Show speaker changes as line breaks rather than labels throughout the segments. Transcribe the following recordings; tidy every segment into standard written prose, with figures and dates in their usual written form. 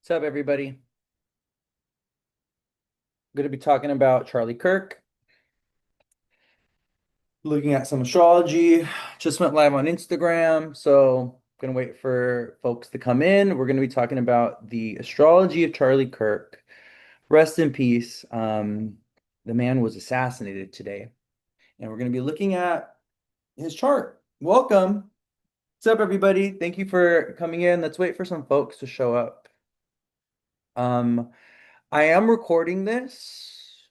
What's up, everybody? I'm going to be talking about Charlie Kirk, looking at some astrology. Just went live on Instagram, so going to wait for folks to come in. We're going to be talking about the astrology of Charlie Kirk. Rest in peace. The man was assassinated today, and we're going to be looking at his chart. Welcome. What's up, everybody? Thank you for coming in. Let's wait for some folks to show up. Um, I am recording this,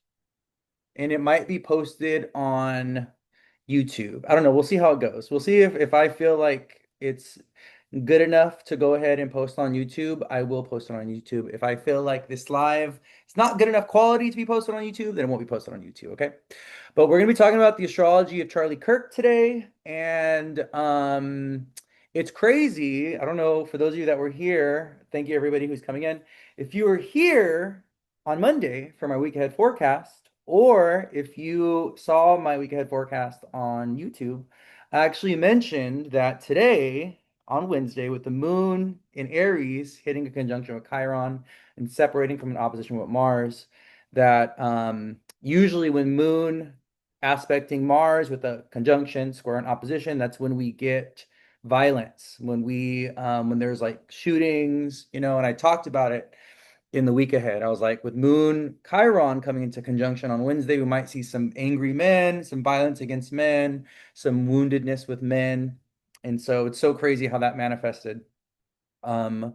and it might be posted on YouTube. I don't know. We'll see how it goes. We'll see if I feel like it's good enough to go ahead and post on YouTube, I will post it on YouTube. If I feel like this live it's not good enough quality to be posted on YouTube, then it won't be posted on YouTube, okay? But we're gonna be talking about the astrology of Charlie Kirk today, and it's crazy. I don't know, for those of you that were here, thank you everybody who's coming in. If you were here on Monday for my week ahead forecast, or if you saw my week ahead forecast on YouTube, I actually mentioned that today, on Wednesday, with the moon in Aries hitting a conjunction with Chiron and separating from an opposition with Mars, that usually when moon aspecting Mars with a conjunction, square, and opposition, that's when we get violence, when there's like shootings, and I talked about it in the week ahead. I was like, with Moon Chiron coming into conjunction on Wednesday, we might see some angry men, some violence against men, some woundedness with men. And so it's so crazy how that manifested. Um,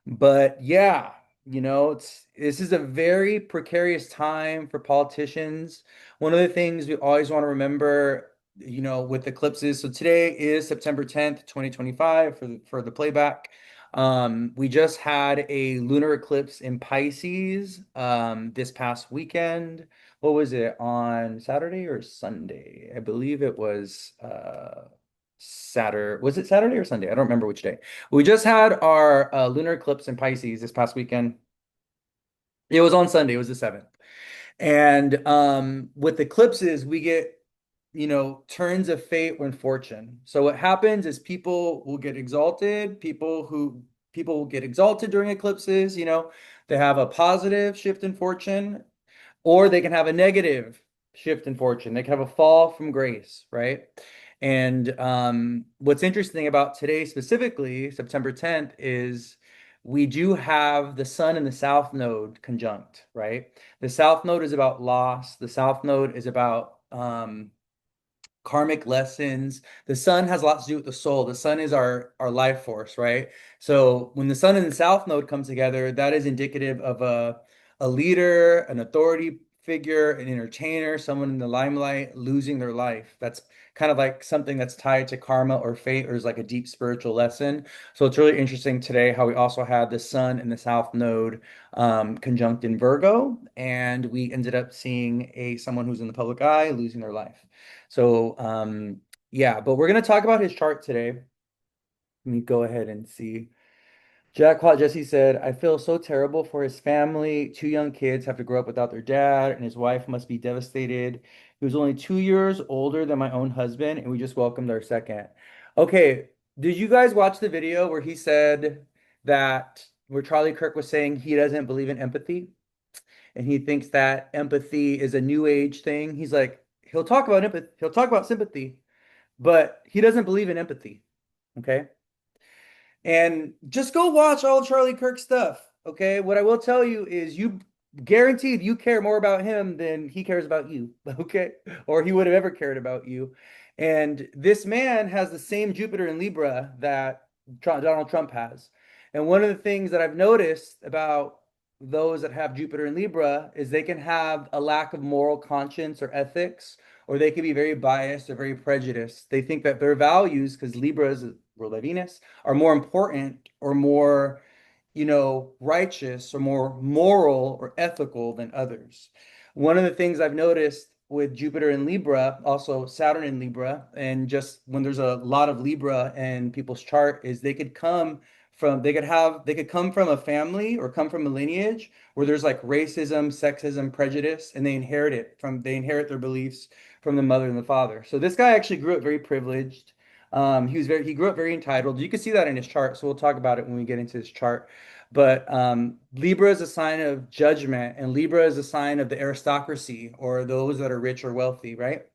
but yeah, it's this is a very precarious time for politicians. One of the things we always want to remember, with eclipses. So today is September 10th, 2025 for the playback. We just had a lunar eclipse in Pisces this past weekend. What was it, on Saturday or Sunday? I believe it was Saturday. Was it Saturday or Sunday? I don't remember which day. We just had our lunar eclipse in Pisces this past weekend. It was on Sunday. It was the 7th. And with eclipses, we get, turns of fate when fortune. So what happens is people will get exalted. People will get exalted during eclipses. They have a positive shift in fortune, or they can have a negative shift in fortune. They can have a fall from grace, right? And what's interesting about today, specifically, September 10th, is we do have the sun and the south node conjunct, right? The south node is about loss. The south node is about karmic lessons. The sun has a lot to do with the soul. The sun is our life force, right? So when the sun and the south node come together, that is indicative of a leader, an authority figure, an entertainer, someone in the limelight losing their life. That's kind of like something that's tied to karma or fate, or is like a deep spiritual lesson. So it's really interesting today how we also had the sun and the south node conjunct in Virgo, and we ended up seeing someone who's in the public eye losing their life. So, yeah, but we're going to talk about his chart today. Let me go ahead and see. Jackpot Jesse said, I feel so terrible for his family. Two young kids have to grow up without their dad, and his wife must be devastated. He was only 2 years older than my own husband, and we just welcomed our second. Okay, did you guys watch the video where he said where Charlie Kirk was saying he doesn't believe in empathy? And he thinks that empathy is a new age thing. He's like, he'll talk about empathy, he'll talk about sympathy, but he doesn't believe in empathy. Okay. And just go watch all Charlie Kirk stuff. Okay. What I will tell you is you guaranteed you care more about him than he cares about you. Okay. Or he would have ever cared about you. And this man has the same Jupiter in Libra that Donald Trump has. And one of the things that I've noticed about those that have Jupiter in Libra is they can have a lack of moral conscience or ethics, or they can be very biased or very prejudiced. They think that their values, because Libra is ruled by Venus, are more important or more, righteous or more moral or ethical than others. One of the things I've noticed with Jupiter in Libra, also Saturn in Libra, and just when there's a lot of Libra in people's chart, is they could come from a family or come from a lineage where there's like racism, sexism, prejudice, and they inherit their beliefs from the mother and the father. So this guy actually grew up very privileged. He grew up very entitled. You can see that in his chart, so we'll talk about it when we get into his chart. But Libra is a sign of judgment, and Libra is a sign of the aristocracy or those that are rich or wealthy, right?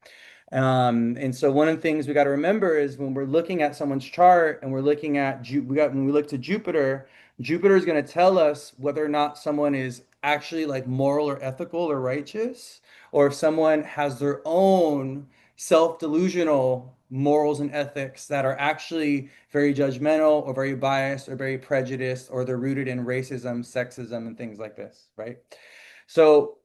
And so one of the things we got to remember is when we're looking at someone's chart and we're looking at when we look to Jupiter, Jupiter is going to tell us whether or not someone is actually like moral or ethical or righteous, or if someone has their own self-delusional morals and ethics that are actually very judgmental or very biased or very prejudiced, or they're rooted in racism, sexism, and things like this, right? So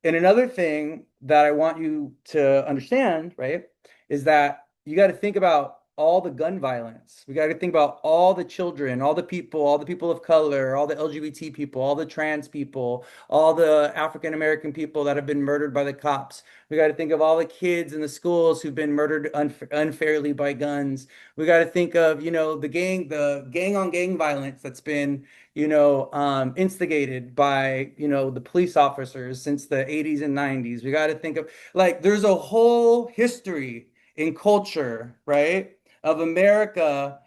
and another thing that I want you to understand, right, is that you got to think about all the gun violence. We got to think about all the children, all the people of color, all the LGBT people, all the trans people, all the African American people that have been murdered by the cops. We got to think of all the kids in the schools who've been murdered unfairly by guns. We got to think of, the gang on gang violence that's been instigated by, the police officers since the 80s and 90s. We got to think of like there's a whole history in culture, right, of America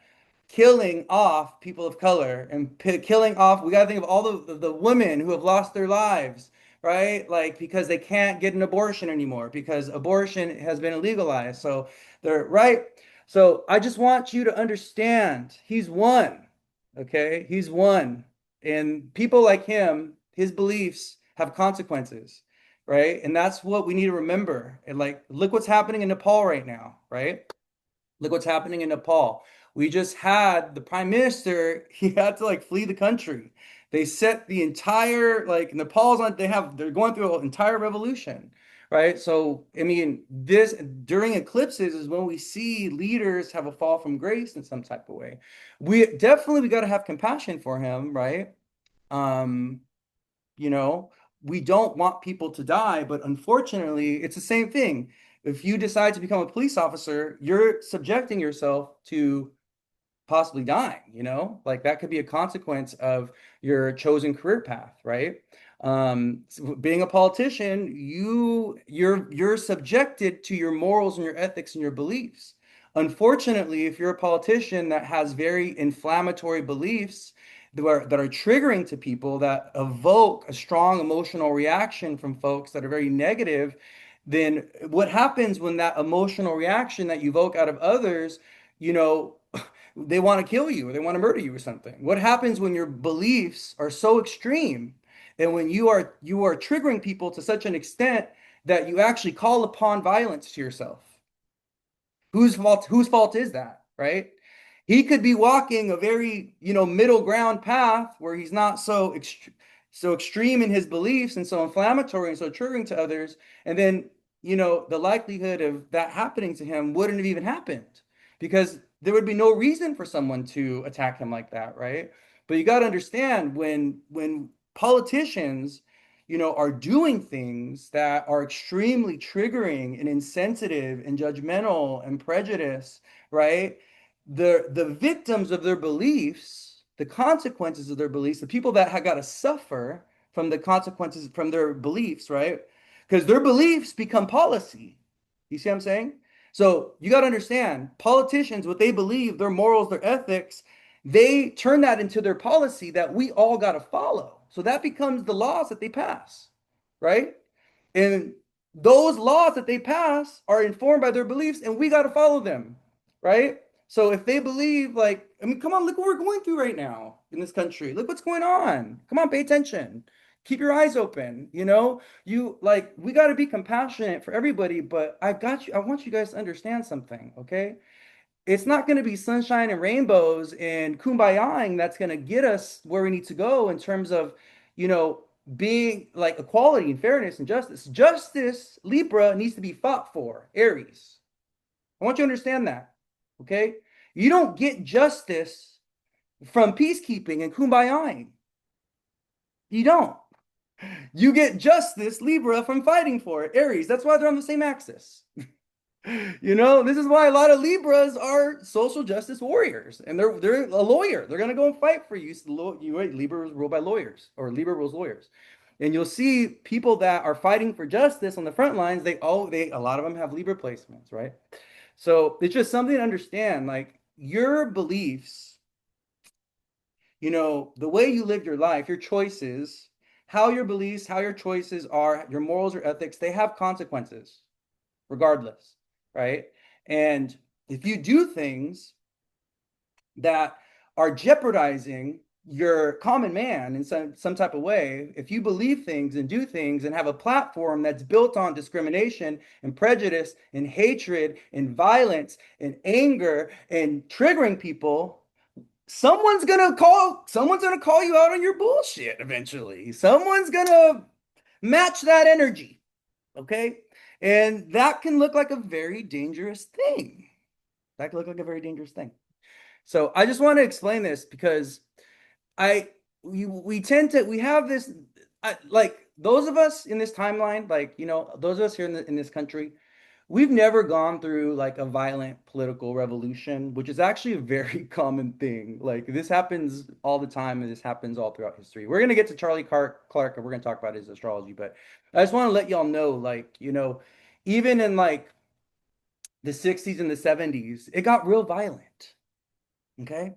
killing off people of color and killing off. We got to think of all the women who have lost their lives, right? Like because they can't get an abortion anymore because abortion has been illegalized. So they're right. So I just want you to understand he's one. Okay? He's one. And people like him, his beliefs have consequences, right? And that's what we need to remember. And like look what's happening in Nepal right now, right? Look what's happening in Nepal. We just had the prime minister, he had to like flee the country. They set the entire like Nepal's on they're going through an entire revolution, right? So I mean, this during eclipses is when we see leaders have a fall from grace in some type of way. We got to have compassion for him, right? Um, you know, we don't want people to die, but unfortunately, it's the same thing. If you decide to become a police officer, you're subjecting yourself to possibly dying, like that could be a consequence of your chosen career path, right? Being a politician, you're subjected to your morals and your ethics and your beliefs. Unfortunately, if you're a politician that has very inflammatory beliefs that are triggering to people, that evoke a strong emotional reaction from folks that are very negative, then what happens when that emotional reaction that you evoke out of others, you know, they want to kill you or they want to murder you or something. What happens when your beliefs are so extreme and when you are triggering people to such an extent that you actually call upon violence to yourself? Whose fault is that, right? He could be walking a very, middle ground path where he's not so extreme in his beliefs and so inflammatory and so triggering to others, and then, the likelihood of that happening to him wouldn't have even happened because there would be no reason for someone to attack him like that, right? But you got to understand when politicians are doing things that are extremely triggering and insensitive and judgmental and prejudice, right? The victims of their beliefs, the consequences of their beliefs, the people that have got to suffer from the consequences from their beliefs, right? Because their beliefs become policy. You see what I'm saying? So you got to understand, politicians, what they believe, their morals, their ethics, they turn that into their policy that we all got to follow. So that becomes the laws that they pass, right? And those laws that they pass are informed by their beliefs, and we got to follow them, right? So if they believe, like, I mean, come on, look what we're going through right now in this country. Look what's going on. Come on, pay attention. Keep your eyes open. We got to be compassionate for everybody, but I want you guys to understand something, okay? It's not going to be sunshine and rainbows and kumbayaing that's going to get us where we need to go in terms of, you know, being like equality and fairness and justice. Justice, Libra, needs to be fought for, Aries. I want you to understand that, okay? You don't get justice from peacekeeping and kumbayaing. You don't. You get justice, Libra, from fighting for it, Aries. That's why they're on the same axis. This is why a lot of Libras are social justice warriors, and they're a lawyer. They're gonna go and fight for you. Libra is ruled by lawyers, or Libra rules lawyers, and you'll see people that are fighting for justice on the front lines. A lot of them have Libra placements, right? So it's just something to understand. Like your beliefs, the way you live your life, your choices, how your beliefs, how your choices are, your morals or ethics, they have consequences regardless, right? And if you do things that are jeopardizing your common man in some type of way, if you believe things and do things and have a platform that's built on discrimination and prejudice and hatred and violence and anger and triggering people, someone's gonna call you out on your bullshit eventually. Someone's gonna match that energy, okay? And that can look like a very dangerous thing. That can look like a very dangerous thing. So I just want to explain this because I we tend to we have this like those of us in this timeline, like those of us here in this country, we've never gone through like a violent political revolution, which is actually a very common thing. Like this happens all the time, and this happens all throughout history. We're gonna get to Charlie Clark, and we're gonna talk about his astrology, but I just want to let y'all know, like even in like the 60s and the 70s, it got real violent. Okay.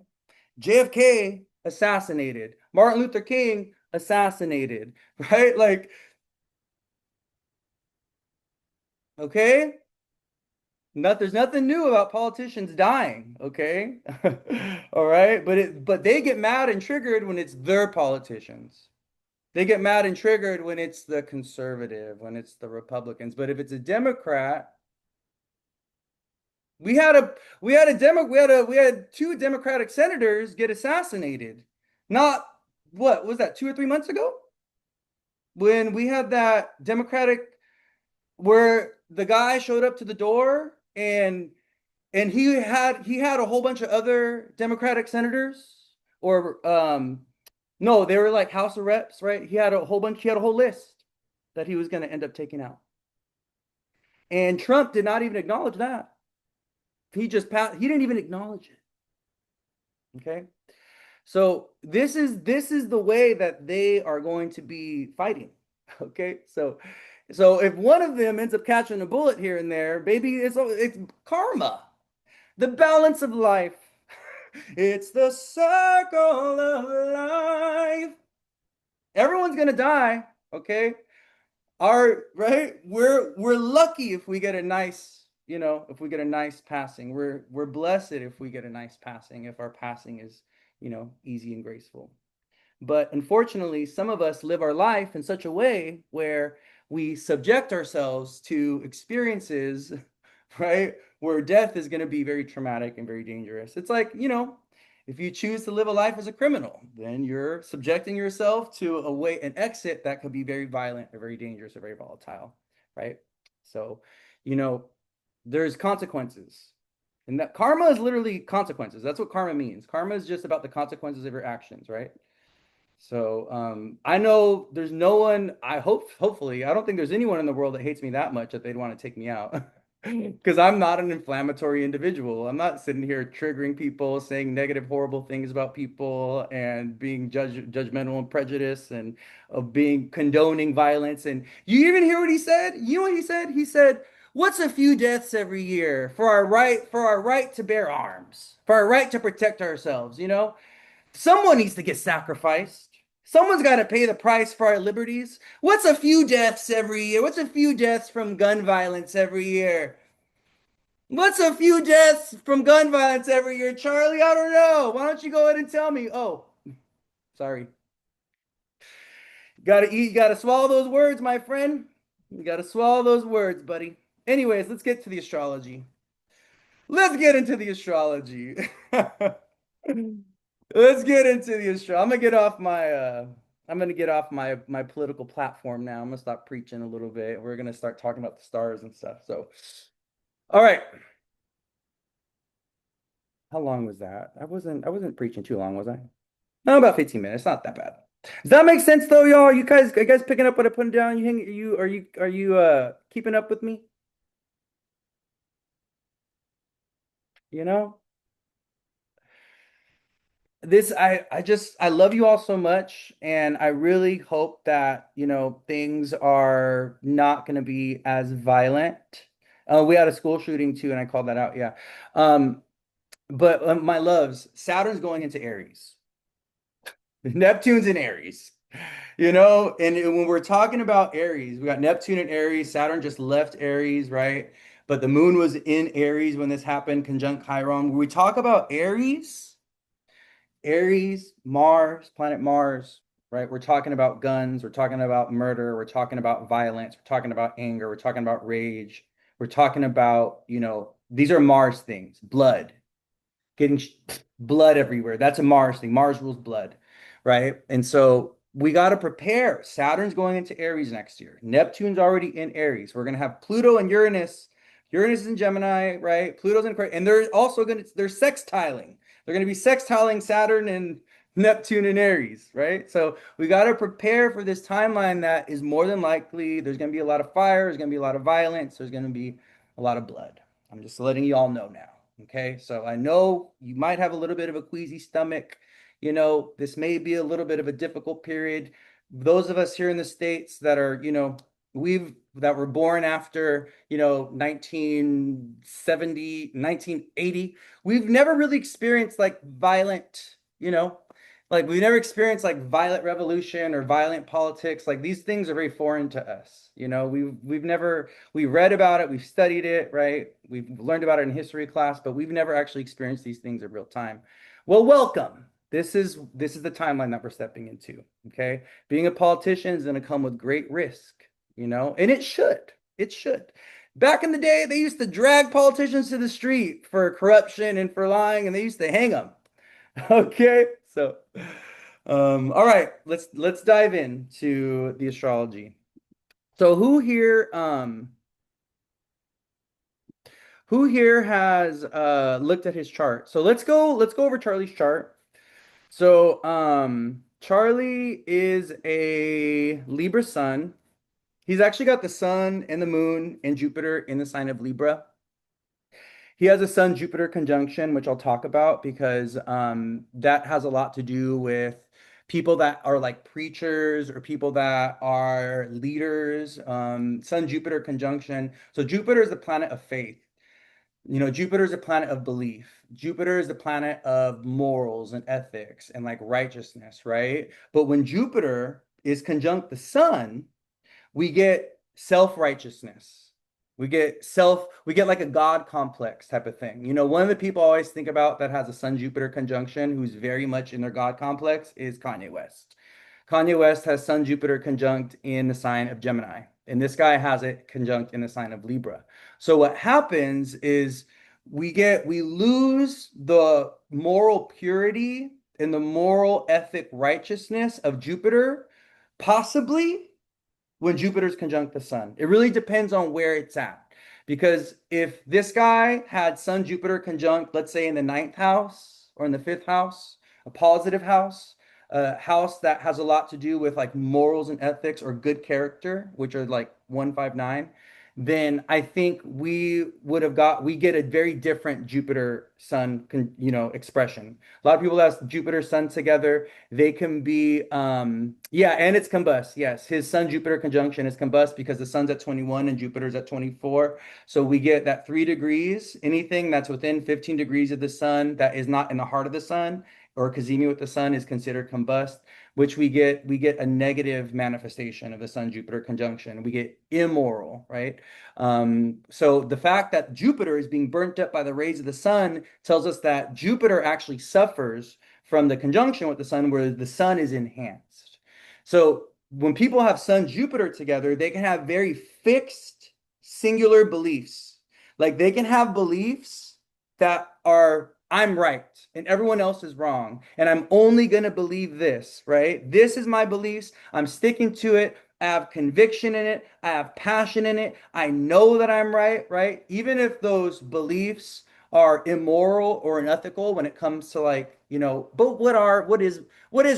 JFK assassinated, Martin Luther King assassinated, right? Like, okay, there's nothing new about politicians dying, okay? All right, but they get mad and triggered when it's their politicians. They get mad and triggered when it's the conservative, when it's the Republicans. But if it's a Democrat, we had two Democratic senators get assassinated. Not what was that, 2 or 3 months ago? When we had that Democratic where the guy showed up to the door and he had a whole bunch of other Democratic senators or no, they were like House of Reps, right? He had a whole list that he was going to end up taking out. And Trump did not even acknowledge that. He didn't even acknowledge it. Okay? So this is the way that they are going to be fighting. Okay? So if one of them ends up catching a bullet here and there, baby, it's karma. The balance of life. It's the circle of life. Everyone's gonna die, okay? Our right? We're lucky if we get a nice, if we get a nice passing. We're blessed if we get a nice passing, if our passing is, easy and graceful. But unfortunately, some of us live our life in such a way where we subject ourselves to experiences, right, where death is going to be very traumatic and very dangerous. It's like, if you choose to live a life as a criminal, then you're subjecting yourself to an exit that could be very violent or very dangerous or very volatile, right? So, you know, there's consequences. And that karma is literally consequences. That's what karma means. Karma is just about the consequences of your actions, right? So I know there's no one, hopefully, I don't think there's anyone in the world that hates me that much that they'd want to take me out. Because I'm not an inflammatory individual. I'm not sitting here triggering people, saying negative, horrible things about people, and being judgmental and prejudiced, and of being condoning violence. And you even hear what he said? You know what he said? He said, "What's a few deaths every year for our right to bear arms, for our right to protect ourselves, Someone needs to get sacrificed. Someone's got to pay the price for our liberties. What's a few deaths every year? What's a few deaths from gun violence every year? What's a few deaths from gun violence every year, Charlie? I don't know. Why don't you go ahead and tell me? Oh, sorry. You gotta swallow those words, my friend. You gotta swallow those words, buddy. Anyways, let's get to the astrology. Let's get into the astrology. Let's get into the astrology. I'm gonna get off my political platform now. I'm gonna stop preaching a little bit. We're gonna start talking about the stars and stuff. So, all right. How long was that? I wasn't preaching too long, was I? No, about 15 minutes. Not that bad. Does that make sense though, y'all? Are you guys picking up what I put down? Are you keeping up with me? You know? I love you all so much, and I really hope that things are not going to be as violent We had a school shooting too, and I called that out. Yeah. Um, but my loves, Saturn's going into Aries. Neptune's in Aries. And when we're talking about Aries, we got Neptune in Aries. Saturn just left Aries, right? But the moon was in Aries when this happened, conjunct Chiron. When we talk about Aries, Mars, planet Mars, right? We're talking about guns, we're talking about murder, we're talking about violence, we're talking about anger, we're talking about rage, we're talking about, these are Mars things, blood, getting blood everywhere. That's a Mars thing. Mars rules blood, right? And so we got to prepare. Saturn's going into Aries next year. Neptune's already in Aries. We're going to have Pluto and Uranus. Uranus is in Gemini, right? Pluto's in Aquarius. And they're also going to, they're sextiling. They're going to be sextiling Saturn and Neptune and Aries, right? So we got to prepare for this timeline that is more than likely there's going to be a lot of fire, there's going to be a lot of violence, there's going to be a lot of blood. I'm just letting you all know now. Okay, so I know you might have a little bit of a queasy stomach. This may be a little bit of a difficult period. Those of us here in the States that are, that were born after, 1970, 1980, we've never really experienced like violent, like we've never experienced like violent revolution or violent politics. Like these things are very foreign to us. We've never we read about it, we've studied it, right? We've learned about it in history class, but we've never actually experienced these things in real time. Well, welcome. This is the timeline that we're stepping into. Okay. Being a politician is going to come with great risk, and it should. It should. Back in the day, they used to drag politicians to the street for corruption and for lying, and they used to hang them. Okay, so all right, let's dive into the astrology. So who here has looked at his chart? So let's go over Charlie's chart. So Charlie is a Libra sun. He's actually got the sun and the moon and Jupiter in the sign of Libra. He has a Sun Jupiter conjunction, which I'll talk about because that has a lot to do with people that are like preachers or people that are leaders. Sun Jupiter conjunction. So Jupiter is the planet of faith. Jupiter is a planet of belief. Jupiter is the planet of morals and ethics and like righteousness, right? But when Jupiter is conjunct the sun, we get self-righteousness. We get like a God complex type of thing. One of the people I always think about that has a Sun Jupiter conjunction, who's very much in their God complex, is Kanye West. Kanye West has Sun Jupiter conjunct in the sign of Gemini, and this guy has it conjunct in the sign of Libra. So what happens is we lose the moral purity and the moral ethic righteousness of Jupiter, possibly when Jupiter's conjunct the sun. It really depends on where it's at. Because if this guy had Sun Jupiter conjunct, let's say in the ninth house or in the fifth house, a positive house, a house that has a lot to do with like morals and ethics or good character, which are like 159, then I think we get a very different Jupiter Sun, expression. A lot of people have Jupiter Sun together. They can be, yeah, and it's combust. Yes, his Sun Jupiter conjunction is combust because the sun's at 21 and Jupiter's at 24. So we get that 3 degrees. Anything that's within 15 degrees of the sun that is not in the heart of the sun or cazimi with the sun is considered combust, which we get a negative manifestation of the Sun Jupiter conjunction. We get immoral, right? So the fact that Jupiter is being burnt up by the rays of the sun tells us that Jupiter actually suffers from the conjunction with the sun, where the sun is enhanced. So when people have Sun Jupiter together, they can have very fixed, singular beliefs. Like they can have beliefs that are, I'm right and everyone else is wrong. And I'm only going to believe this, right? This is my beliefs. I'm sticking to it. I have conviction in it. I have passion in it. I know that I'm right, right? Even if those beliefs are immoral or unethical when it comes to like, but what is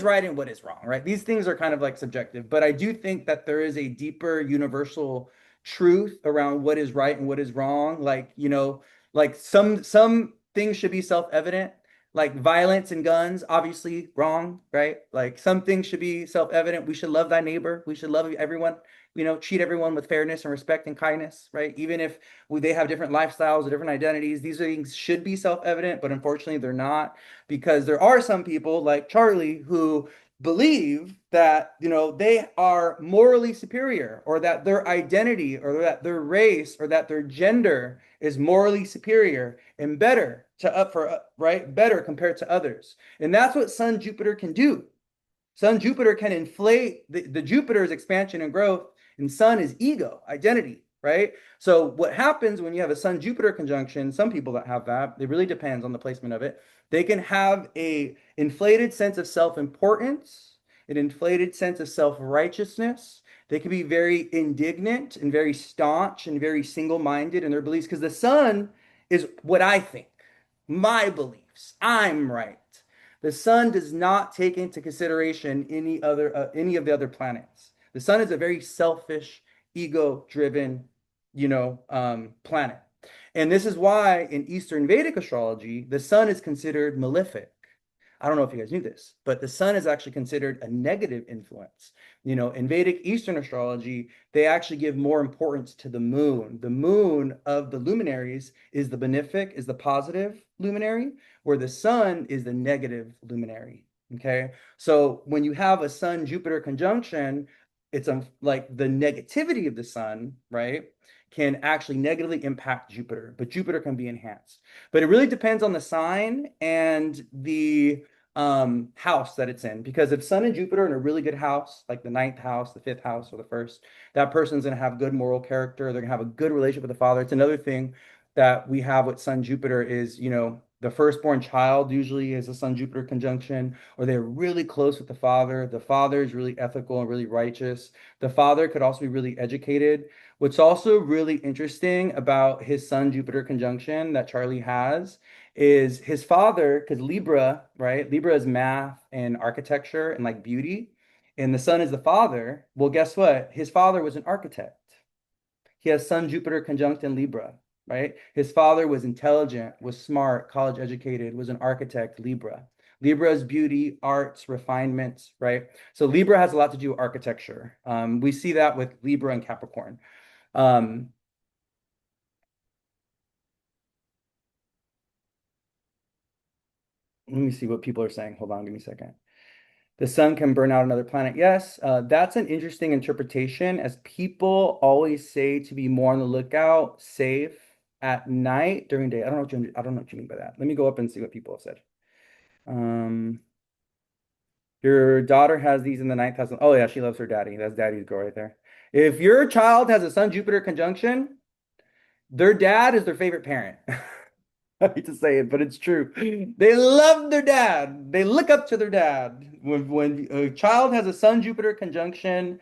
right and what is wrong, right? These things are kind of like subjective, but I do think that there is a deeper universal truth around what is right and what is wrong. Like, like some things should be self-evident. Like violence and guns, obviously wrong, right? Like some things should be self-evident. We should love thy neighbor. We should love everyone, treat everyone with fairness and respect and kindness, right? Even if they have different lifestyles or different identities, these things should be self-evident, but unfortunately they're not because there are some people like Charlie who believe that they are morally superior or that their identity or that their race or that their gender is morally superior and better to up for right better compared to others, and that's what Sun Jupiter can do. Sun Jupiter can inflate the Jupiter's expansion and growth, and Sun is ego, identity, right? So what happens when you have a Sun Jupiter conjunction, some people that have that, it really depends on the placement of it. They can have a inflated sense of self-importance, an inflated sense of self-righteousness. They can be very indignant and very staunch and very single-minded in their beliefs because the Sun is what I think, my beliefs. I'm right. The sun does not take into consideration any of the other planets. The sun is a very selfish, ego-driven, planet. And this is why in Eastern Vedic astrology, the sun is considered malefic. I don't know if you guys knew this, but the sun is actually considered a negative influence. In Vedic Eastern astrology, they actually give more importance to the moon. The moon of the luminaries is the benefic, is the positive luminary, where the sun is the negative luminary. Okay. So when you have a sun Jupiter conjunction, it's like the negativity of the sun, right, can actually negatively impact Jupiter, but Jupiter can be enhanced. But it really depends on the sign and the house that it's in. Because if Sun and Jupiter are in a really good house, like the ninth house, the fifth house, or the first, that person's going to have good moral character. They're going to have a good relationship with the father. It's another thing that we have with Sun Jupiter is, the firstborn child usually is a Sun Jupiter conjunction, or they're really close with the father. The father is really ethical and really righteous. The father could also be really educated. What's also really interesting about his Sun Jupiter conjunction that Charlie has is his father, because Libra, right? Libra is math and architecture and like beauty, and the sun is the father. Well, guess what? His father was an architect. He has Sun Jupiter conjunct in Libra, right? His father was intelligent, was smart, college educated, was an architect, Libra. Libra is beauty, arts, refinements, right? So Libra has a lot to do with architecture. We see that with Libra and Capricorn. Um, Let me see what people are saying. Hold on, give me a second. The sun can burn out another planet. Yes, that's an interesting interpretation, as people always say to be more on the lookout, safe at night during day. I don't know what you mean by that. Let me go up and see what people have said. Um, your daughter has these in the ninth house. Oh yeah, she loves her daddy. That's daddy's girl right there. If your child has a Sun Jupiter conjunction, their dad is their favorite parent. I hate to say it, but it's true. They love their dad. They look up to their dad. When a child has a Sun Jupiter conjunction,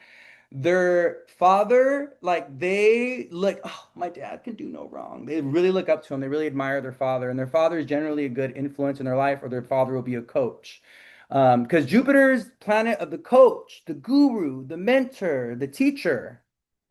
their father, like they like, oh, my dad can do no wrong. They really look up to him. They really admire their father, and their father is generally a good influence in their life, or their father will be a coach. Because Jupiter's planet of the coach, the guru, the mentor, the teacher,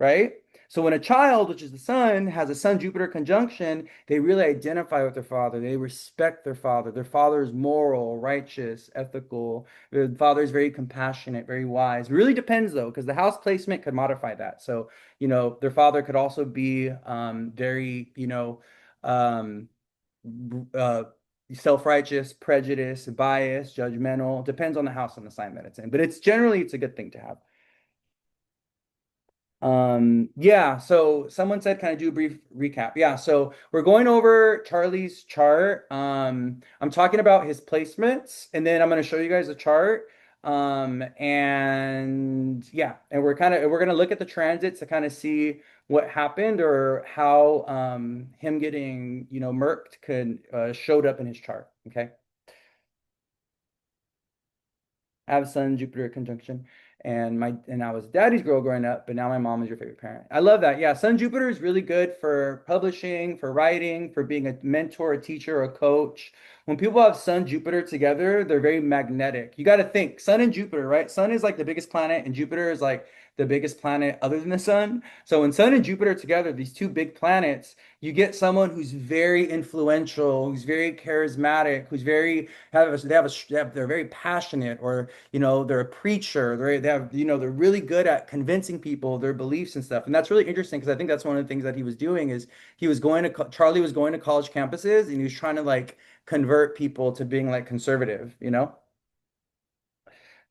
right? So when a child, which is the sun, has a Sun Jupiter conjunction, they really identify with their father. They respect their father. Their father is moral, righteous, ethical. Their father is very compassionate, very wise. It really depends though, because the house placement could modify that. So, their father could also be very, um, uh, self-righteous, prejudiced, biased, judgmental. Depends on the house and the sign that it's in. But it's a good thing to have. Yeah, so someone said, can I do a brief recap? Yeah, so we're going over Charlie's chart. I'm talking about his placements, and then I'm going to show you guys a chart. And yeah, and we're gonna look at the transits to kind of see what happened or how him getting, murked could showed up in his chart. Okay. I have Sun Jupiter conjunction, and I was daddy's girl growing up, but now my mom is your favorite parent. I love that. Yeah, Sun Jupiter is really good for publishing, for writing, for being a mentor, a teacher, a coach. When people have Sun Jupiter together, they're very magnetic. You got to think Sun and Jupiter, right? Sun is like the biggest planet, and Jupiter is like the biggest planet other than the sun. So when Sun and Jupiter together, these two big planets, you get someone who's very influential, who's very charismatic, who's very they're very passionate, or they're a preacher. They have they're really good at convincing people of their beliefs and stuff. And that's really interesting because I think that's one of the things that he was doing is Charlie was going to college campuses and he was trying to like convert people to being like conservative, you know?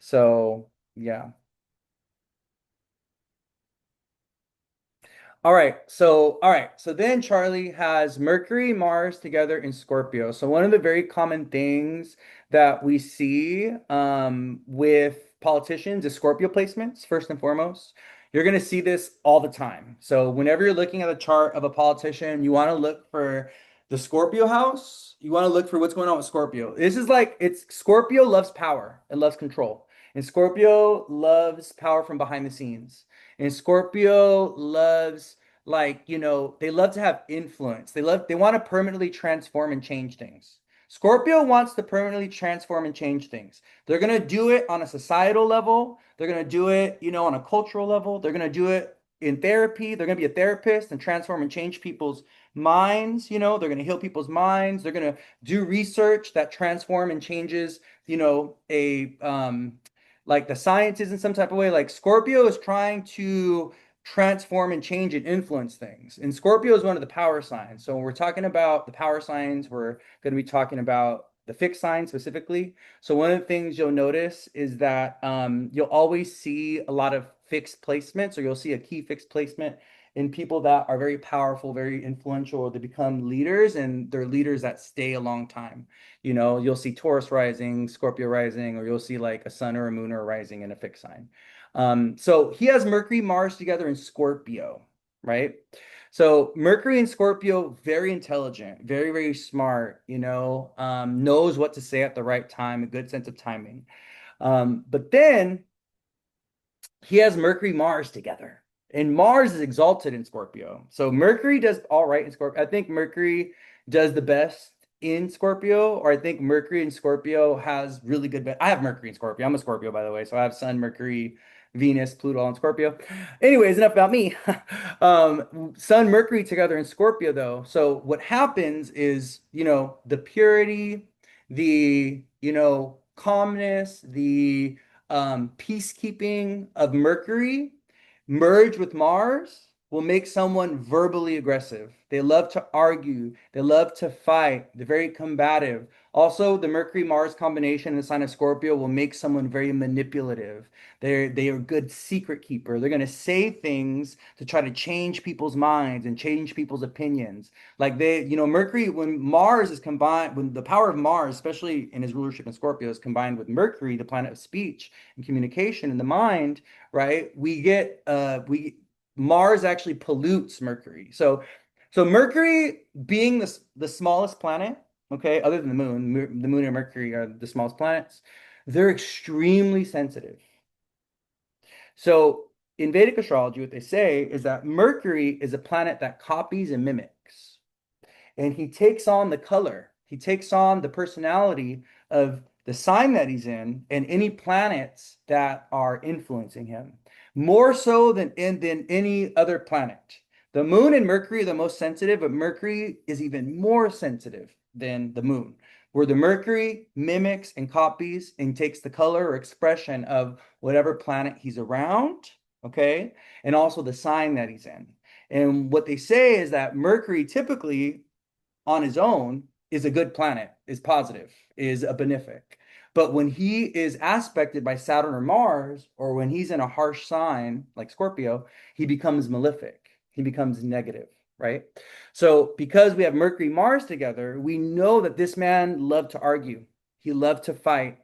So, yeah. All right. So then Charlie has Mercury, Mars together in Scorpio. So one of the very common things that we see with politicians is Scorpio placements, first and foremost. You're going to see this all the time. So whenever you're looking at a chart of a politician, you want to look for the Scorpio house. You want to look for what's going on with Scorpio. This is like it's Scorpio loves power and loves control. And Scorpio loves power from behind the scenes. And Scorpio loves they love to have influence. They want to permanently transform and change things. Scorpio wants to permanently transform and change things. They're going to do it on a societal level. They're going to do it, on a cultural level. They're going to do it in therapy. They're going to be a therapist and transform and change people's minds. They're going to heal people's minds. They're going to do research that transform and changes, a like the sciences in some type of way. Like Scorpio is trying to transform and change and influence things. And Scorpio is one of the power signs. So when we're talking about the power signs, we're going to be talking about the fixed sign specifically. So one of the things you'll notice is that you'll always see a lot of fixed placements, or you'll see a key fixed placement in people that are very powerful, very influential, or they become leaders, and they're leaders that stay a long time. You'll see Taurus rising, Scorpio rising, or you'll see like a sun or a moon or a rising in a fixed sign. So he has Mercury, Mars together in Scorpio, right? So Mercury in Scorpio, very intelligent, very, very smart, knows what to say at the right time, a good sense of timing. But then he has Mercury Mars together. And Mars is exalted in Scorpio. So Mercury does all right in Scorpio. I think Mercury does the best in Scorpio, or I think Mercury in Scorpio has really good. I have Mercury in Scorpio. I'm a Scorpio, by the way. So I have Sun, Mercury, Venus, Pluto all in Scorpio. Anyways, enough about me. Sun, Mercury together in Scorpio, though. So what happens is, the purity, the, calmness, the peacekeeping of Mercury merge with Mars will make someone verbally aggressive. They love to argue. They love to fight. They're very combative. Also, the Mercury Mars combination in the sign of Scorpio will make someone very manipulative. They are a good secret keeper. They're going to say things to try to change people's minds and change people's opinions. Like Mercury, when Mars is combined, when the power of Mars, especially in his rulership in Scorpio, is combined with Mercury, the planet of speech and communication in the mind, right? We Mars actually pollutes Mercury. So Mercury being the smallest planet, okay, other than the moon and Mercury are the smallest planets, they're extremely sensitive. So in Vedic astrology, what they say is that Mercury is a planet that copies and mimics, and he takes on the color, he takes on the personality of the sign that he's in and any planets that are influencing him, more so than any other planet. The moon and Mercury are the most sensitive, but Mercury is even more sensitive than the moon, where the Mercury mimics and copies and takes the color or expression of whatever planet he's around, okay, and also the sign that he's in. And what they say is that Mercury typically on his own is a good planet, is positive, is a benefic. But when he is aspected by Saturn or Mars, or when he's in a harsh sign like Scorpio, he becomes malefic. He becomes negative, right? So because we have Mercury Mars together, we know that this man loved to argue. He loved to fight.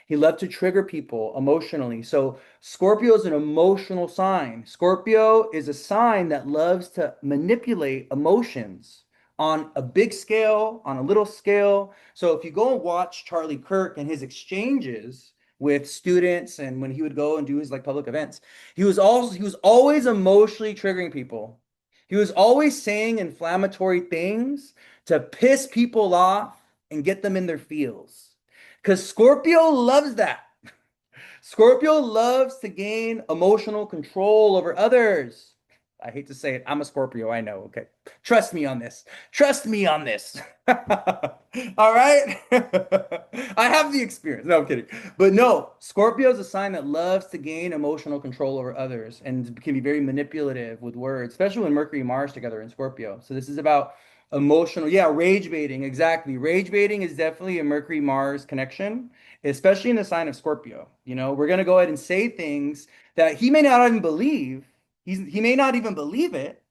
He loved to trigger people emotionally. So Scorpio is an emotional sign. Scorpio is a sign that loves to manipulate emotions on a big scale, on a little scale. So if you go and watch Charlie Kirk and his exchanges with students and when he would go and do his like public events, he was always emotionally triggering people. He was always saying inflammatory things to piss people off and get them in their feels. Because Scorpio loves that. Scorpio loves to gain emotional control over others. I hate to say it. I'm a Scorpio. I know. Okay. Trust me on this. Trust me on this. All right. I have the experience. No, I'm kidding. But no, Scorpio is a sign that loves to gain emotional control over others and can be very manipulative with words, especially when Mercury and Mars together in Scorpio. So this is about emotional, yeah, rage baiting. Exactly. Rage baiting is definitely a Mercury Mars connection, especially in the sign of Scorpio. We're going to go ahead and say things that he may not even believe. He may not even believe it.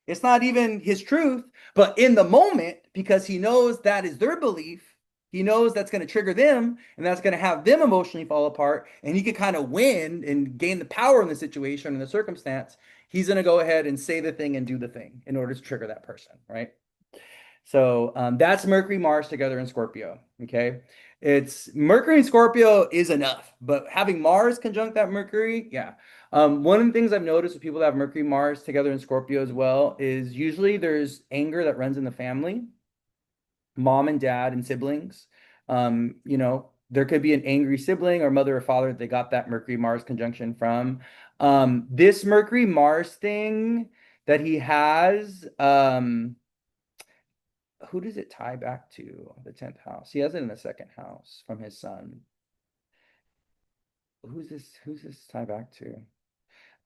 It's not even his truth, but in the moment, because he knows that is their belief, he knows that's going to trigger them and that's going to have them emotionally fall apart. And he could kind of win and gain the power in the situation and the circumstance. He's going to go ahead and say the thing and do the thing in order to trigger that person, right? So that's Mercury Mars together in Scorpio. Okay. It's Mercury and Scorpio is enough, but having Mars conjunct that Mercury, yeah. One of the things I've noticed with people that have Mercury Mars together in Scorpio as well is usually there's anger that runs in the family, mom and dad and siblings. There could be an angry sibling or mother or father that they got that Mercury Mars conjunction from. This Mercury Mars thing that he has, who does it tie back to? The 10th house. He has it in the second house from his son. Who's this tie back to?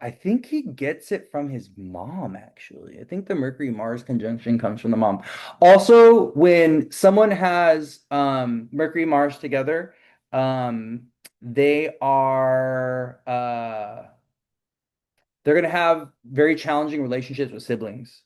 I think he gets it from his mom, actually. I think the Mercury Mars conjunction comes from the mom. Also, when someone has Mercury Mars together, they are they're going to have very challenging relationships with siblings.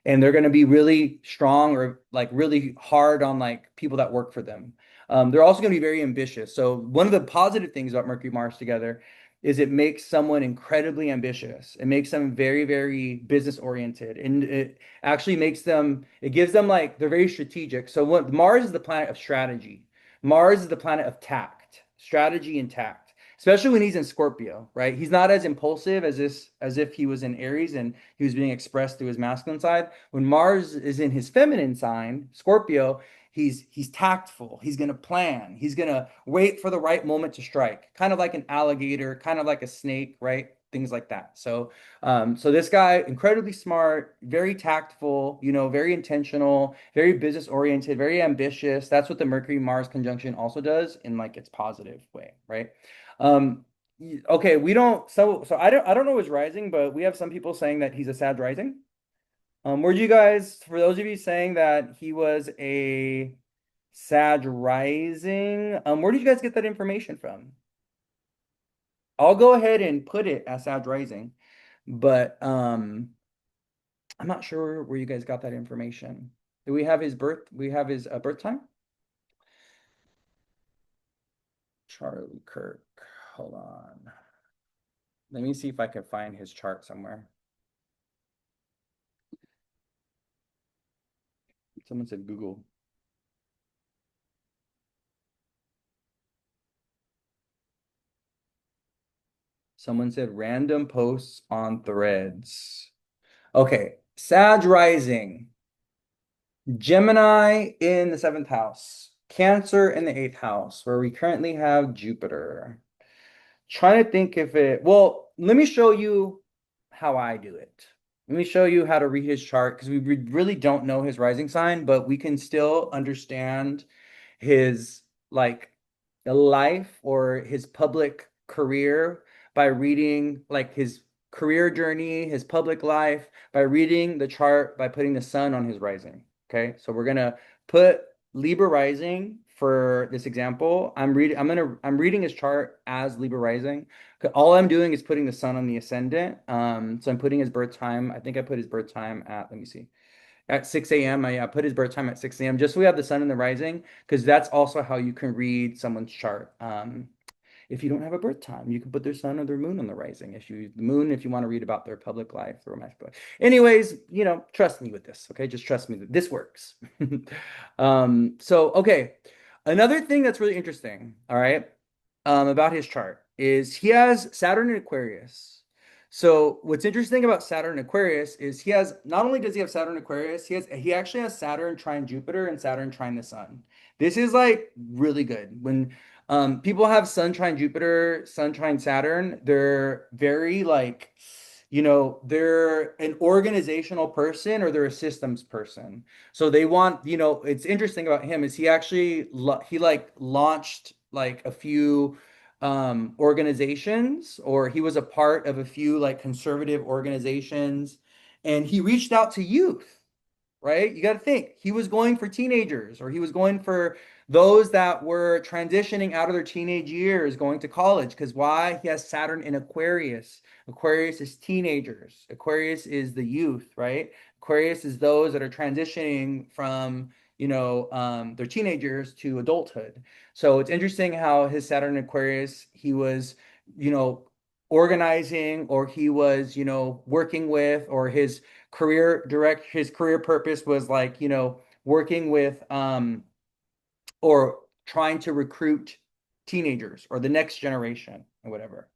And they're going to be really strong or like really hard on like people that work for them. They're also going to be very ambitious. So one of the positive things about Mercury Mars together is it makes someone incredibly ambitious. It makes them very, very business oriented. And it actually makes them, it gives them like, they're very strategic. So what Mars is the planet of strategy. Mars is the planet of tact, strategy and tact, especially when he's in Scorpio, right? He's not as impulsive as if he was in Aries and he was being expressed through his masculine side. When Mars is in his feminine sign, Scorpio, he's tactful. He's gonna plan. He's gonna wait for the right moment to strike, kind of like an alligator, kind of like a snake, right? Things like that. So this guy, incredibly smart, very tactful, very intentional, very business oriented, very ambitious. That's what the Mercury Mars conjunction also does in like its positive way, right? Um, okay, we don't so I don't know his rising, but we have some people saying that he's a Sag rising. Where do you guys, for those of you saying that he was a Sag rising, where did you guys get that information from? I'll go ahead and put it as Sag rising, but I'm not sure where you guys got that information. Do we have his birth? We have his birth time? Charlie Kirk. Hold on. Let me see if I can find his chart somewhere. Someone said Google. Someone said random posts on threads. Okay, Sag rising, Gemini in the seventh house, Cancer in the eighth house, where we currently have Jupiter. Trying to think if well, let me show you how I do it. Let me show you how to read his chart because we really don't know his rising sign, but we can still understand his like life or his public career by reading like his career journey, his public life, by reading the chart, by putting the sun on his rising. Okay, so we're gonna put Libra rising for this example. I'm reading his chart as Libra rising. All I'm doing is putting the sun on the ascendant. So I'm putting his birth time. I think I put his birth time at, let me see, at 6 a.m. I put his birth time at 6 a.m. just so we have the sun and the rising, because that's also how you can read someone's chart. If you don't have a birth time, you can put their sun or their moon on the rising. The moon, if you want to read about their public life, their romantic life. Anyways, trust me with this, okay? Just trust me that this works. Okay. Another thing that's really interesting, all right, about his chart is he has Saturn in Aquarius. So what's interesting about Saturn in Aquarius is he has, not only does he have Saturn in Aquarius, he actually has Saturn trine Jupiter and Saturn trine the Sun. This is like really good. People have Sun trine Jupiter, Sun trine Saturn. They're very like, they're an organizational person or they're a systems person. So they want, it's interesting about him is he actually he like launched like a few organizations, or he was a part of a few like conservative organizations, and he reached out to youth, right? You got to think he was going for teenagers, or he was going for those that were transitioning out of their teenage years, going to college. Because why? He has Saturn in Aquarius. Aquarius is teenagers. Aquarius is the youth, right? Aquarius is those that are transitioning from, their teenagers to adulthood. So it's interesting how his Saturn in Aquarius, he was, you know, organizing, or he was, working with, or his career purpose was like, working with or trying to recruit teenagers or the next generation or whatever.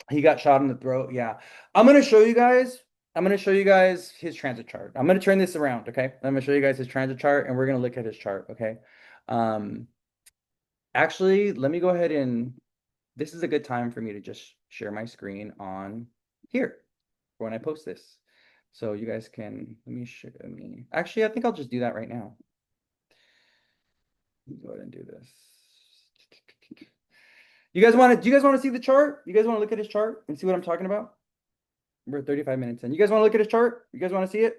He got shot in the throat. Yeah. I'm gonna show you guys. I'm gonna show you guys his transit chart. I'm gonna turn this around, okay? I'm gonna show you guys his transit chart, and we're gonna look at his chart, okay? Um, Actually, let me go ahead and this is a good time for me to just share my screen on here for when I post this. So you guys can let me actually I think I'll just do that right now. Let me go ahead and do this. Do you guys want to see the chart? You guys want to look at his chart and see what I'm talking about? We're 35 minutes in. You guys want to look at his chart? You guys want to see it?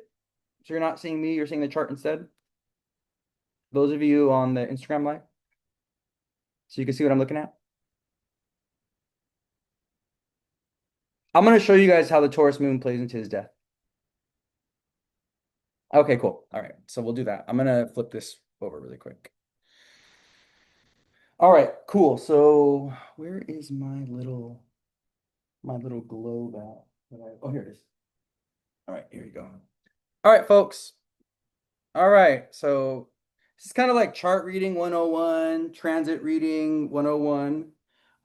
So you're not seeing me, you're seeing the chart instead. Those of you on the Instagram live. So you can see what I'm looking at. I'm going to show you guys how the Taurus moon plays into his death. Okay, cool. All right. So we'll do that. I'm going to flip this over really quick. All right, cool. So where is my little globe at? Oh, here it is. All right, here you go. All right, folks. All right, so this is kind of like chart reading 101, transit reading 101.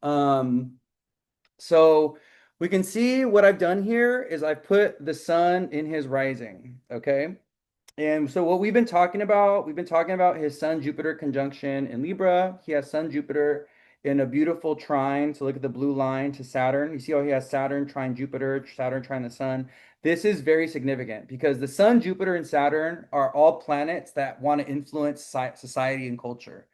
Um, so we can see what I've done here is I've put the sun in his rising, okay? And so what we've been talking about his Sun Jupiter conjunction in Libra. He has Sun Jupiter in a beautiful trine. So look at the blue line to Saturn. You see how he has Saturn trine Jupiter, Saturn trine the Sun. This is very significant because the Sun, Jupiter, and Saturn are all planets that want to influence society and culture.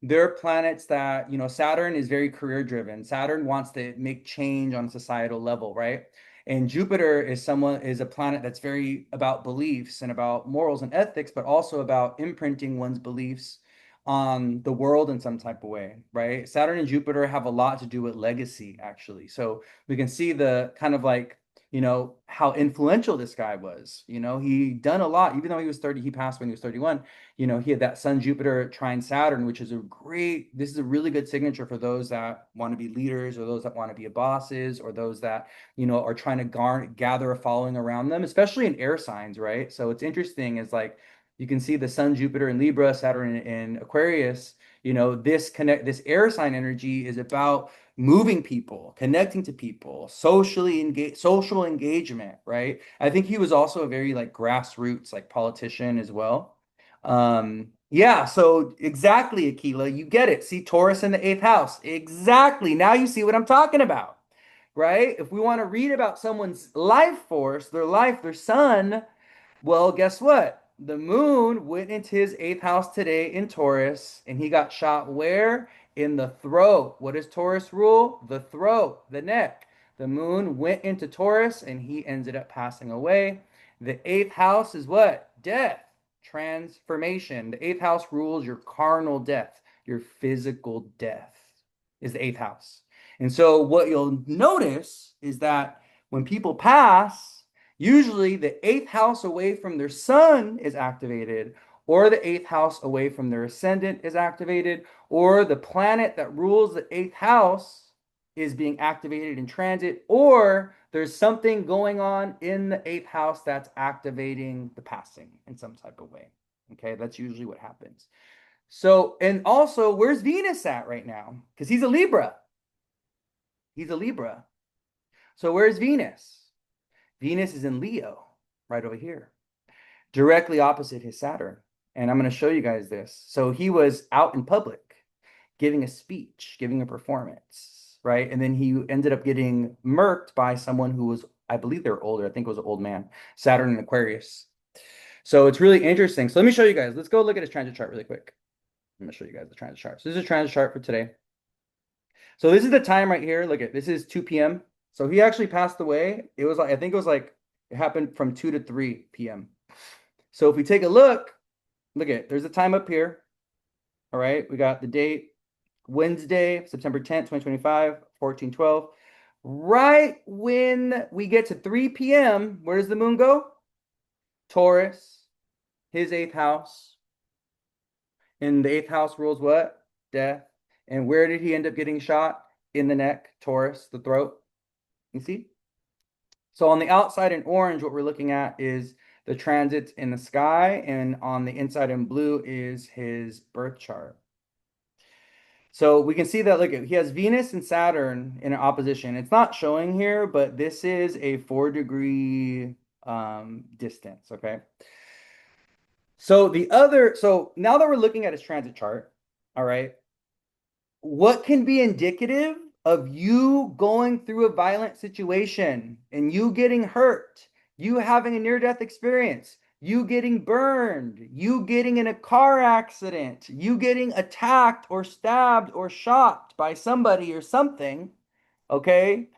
They're planets that, Saturn is very career driven. Saturn wants to make change on a societal level, right? And Jupiter is a planet that's very about beliefs and about morals and ethics, but also about imprinting one's beliefs on the world in some type of way, right? Saturn and Jupiter have a lot to do with legacy, actually. So we can see the kind of like, how influential this guy was. He done a lot, even though he was 30, he passed when he was 31. He had that Sun Jupiter trine Saturn, which is this is a really good signature for those that want to be leaders, or those that want to be bosses, or those that are trying to gather a following around them, especially in air signs, right? So it's interesting is like you can see the Sun, Jupiter in Libra, Saturn in Aquarius. This air sign energy is about moving people, connecting to people, social engagement, right? I think he was also a very like grassroots like politician as well. Yeah, so exactly, Aquila, you get it. See Taurus in the eighth house. Exactly. Now you see what I'm talking about, right? If we want to read about someone's life force, their life, their sun, well, guess what? The moon went into his eighth house today in Taurus, and he got shot where? In the throat. What does Taurus rule? The throat, the neck. The moon went into Taurus, and he ended up passing away. The eighth house is what? Death, transformation. The eighth house rules your carnal death, your physical death is the eighth house. And so what you'll notice is that when people pass, usually the eighth house away from their sun is activated, or the eighth house away from their ascendant is activated, or the planet that rules the eighth house is being activated in transit, or there's something going on in the eighth house that's activating the passing in some type of way. Okay, that's usually what happens. So, and also, where's Venus at right now? Because he's a Libra. He's a Libra. So, where's Venus? Venus is in Leo, right over here. directly opposite his Saturn. And I'm going to show you guys this. So he was out in public giving a speech, giving a performance, right? And then he ended up getting murked by someone who was, I believe they were older. I think it was an old man, Saturn in Aquarius. So it's really interesting. So let me show you guys. Let's go look at his transit chart really quick. I'm going to show you guys the transit chart. So this is a transit chart for today. So this is the time right here. Look at this is 2 p.m. So he actually passed away. It was like, I think it was like, it happened from 2 to 3 p.m. So if we take a look at, there's a time up here. All right. We got the date, Wednesday, September 10th, 2025, 14:12. Right when we get to 3 p.m., where does the moon go? Taurus, his eighth house. And the eighth house rules what? Death. And where did he end up getting shot? In the neck, Taurus, the throat. You see? So on the outside in orange, what we're looking at is the transits in the sky, and on the inside in blue is his birth chart. So we can see that, look, he has Venus and Saturn in an opposition. It's not showing here, but this is a 4-degree distance, okay? So now that we're looking at his transit chart, all right, what can be indicative of you going through a violent situation and you getting hurt, you having a near-death experience, you getting burned, you getting in a car accident, you getting attacked or stabbed or shot by somebody or something, okay,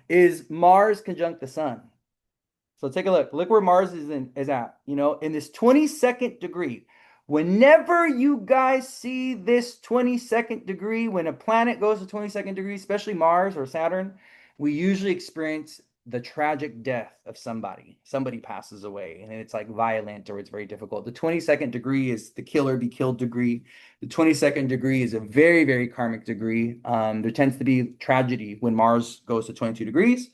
is Mars conjunct the sun. So take a look. Look where Mars is at, in this 22nd degree. Whenever you guys see this 22nd degree, when a planet goes to 22nd degree, especially Mars or Saturn, we usually experience the tragic death of somebody. Somebody passes away and it's like violent or it's very difficult. The 22nd degree is the kill or be killed degree. The 22nd degree is a very, very karmic degree. There tends to be tragedy when Mars goes to 22 degrees.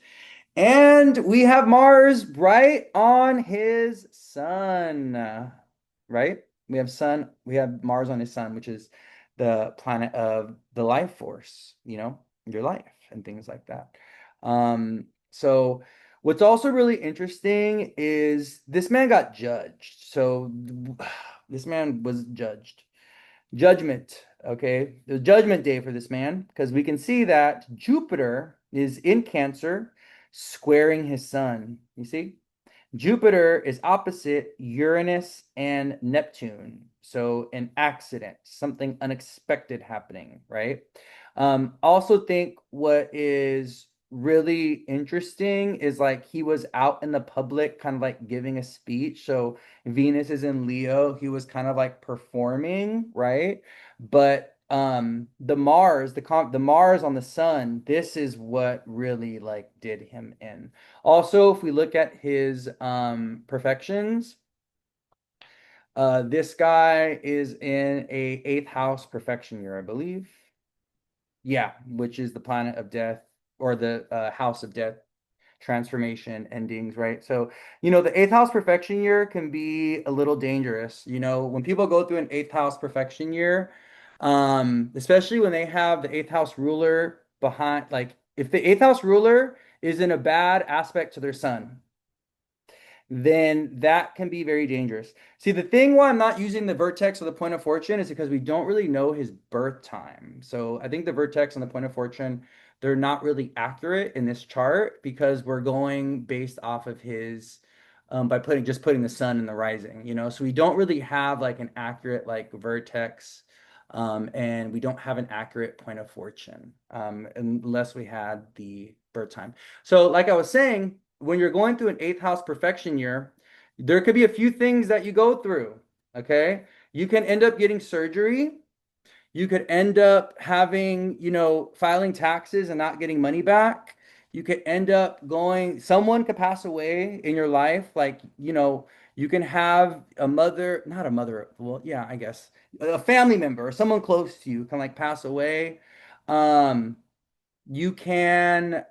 And we have Mars right on his sun, right? We have Mars on his sun, which is the planet of the life force, your life and things like that. So what's also really interesting is this man got judged. So this man was judged. Judgment, okay? The judgment day for this man, because we can see that Jupiter is in Cancer, squaring his sun. You see? Jupiter is opposite Uranus and Neptune. So an accident, something unexpected happening, right? Also think what is really interesting is like he was out in the public kind of like giving a speech. So Venus is in Leo. He was kind of like performing, right? But the Mars on the sun, this is what really like did him in. Also, if we look at his perfections, this guy is in a eighth house perfection year, I believe. Yeah, which is the planet of death or the house of death, transformation, endings, right? So, the eighth house perfection year can be a little dangerous. When people go through an eighth house perfection year, especially when they have the eighth house ruler behind, like if the eighth house ruler is in a bad aspect to their sun, then that can be very dangerous. See, the thing why I'm not using the vertex or the point of fortune is because we don't really know his birth time. So I think the vertex and the point of fortune, they're not really accurate in this chart because we're going based off of his by putting the sun in the rising. So we don't really have like an accurate like vertex, and we don't have an accurate point of fortune, unless we had the birth time. So like I was saying, when you're going through an eighth house perfection year, there could be a few things that you go through. Okay. You can end up getting surgery. You could end up having, filing taxes and not getting money back. You could end up someone could pass away in your life. Like, you can have not a mother, well, yeah, I guess, a family member or someone close to you can like pass away. Um, you can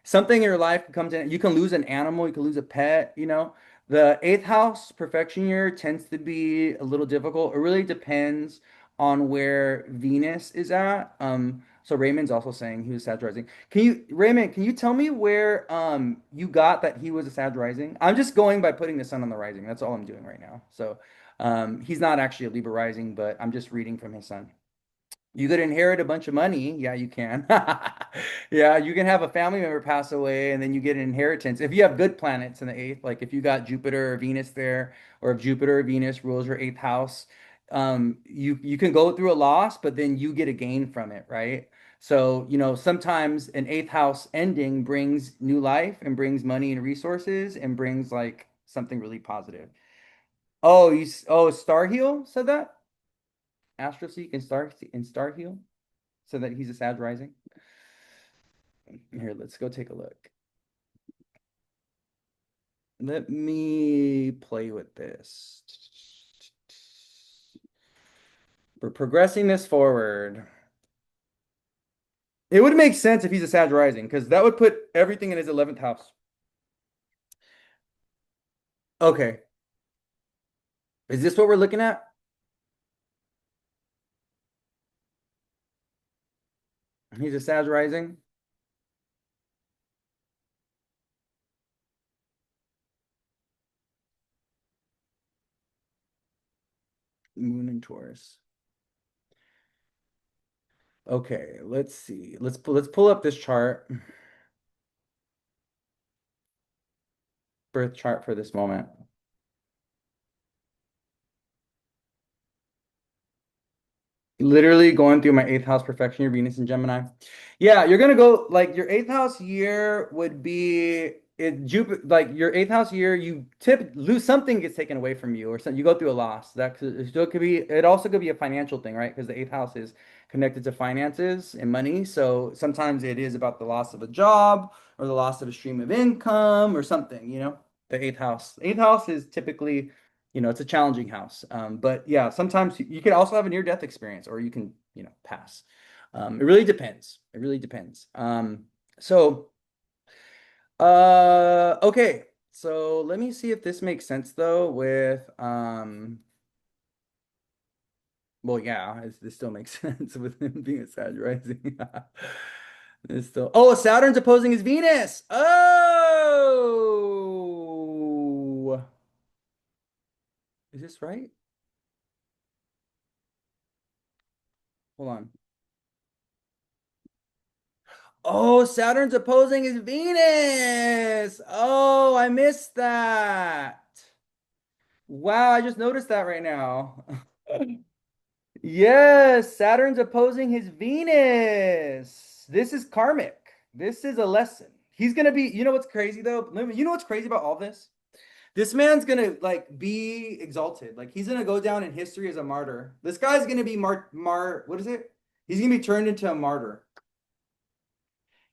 something in your life can come to you can lose an animal, you can lose a pet. The eighth house perfection year tends to be a little difficult. It really depends on where Venus is at. So Raymond's also saying he was Sag rising. Raymond, can you tell me where you got that he was a Sag rising? I'm just going by putting the sun on the rising. That's all I'm doing right now. So he's not actually a Libra rising, but I'm just reading from his sun. You could inherit a bunch of money. Yeah, you can. Yeah, you can have a family member pass away and then you get an inheritance. If you have good planets in the eighth, like if you got Jupiter or Venus there, or if Jupiter or Venus rules your eighth house, you can go through a loss, but then you get a gain from it, right? So, sometimes an eighth house ending brings new life and brings money and resources and brings like something really positive. Oh, Star Heel said that? Astroseek and Star Heel so that he's a Sag rising. Here, let's go take a look. Let me play with this. We're progressing this forward. It would make sense if he's a Sag rising because that would put everything in his 11th house. Okay. Is this what we're looking at? He's a Sag rising. Moon and Taurus. Okay, let's see. Let's pull up this chart, birth chart for this moment. Literally going through my eighth house perfection, your Venus and Gemini. Yeah, you're gonna go like your eighth house year would be it Jupiter like your eighth house year, you tip lose something gets taken away from you or something you go through a loss. It also could be a financial thing, right? Because the eighth house is connected to finances and money. So sometimes it is about the loss of a job or the loss of a stream of income or something. The eighth house. Eighth house is typically it's a challenging house. But yeah, sometimes you can also have a near-death experience or you can, pass. It really depends. It really depends. So, okay. So let me see if this makes sense though with, well, yeah, this still makes sense with him being a Sag rising. Saturn's opposing his Venus. Oh, is this right? Hold on. Oh, Saturn's opposing his Venus. Oh, I missed that. Wow, I just noticed that right now. Yes, Saturn's opposing his Venus. This is karmic. This is a lesson. He's gonna be, you know what's crazy though? You know what's crazy about all this? This man's gonna like be exalted. Like he's gonna go down in history as a martyr. This guy's gonna be what is it? He's gonna be turned into a martyr.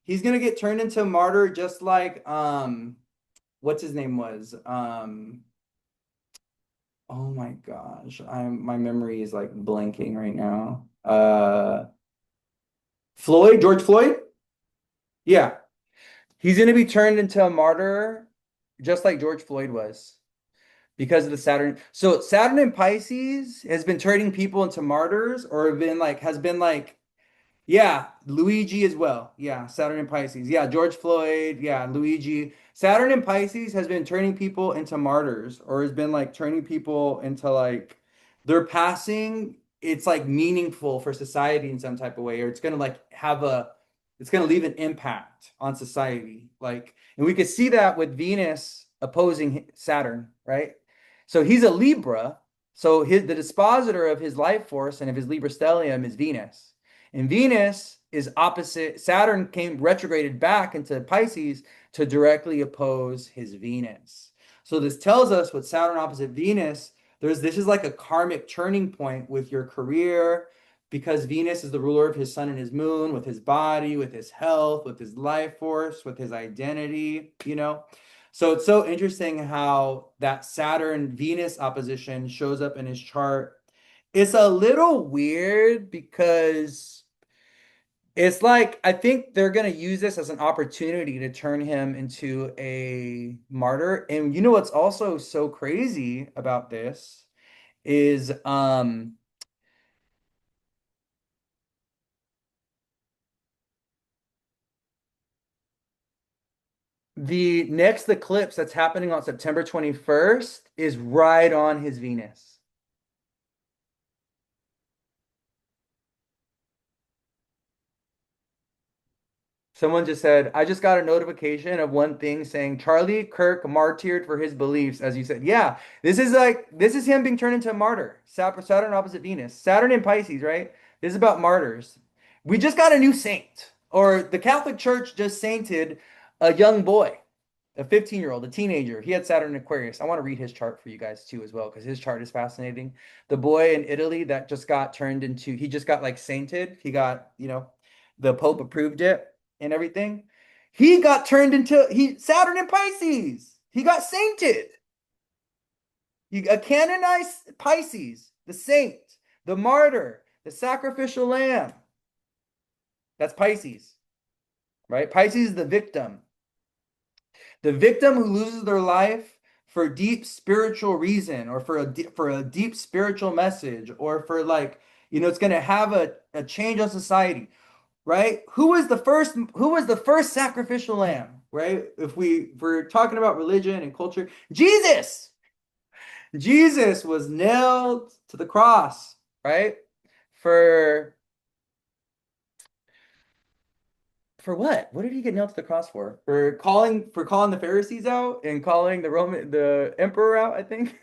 He's gonna get turned into a martyr just like what's his name was oh my gosh, my memory is like blanking right now. George Floyd. Yeah, he's gonna be turned into a martyr just like George Floyd was because of the Saturn. So Saturn in Pisces has been turning people into martyrs or has been like yeah, Luigi as well. Yeah, Saturn and Pisces. Yeah, George Floyd. Yeah, Luigi. Saturn and Pisces has been turning people into martyrs or has been like turning people into like their passing. It's like meaningful for society in some type of way, or it's gonna like it's gonna leave an impact on society. Like, and we could see that with Venus opposing Saturn, right? So he's a Libra. So the dispositor of his life force and of his Libra stellium is Venus. And Venus is opposite. Saturn came retrograded back into Pisces to directly oppose his Venus. So this tells us with Saturn opposite Venus, this is like a karmic turning point with your career because Venus is the ruler of his sun and his moon, with his body, with his health, with his life force, with his identity. So it's so interesting how that Saturn Venus opposition shows up in his chart. It's a little weird because it's like I think they're gonna use this as an opportunity to turn him into a martyr. And you know what's also so crazy about this is The next eclipse that's happening on September 21st is right on his Venus. Someone just said, I just got a notification of one thing saying Charlie Kirk martyred for his beliefs, as you said. Yeah, this is him being turned into a martyr. Saturn opposite Venus. Saturn in Pisces, right? This is about martyrs. We just got a new saint, or the Catholic Church just sainted a young boy, a 15-year-old, a teenager. He had Saturn in Aquarius. I want to read his chart for you guys too, as well, because his chart is fascinating. The boy in Italy that just got turned into, he just got like sainted. He got, the Pope approved it and everything. He got turned into Saturn in Pisces. He got sainted. A canonized Pisces, the saint, the martyr, the sacrificial lamb. That's Pisces, right? Pisces is the victim. The victim who loses their life for deep spiritual reason, or for a deep spiritual message, or for like, it's going to have a change on society, right? Who was the first sacrificial lamb, right? If we're talking about religion and culture, Jesus. Jesus was nailed to the cross, right? For For what? What did he get nailed to the cross for? For calling the Pharisees out and calling the emperor out, I think.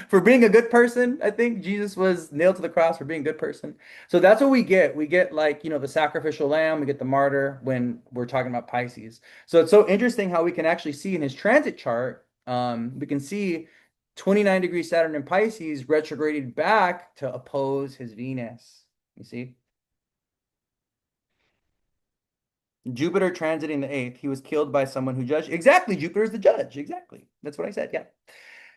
For being a good person, I think Jesus was nailed to the cross for being a good person. So that's what we get. We get like, the sacrificial lamb, we get the martyr when we're talking about Pisces. So it's so interesting how we can actually see in his transit chart, we can see 29 degree Saturn in Pisces retrograded back to oppose his Venus. You see? Jupiter transiting the eighth, he was killed by someone who judged. Exactly, Jupiter is the judge. Exactly. That's what I said. Yeah.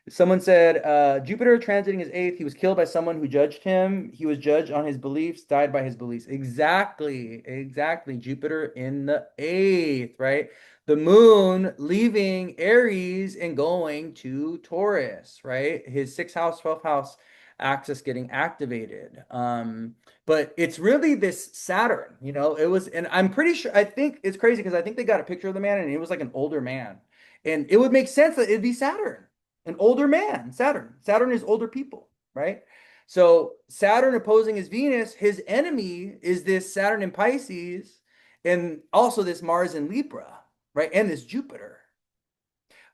Someone said, Jupiter transiting his eighth, he was killed by someone who judged him. He was judged on his beliefs, died by his beliefs. Exactly. Exactly. Jupiter in the eighth, right? The moon leaving Aries and going to Taurus, right? His sixth house, 12th house axis getting activated. But it's really this Saturn, it was, and I'm pretty sure, I think it's crazy because I think they got a picture of the man and it was like an older man. And it would make sense that it'd be Saturn, an older man. Saturn is older people, right? So Saturn opposing his Venus, his enemy is this Saturn in Pisces, and also this Mars in Libra, right? And this Jupiter.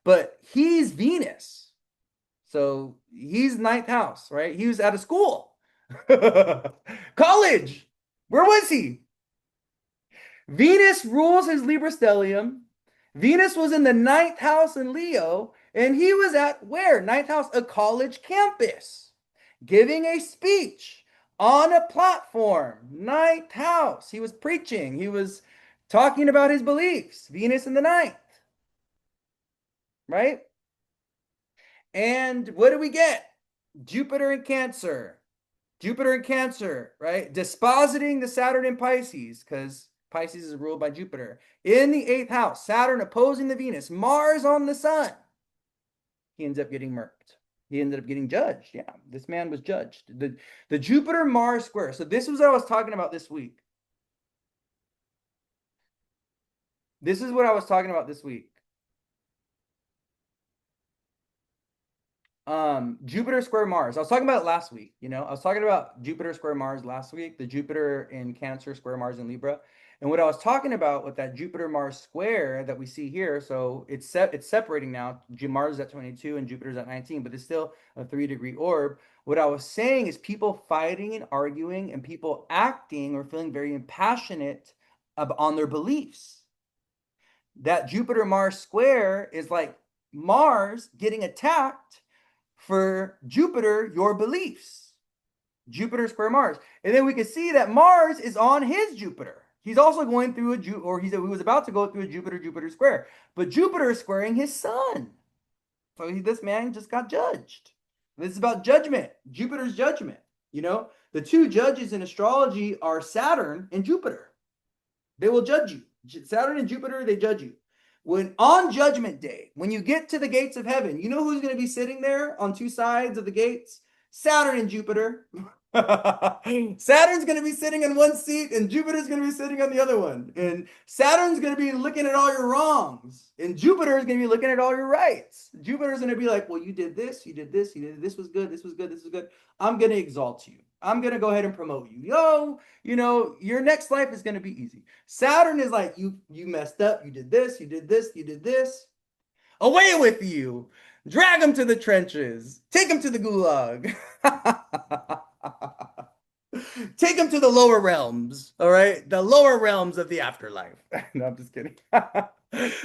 But he's Venus. So he's ninth house, right? He was out of school. College. Where was he? Venus rules his Libra stellium. Venus was in the ninth house in Leo, and he was at where? Ninth house, a college campus, giving a speech on a platform. Ninth house. He was preaching. He was talking about his beliefs. Venus in the ninth, right? And what do we get? Jupiter in Cancer. Jupiter in Cancer, right? Dispositing the Saturn in Pisces, because Pisces is ruled by Jupiter. In the eighth house, Saturn opposing the Venus, Mars on the sun. He ends up getting murked. He ended up getting judged. Yeah, this man was judged. The Jupiter Mars square. So this was what I was talking about this week. This is what I was talking about this week. Jupiter square Mars. I was talking about it last week. I was talking about Jupiter square Mars last week, the Jupiter in Cancer square Mars in Libra. And what I was talking about with that Jupiter Mars square that we see here, so it's separating now. Mars is at 22 and Jupiter's at 19, but it's still a 3-degree orb. What I was saying is people fighting and arguing and people acting or feeling very impassionate on their beliefs. That Jupiter Mars square is like Mars getting attacked for Jupiter, your beliefs. Jupiter square Mars. And then we can see that Mars is on his Jupiter. He's also going through he was about to go through a Jupiter square. But Jupiter is squaring his sun. So this man just got judged. This is about judgment. Jupiter's judgment. The two judges in astrology are Saturn and Jupiter. They will judge you. Saturn and Jupiter, they judge you. When on Judgment Day, when you get to the gates of heaven, you know who's going to be sitting there on two sides of the gates? Saturn and Jupiter. Saturn's going to be sitting in one seat and Jupiter's going to be sitting on the other one. And Saturn's going to be looking at all your wrongs and Jupiter's going to be looking at all your rights. Jupiter's going to be like, well, you did this, you did this, you did this was good, this was good, this was good. I'm going to exalt you. I'm going to go ahead and promote you. Yo, your next life is going to be easy. Saturn is like, you messed up, you did this, you did this, you did this. Away with you. Drag him to the trenches. Take him to the gulag. Take him to the lower realms. All right. The lower realms of the afterlife. No, I'm just kidding.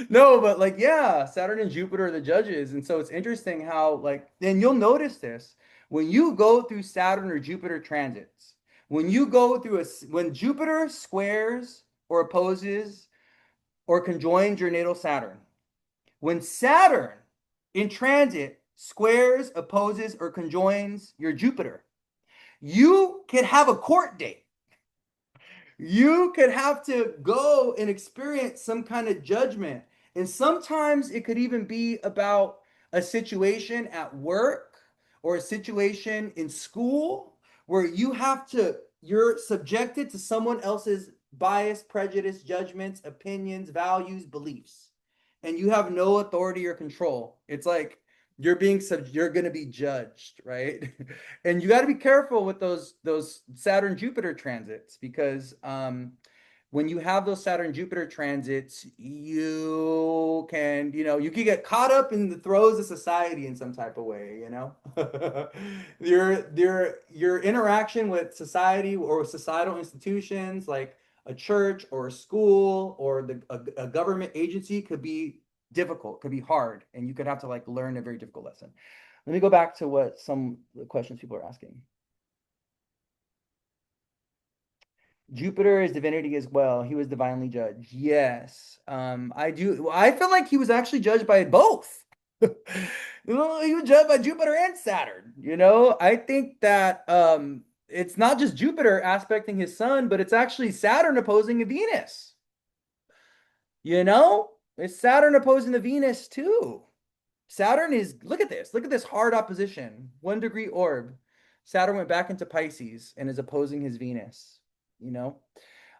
No, but like, yeah, Saturn and Jupiter are the judges. And so it's interesting how, like, and you'll notice this when you go through Saturn or Jupiter transits, when Jupiter squares or opposes or conjoins your natal Saturn, when Saturn in transit squares, opposes, or conjoins your Jupiter, you could have a court date. You could have to go and experience some kind of judgment. And sometimes it could even be about a situation at work or a situation in school where you're subjected to someone else's bias, prejudice, judgments, opinions, values, beliefs, and you have no authority or control. It's like you're going to be judged, right? And you got to be careful with those Saturn Jupiter transits because when you have those Saturn Jupiter transits, you can get caught up in the throes of society in some type of way. Your interaction with society or societal institutions like a church or a school or a government agency could be difficult, could be hard, and you could have to like learn a very difficult lesson. Let me go back to what some questions people are asking. Jupiter is divinity as well. He was divinely judged. Yes. I do. Well, I feel like he was actually judged by both. He was judged by Jupiter and Saturn. I think that it's not just Jupiter aspecting his sun, but it's actually Saturn opposing Venus. It's Saturn opposing the Venus too. Saturn is, look at this hard opposition, 1 degree orb. Saturn went back into Pisces and is opposing his Venus, you know?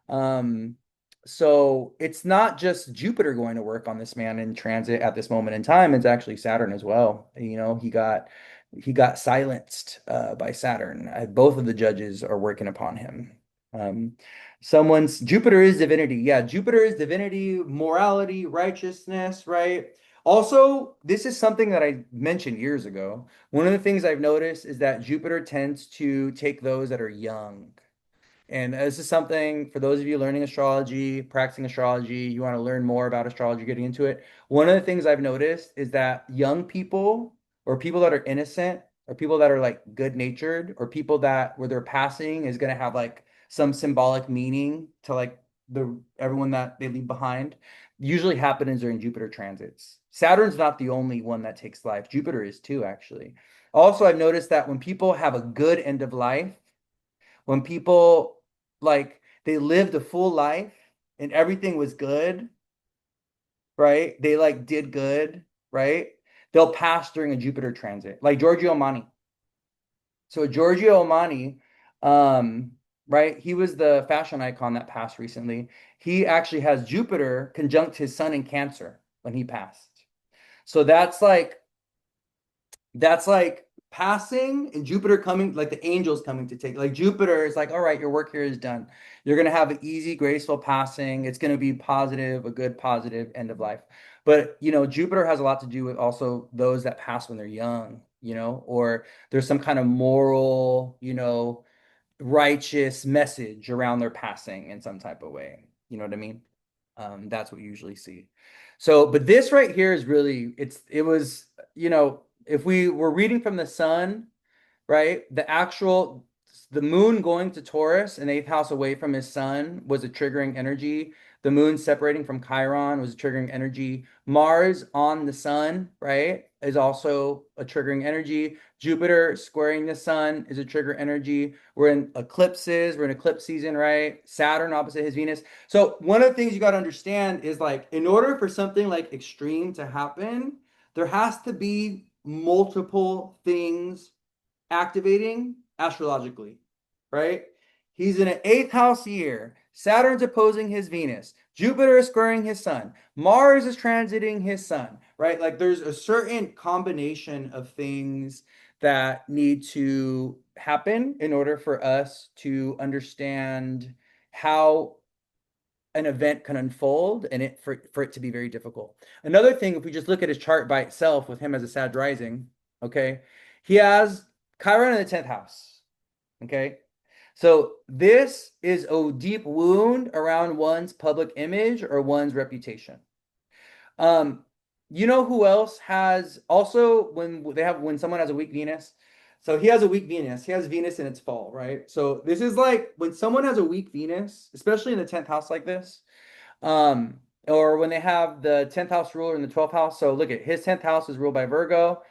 Um, so it's not just Jupiter going to work on this man in transit at this moment in time. It's actually Saturn as well. He got silenced by Saturn. Both of the judges are working upon him. Um, someone's Jupiter is divinity. Yeah, Jupiter is divinity, morality, righteousness, right? Also, this is something that I mentioned years ago. One of the things I've noticed is that Jupiter tends to take those that are young. And this is something for those of you learning astrology, practicing astrology, you want to learn more about astrology, getting into it. One of the things I've noticed is that young people or people that are innocent or people that are like good natured or people that where their passing is going to have like some symbolic meaning to like everyone that they leave behind usually happens during Jupiter transits. Saturn's not the only one that takes life. Jupiter is too, actually. Also, I've noticed that when people have a good end of life, when people like they lived a full life and everything was good, right? They like did good, right? They'll pass during a Jupiter transit, like Giorgio Armani. So Giorgio Armani, right? He was the fashion icon that passed recently. He actually has Jupiter conjunct his sun in Cancer when he passed. So that's like passing and Jupiter coming, like the angels coming to take. Like Jupiter is like, all right, your work here is done. You're gonna have an easy, graceful passing. It's gonna be positive, a good positive end of life. But Jupiter has a lot to do with also those that pass when they're young, or there's some kind of moral, righteous message around their passing in some type of way. You know what I mean? That's what you usually see. So, but this right here is really, it was, if we were reading from the sun, right? The moon going to Taurus, an eighth house away from his sun, was a triggering energy. The moon separating from Chiron was a triggering energy. Mars on the sun, right, is also a triggering energy. Jupiter squaring the sun is a trigger energy. We're in eclipses. We're in eclipse season, right? Saturn opposite his Venus. So one of the things you got to understand is like, in order for something like extreme to happen, there has to be multiple things activating astrologically. right? He's in an eighth house year. Saturn's opposing his Venus. Jupiter is squaring his sun. Mars is transiting his sun, right? Like there's a certain combination of things that need to happen in order for us to understand how an event can unfold and for it to be very difficult. Another thing, if we just look at his chart by itself with him as a Sag rising, okay, he has Chiron in the 10th house. Okay. So this is a deep wound around one's public image or one's reputation. Um, you know who else has also when someone has a weak Venus? So he has a weak Venus. He has Venus in its fall, right? So this is like when someone has a weak Venus, especially in the 10th house like this, or when they have the 10th house ruler in the 12th house. So look at his 10th house is ruled by Virgo.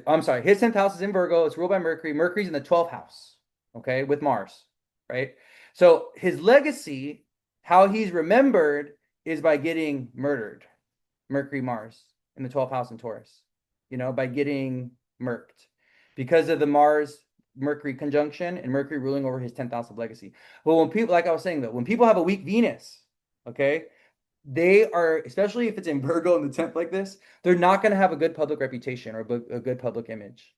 I'm sorry, his 10th house is in Virgo. It's ruled by Mercury. Mercury's in the 12th house, okay, with Mars, right? So his legacy, how he's remembered, is by getting murdered. Mercury, Mars in the 12th house in Taurus, by getting murked because of the Mars Mercury conjunction and Mercury ruling over his 10th house of legacy. Well, when people, like I was saying, though, when people have a weak Venus, okay, they are, especially if it's in Virgo in the 10th like this, they're not going to have a good public reputation or a good public image.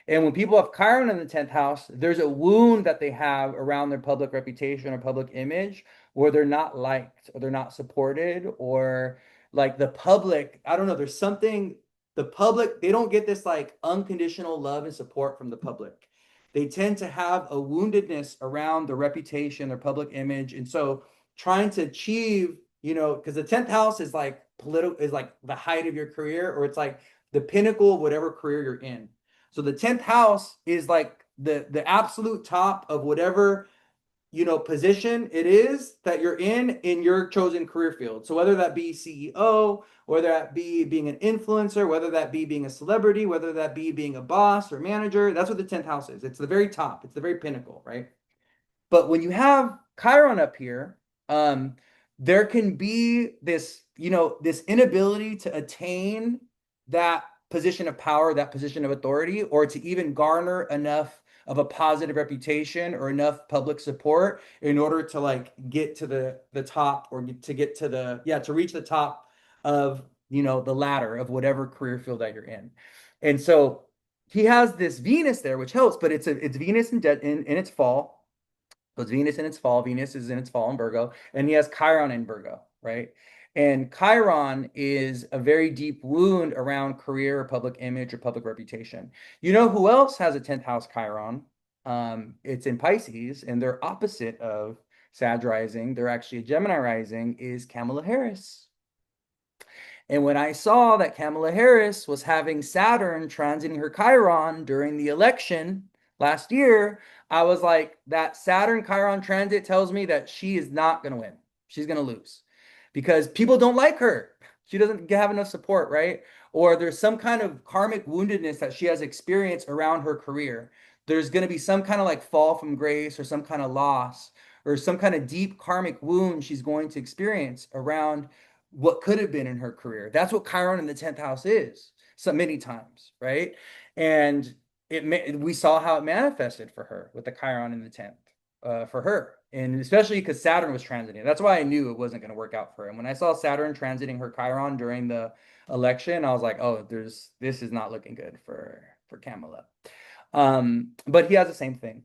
And when people have Chiron in the 10th house, there's a wound that they have around their public reputation or public image where they're not liked or they're not supported or like the public, I don't know, there's something, the public, they don't get this like unconditional love and support from the public. They tend to have a woundedness around their reputation, their public image. And so trying to achieve, because the 10th house is like political, is like the height of your career, or it's like the pinnacle of whatever career you're in. So the 10th house is like the absolute top of whatever, position it is that you're in your chosen career field. So whether that be CEO, whether that be being an influencer, whether that be being a celebrity, whether that be being a boss or manager, that's what the 10th house is. It's the very top. It's the very pinnacle, right? But when you have Chiron up here, there can be this inability to attain that position of power, that position of authority, or to even garner enough of a positive reputation or enough public support in order to like get to the top or to get to to reach the top of the ladder of whatever career field that you're in. And so he has this Venus there, which helps, but it's Venus in its fall. So it's Venus in its fall. Venus is in its fall in Virgo, and he has Chiron in Virgo, right? And Chiron is a very deep wound around career or public image or public reputation. You know who else has a 10th house Chiron? It's in Pisces, and they're opposite of Sag rising. They're actually a Gemini rising, is Kamala Harris. And when I saw that Kamala Harris was having Saturn transiting her Chiron during the election last year, I was like, that Saturn Chiron transit tells me that she is not going to win. She's going to lose because people don't like her. She doesn't have enough support, right? Or there's some kind of karmic woundedness that she has experienced around her career. There's going to be some kind of like fall from grace or some kind of loss or some kind of deep karmic wound she's going to experience around what could have been in her career. That's what Chiron in the 10th house is so many times, right? And we saw how it manifested for her with the Chiron in the 10th for her. And especially because Saturn was transiting. That's why I knew it wasn't going to work out for her. And when I saw Saturn transiting her Chiron during the election, I was like, oh, this is not looking good for Kamala. But he has the same thing.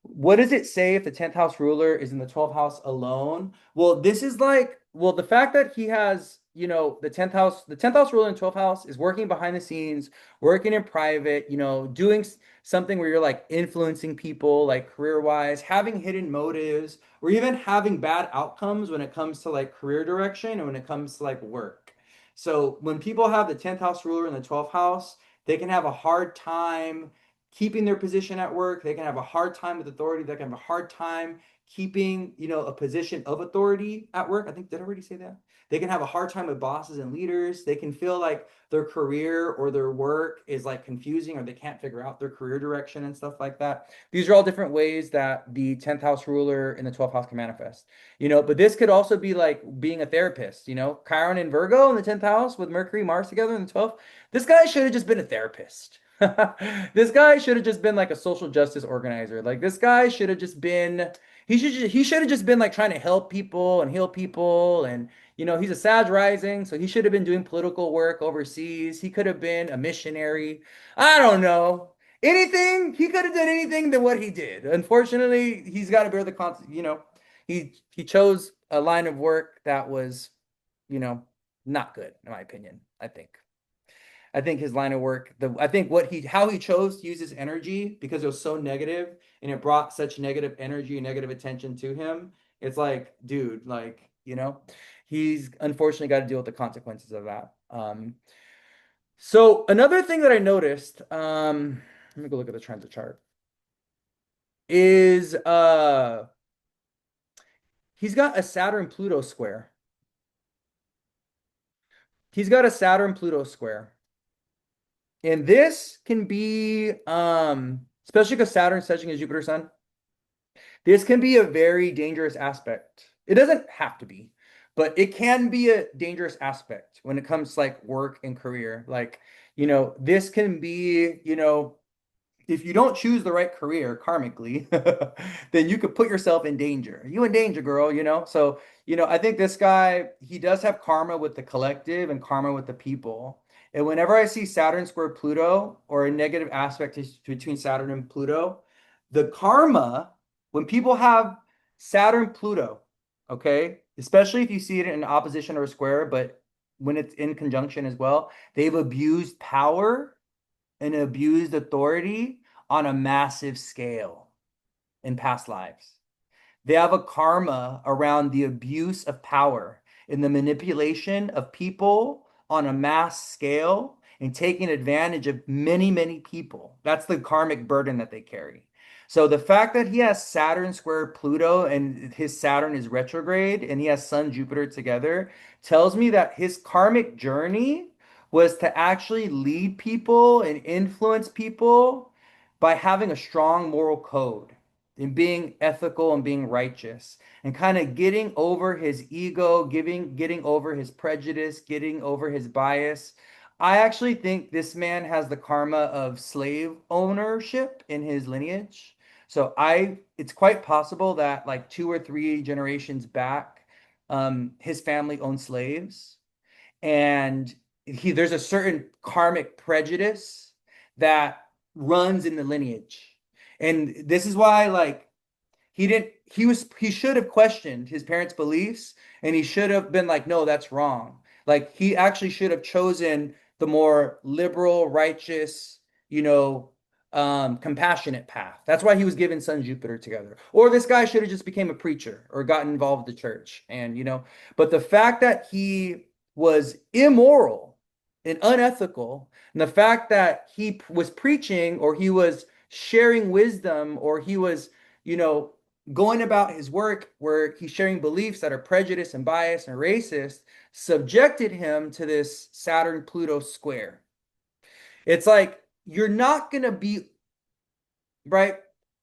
What does it say if the 10th house ruler is in the 12th house alone? Well, this is like, well, the fact that he has, the 10th house ruler in 12th house is working behind the scenes, working in private, doing something where you're like influencing people, like career-wise, having hidden motives, or even having bad outcomes when it comes to like career direction and when it comes to like work. So when people have the 10th house ruler in the 12th house, they can have a hard time keeping their position at work. They can have a hard time with authority. They can have a hard time keeping, a position of authority at work. I think, did I already say that? They can have a hard time with bosses and leaders. They can feel like their career or their work is like confusing or they can't figure out their career direction and stuff like that. These are all different ways that the 10th house ruler in the 12th house can manifest, but this could also be like being a therapist, Chiron and Virgo in the 10th house with Mercury, Mars together in the 12th. This guy should have just been a therapist. This guy should have just been like a social justice organizer. Like this guy should have just been he should have just been like trying to help people and heal people and he's a Sag rising, so he should have been doing political work overseas. He could have been a missionary. I don't know. Anything, he could have done anything than what he did. Unfortunately, he's got to bear the he chose a line of work that was, you know, not good in my opinion, I think. I think his line of work, I think how he chose to use his energy because it was so negative and it brought such negative energy and negative attention to him. It's like, dude, like, he's unfortunately got to deal with the consequences of that. So another thing that I noticed, let me go look at the transit chart, is he's got a Saturn Pluto square. He's got a Saturn Pluto square. And this can be, especially because Saturn touching his Jupiter Sun, this can be a very dangerous aspect. It doesn't have to be, but it can be a dangerous aspect when it comes to like work and career. Like, this can be, if you don't choose the right career karmically, then you could put yourself in danger. You in danger, girl. So, I think this guy, he does have karma with the collective and karma with the people. And whenever I see Saturn square Pluto or a negative aspect between Saturn and Pluto, the karma, when people have Saturn Pluto, okay, especially if you see it in opposition or a square, but when it's in conjunction as well, they've abused power and abused authority on a massive scale in past lives. They have a karma around the abuse of power and the manipulation of people on a mass scale and taking advantage of many, many people. That's the karmic burden that they carry. So the fact that he has Saturn square Pluto and his Saturn is retrograde and he has Sun Jupiter together tells me that his karmic journey was to actually lead people and influence people by having a strong moral code and being ethical and being righteous and kind of getting over his ego, getting over his prejudice, getting over his bias. I actually think this man has the karma of slave ownership in his lineage. So it's quite possible that like 2 or 3 generations back, his family owned slaves and there's a certain karmic prejudice that runs in the lineage. And this is why like he should have questioned his parents' beliefs and he should have been like, no, that's wrong. Like he actually should have chosen the more liberal, righteous, you know, compassionate path. That's why he was given Sun Jupiter together. Or this guy should have just became a preacher or gotten involved with the church. And but the fact that he was immoral and unethical, and the fact that he was preaching or he was sharing wisdom or he was, you know, going about his work where he's sharing beliefs that are prejudiced and biased and racist subjected him to this Saturn Pluto square. It's like you're not going to be right.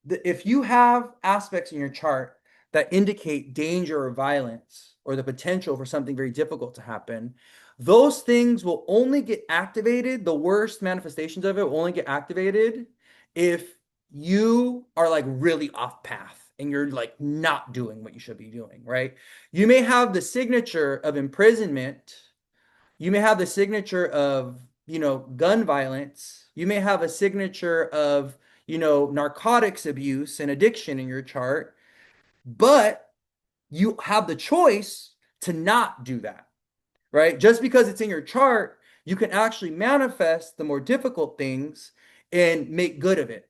If you have aspects in your chart that indicate danger or violence or the potential for something very difficult to happen, those things will only get activated. The worst manifestations of it will only get activated if you are like really off path and you're like not doing what you should be doing, right? You may have the signature of imprisonment. You may have the signature of, gun violence. You may have a signature of, narcotics abuse and addiction in your chart, but you have the choice to not do that, right? Just because it's in your chart, you can actually manifest the more difficult things and make good of it.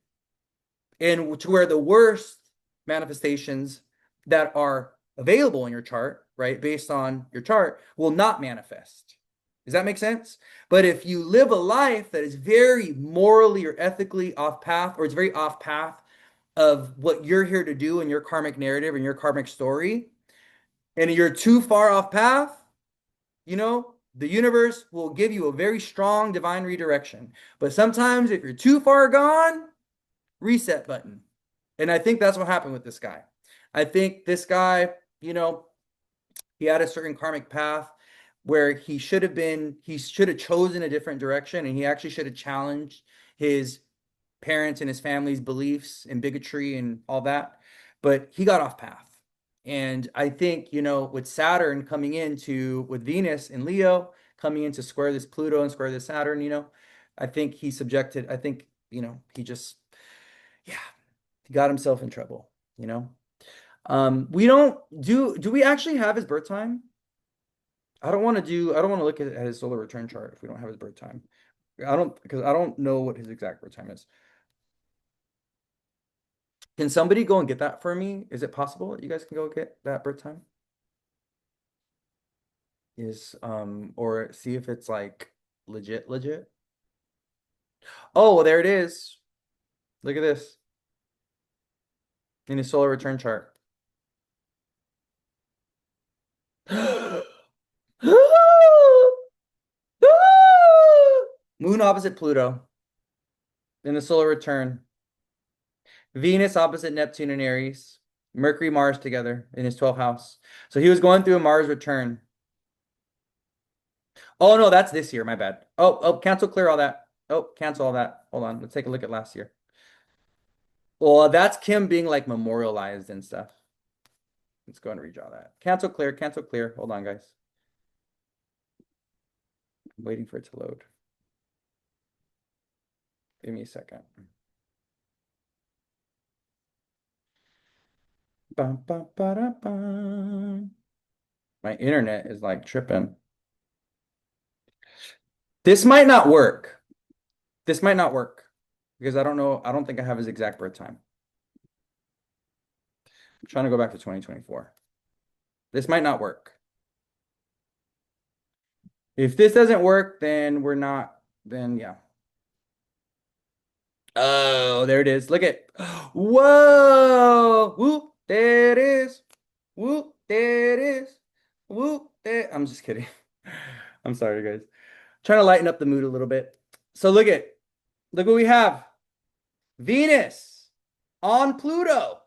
And to where the worst manifestations that are available in your chart, right, based on your chart, will not manifest. Does that make sense? But if you live a life that is very morally or ethically off path, or it's very off path of what you're here to do in your karmic narrative and your karmic story, and you're too far off path, the universe will give you a very strong divine redirection. But sometimes if you're too far gone, reset button. And I think that's what happened with this guy. I think this guy, he had a certain karmic path where he should have chosen a different direction and he actually should have challenged his parents and his family's beliefs and bigotry and all that. But he got off path. And I think, with Saturn coming into with Venus and Leo coming into square this Pluto and square this Saturn, I think I think, he just, yeah, he got himself in trouble, you know? We don't do we actually have his birth time? I don't want to look at his solar return chart if we don't have his birth time. Because I don't know what his exact birth time is. Can somebody go and get that for me? Is it possible that you guys can go get that birth time? Or see if it's like legit. Oh, well, there it is. Look at this in his solar return chart. Moon opposite Pluto in the solar return. Venus opposite Neptune in Aries. Mercury, Mars together in his 12th house. So he was going through a Mars return. Oh no, that's this year. My bad. Cancel, clear all that. Oh, cancel all that. Hold on. Let's take a look at last year. Well, that's Kim being like memorialized and stuff. Let's go and redraw that. Cancel, clear, cancel, clear. Hold on, guys. I'm waiting for it to load. Give me a second. Bum, bum, ba-da-bum. My internet is like tripping. This might not work. This might not work because I don't know. I don't think I have his exact birth time. I'm trying to go back to 2024. This might not work. If this doesn't work, then we're not, then yeah. Oh, there it is. Look at, whoa, whoop, there it is. Whoop, there it is. Whoop, there. I'm just kidding. I'm sorry, guys. Trying to lighten up the mood a little bit. So look what we have. Venus on Pluto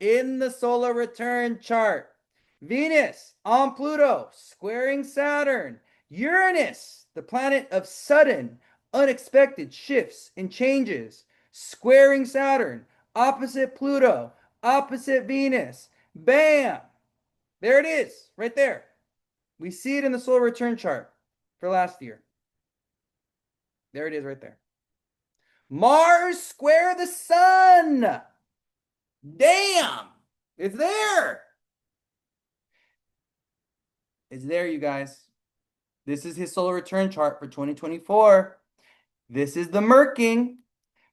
in the solar return chart. Venus on Pluto, squaring Saturn. Uranus, the planet of sudden, unexpected shifts and changes, squaring Saturn, opposite Pluto, opposite Venus. Bam! There it is, right there. We see it in the solar return chart for last year. There it is right there. Mars square the sun. Damn! It's there. It's there, you guys. This is his solar return chart for 2024. This is the Merking.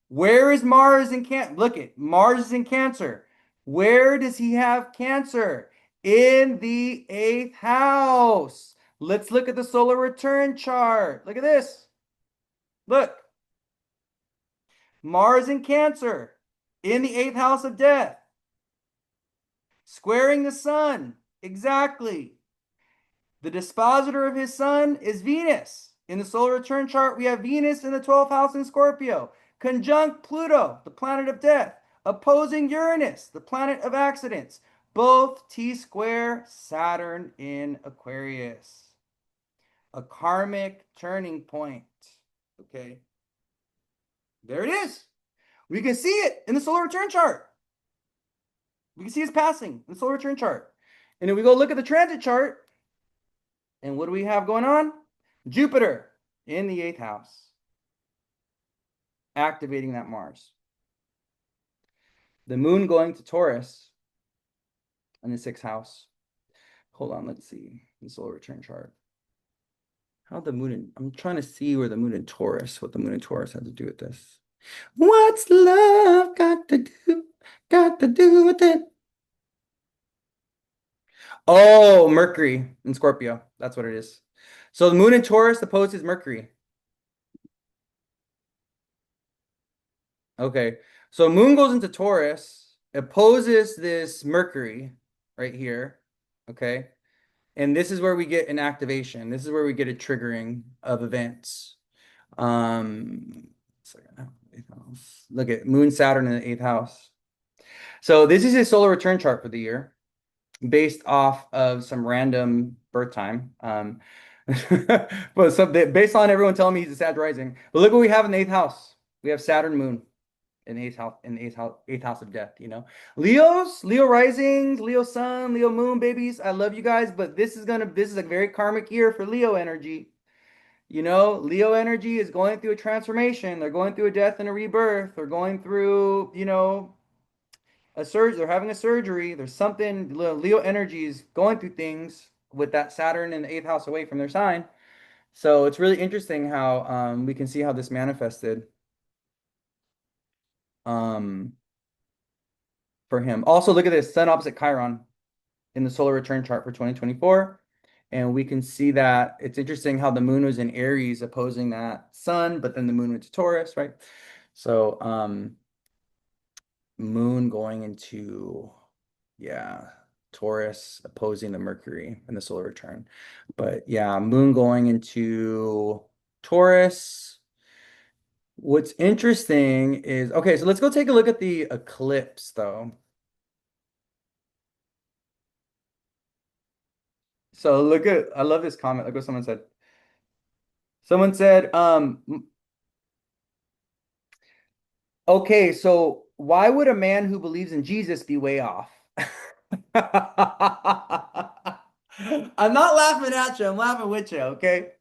Where is Mars in Cancer? Look at Mars is in Cancer. Where does he have Cancer? In the 8th house. Let's look at the solar return chart. Look at this. Look. Mars in Cancer in the 8th house of death. Squaring the sun. Exactly. The dispositor of his sun is Venus. In the solar return chart, we have Venus in the 12th house in Scorpio, conjunct Pluto, the planet of death, opposing Uranus, the planet of accidents, both T-square Saturn in Aquarius. A karmic turning point. Okay. There it is. We can see it in the solar return chart. We can see his passing in the solar return chart. And if we go look at the transit chart, and what do we have going on? Jupiter in the 8th house, activating that Mars. The moon going to Taurus in the 6th house. Hold on, let's see the solar return chart. How the moon in, I'm trying to see where the moon in Taurus, what the moon in Taurus has to do with this. What's love got to do with it? Oh, Mercury in Scorpio. That's what it is. So the moon in Taurus opposes Mercury. Okay. So moon goes into Taurus, opposes this Mercury right here. Okay. And this is where we get an activation. This is where we get a triggering of events. Look at Moon Saturn in the 8th house. So this is his solar return chart for the year, based off of some random birth time. But based on everyone telling me he's a Sag rising. But look what we have in the 8th house. We have Saturn moon in eighth house of death, you know. Leos, Leo risings, Leo sun, Leo moon, babies. I love you guys, but this is a very karmic year for Leo energy. You know, Leo energy is going through a transformation. They're going through a death and a rebirth. They're going through, a surgery. They're having a surgery. There's something, Leo energy is going through things with that Saturn in the eighth house away from their sign. So it's really interesting how we can see how this manifested um, for him. Also, look at this Sun opposite Chiron in the solar return chart for 2024. And we can see that it's interesting how the moon was in Aries opposing that sun, but then the moon went to Taurus, right? So, moon going into, yeah, Taurus opposing the Mercury in the solar return. But yeah, moon going into Taurus. What's interesting is, okay, so let's go take a look at the eclipse though. So I love this comment. Look what someone said. Someone said, okay, so why would a man who believes in Jesus be way off? I'm not laughing at you, I'm laughing with you, okay?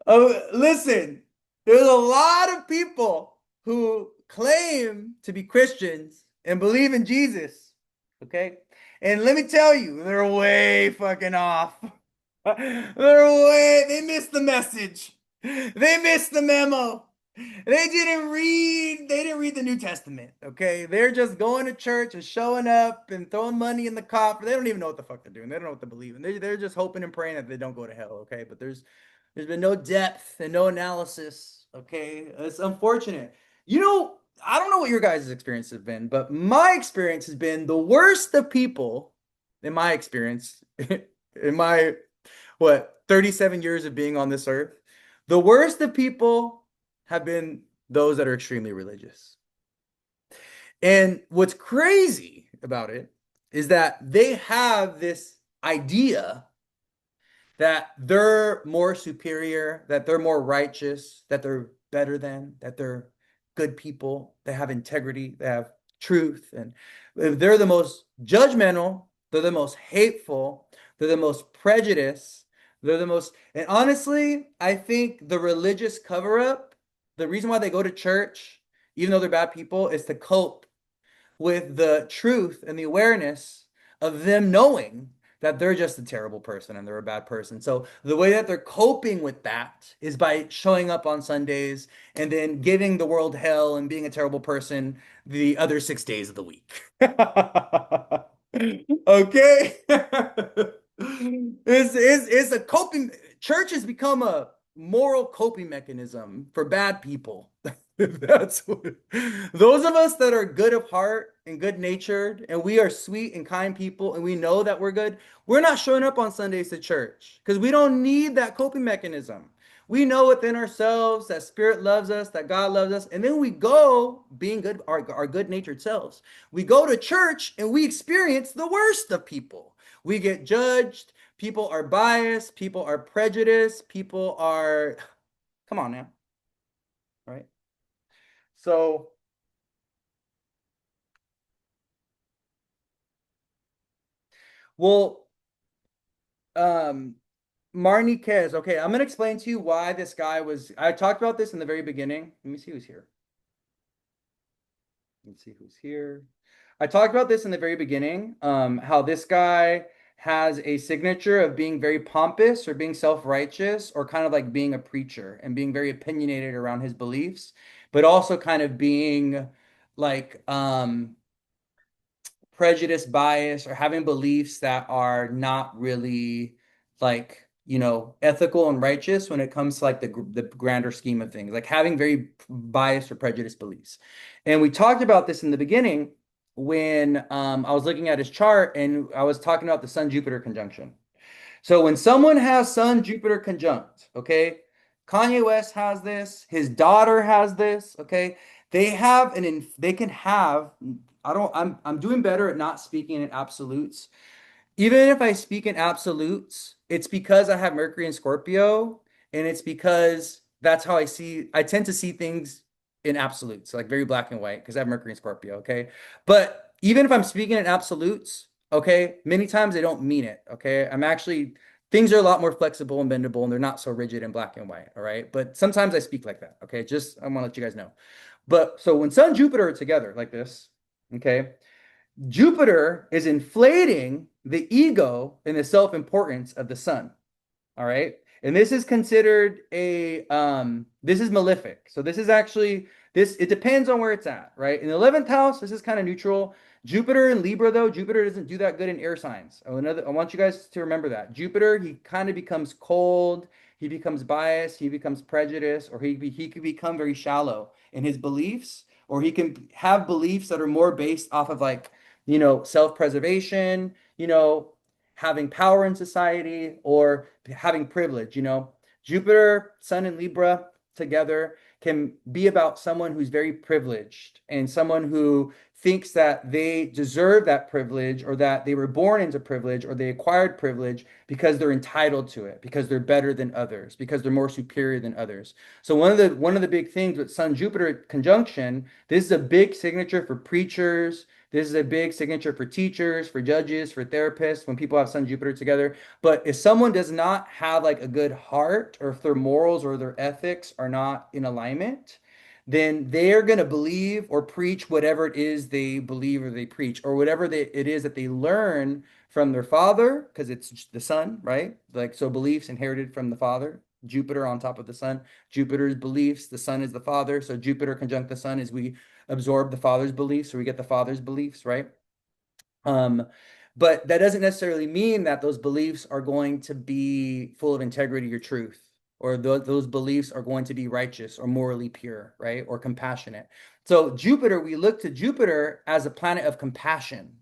Oh, listen, there's a lot of people who claim to be Christians and believe in Jesus, okay? And let me tell you, they're way fucking off. They missed the message. They missed the memo. They didn't read the New Testament, okay? They're just going to church and showing up and throwing money in the coffer. They don't even know what the fuck they're doing. They don't know what to believe in. They're just hoping and praying that they don't go to hell, okay? But there's been no depth and no analysis, okay? It's unfortunate. You know, I don't know what your guys' experience has been, but my experience has been the worst of people, in my experience, in my what 37 years of being on this earth, the worst of people have been those that are extremely religious. And what's crazy about it is that they have this idea that they're more superior, that they're more righteous, that they're better than, that they're good people, they have integrity, they have truth, and they're the most judgmental, they're the most hateful, they're the most prejudiced, they're the most, and honestly, I think the religious cover up, the reason why they go to church, even though they're bad people, is to cope with the truth and the awareness of them knowing that they're just a terrible person and they're a bad person. So the way that they're coping with that is by showing up on Sundays and then giving the world hell and being a terrible person the other 6 days of the week. Okay. It's a coping, church has become a moral coping mechanism for bad people. That's what, those of us that are good of heart and good natured, and we are sweet and kind people, and we know that we're good, we're not showing up on Sundays to church because we don't need that coping mechanism. We know within ourselves that Spirit loves us, that God loves us, and then we go being good, our good natured selves. We go to church and we experience the worst of people. We get judged, people are biased, people are prejudiced, people are, come on now, right? So, well, um, Marniquez. Okay, I'm gonna explain to you why this guy was. I talked about this in the very beginning. Let me see who's here. Let's see who's here. I talked about this in the very beginning. How this guy has a signature of being very pompous or being self-righteous or kind of like being a preacher and being very opinionated around his beliefs, but also kind of being like prejudice, bias, or having beliefs that are not really like, ethical and righteous when it comes to like the grander scheme of things, like having very biased or prejudiced beliefs. And we talked about this in the beginning when I was looking at his chart and I was talking about the Sun Jupiter conjunction. So when someone has Sun Jupiter conjunct, okay, Kanye West has this, his daughter has this, okay, they can have, I'm doing better at not speaking in absolutes. Even if I speak in absolutes, it's because I have Mercury in Scorpio, and it's because that's how I tend to see things in absolutes, like very black and white, because I have Mercury in Scorpio, okay? But even if I'm speaking in absolutes, okay, many times I don't mean it, okay? I'm actually, things are a lot more flexible and bendable, and they're not so rigid and black and white, all right? But sometimes I speak like that, okay? Just, I want to let you guys know. But so when Sun and Jupiter are together like this, okay, Jupiter is inflating the ego and the self-importance of the Sun. All right. And this is considered a this is malefic. So this is actually this it depends on where it's at, right? In the 11th house, this is kind of neutral. Jupiter in Libra though, Jupiter doesn't do that good in air signs. I want you guys to remember that. Jupiter, he kind of becomes cold, he becomes biased, he becomes prejudiced, or he could become very shallow in his beliefs, or he can have beliefs that are more based off of like, self-preservation, having power in society or having privilege, Jupiter, Sun, and Libra together can be about someone who's very privileged and someone who thinks that they deserve that privilege or that they were born into privilege or they acquired privilege because they're entitled to it, because they're better than others, because they're more superior than others. So one of the big things with Sun Jupiter conjunction, this is a big signature for preachers. This is a big signature for teachers, for judges, for therapists, when people have Sun Jupiter together. But if someone does not have like a good heart, or if their morals or their ethics are not in alignment, then they are going to believe or preach whatever it is they believe or they preach, or whatever it is that they learn from their father, because it's the sun, right? Like, so beliefs inherited from the father. Jupiter on top of the sun. Jupiter's beliefs, the sun is the father. So Jupiter conjunct the sun is we absorb the father's beliefs, or we get the father's beliefs, right? Um, but that doesn't necessarily mean that those beliefs are going to be full of integrity or truth, or those beliefs are going to be righteous or morally pure, right? Or compassionate. So Jupiter, we look to Jupiter as a planet of compassion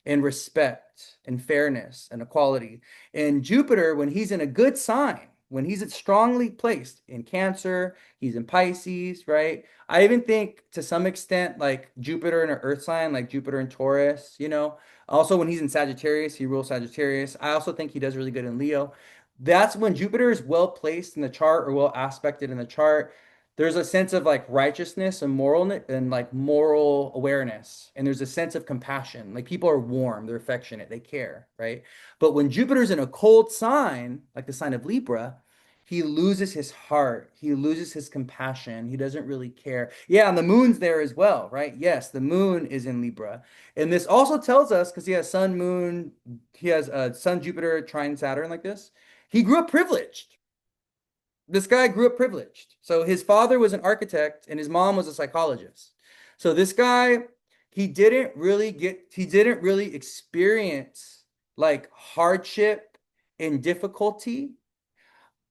and respect and fairness and equality. And Jupiter, when he's in a good sign, when he's strongly placed in Cancer, he's in Pisces, right? I even think to some extent, like Jupiter in an earth sign, like Jupiter in Taurus, Also, when he's in Sagittarius, he rules Sagittarius. I also think he does really good in Leo. That's when Jupiter is well placed in the chart or well aspected in the chart. There's a sense of like righteousness and moral and like moral awareness, and there's a sense of compassion. Like people are warm, they're affectionate, they care, right? But when Jupiter's in a cold sign, like the sign of Libra, he loses his heart, he loses his compassion, he doesn't really care. Yeah, and the moon's there as well, right? Yes, the moon is in Libra. And this also tells us, because he has sun moon, he has sun Jupiter trine Saturn like this, he grew up privileged. This guy grew up privileged. So his father was an architect and his mom was a psychologist. So this guy, he didn't really experience like hardship and difficulty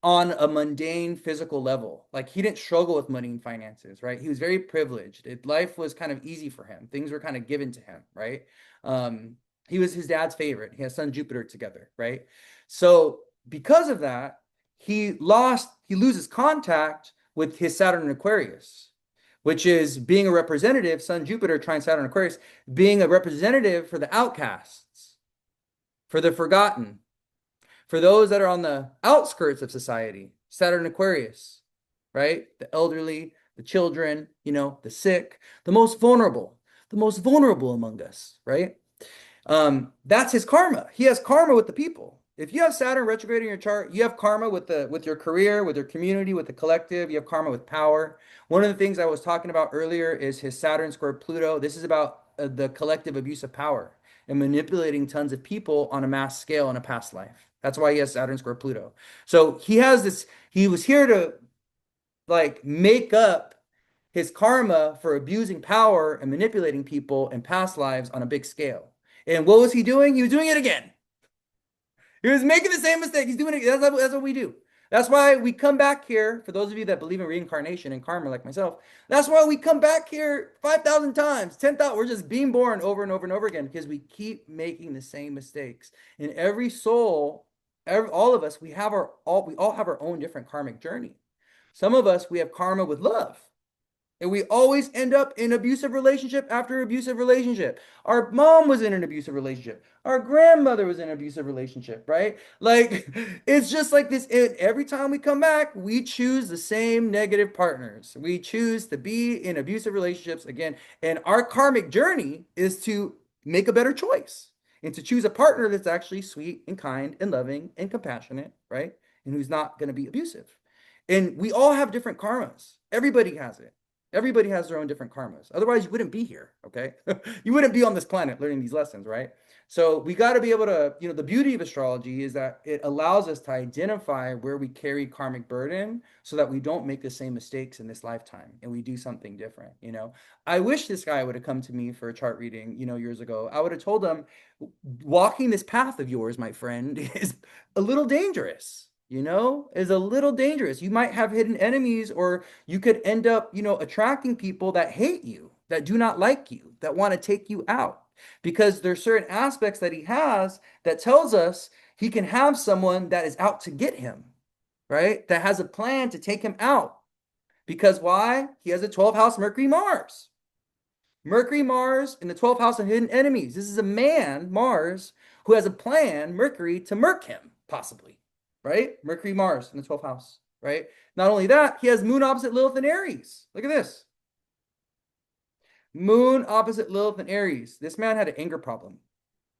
on a mundane physical level. Like he didn't struggle with money and finances, right? He was very privileged. Life was kind of easy for him. Things were kind of given to him, right? Um, he was his dad's favorite. He has Sun Jupiter together, right? So because of that, he loses contact with his Saturn and Aquarius, which is being a representative, Sun Jupiter trine Saturn Aquarius, being a representative for the outcasts, for the forgotten, for those that are on the outskirts of society, Saturn Aquarius, right? The elderly, the children, the sick, the most vulnerable among us, right? That's his karma. He has karma with the people. If you have Saturn retrograde in your chart, you have karma with your career, with your community, with the collective. You have karma with power. One of the things I was talking about earlier is his Saturn square Pluto. This is about the collective abuse of power and manipulating tons of people on a mass scale in a past life. That's why he has Saturn square Pluto. So he has this, he was here to like make up his karma for abusing power and manipulating people in past lives on a big scale. And what was he doing? He was doing it again. He was making the same mistake. He's doing it. That's what we do. That's why we come back here. For those of you that believe in reincarnation and karma, like myself, that's why we come back here 5,000 times, 10,000. We're just being born over and over and over again because we keep making the same mistakes. And every soul, all of us, we all have our own different karmic journey. Some of us, we have karma with love. And we always end up in abusive relationship after abusive relationship. Our mom was in an abusive relationship. Our grandmother was in an abusive relationship, right? Like, it's just like this. And every time we come back, we choose the same negative partners. We choose to be in abusive relationships again. And our karmic journey is to make a better choice and to choose a partner that's actually sweet and kind and loving and compassionate, right? And who's not going to be abusive. And we all have different karmas. Everybody has it. Everybody has their own different karmas. Otherwise, you wouldn't be here, okay? You wouldn't be on this planet learning these lessons, right? So we got to be able to, the beauty of astrology is that it allows us to identify where we carry karmic burden so that we don't make the same mistakes in this lifetime and we do something different. I wish this guy would have come to me for a chart reading, years ago. I would have told him, walking this path of yours, my friend, is a little dangerous. Is a little dangerous. You might have hidden enemies, or you could end up, attracting people that hate you, that do not like you, that want to take you out. Because there's certain aspects that he has that tells us he can have someone that is out to get him, right? That has a plan to take him out. Because why? He has a 12th house Mercury Mars. Mercury Mars in the 12th house of hidden enemies. This is a man, Mars, who has a plan, Mercury, to murk him, possibly, right? Mercury Mars in the 12th house, right? Not only that, he has moon opposite Lilith in Aries. Look at this. Moon opposite Lilith in Aries. This man had an anger problem.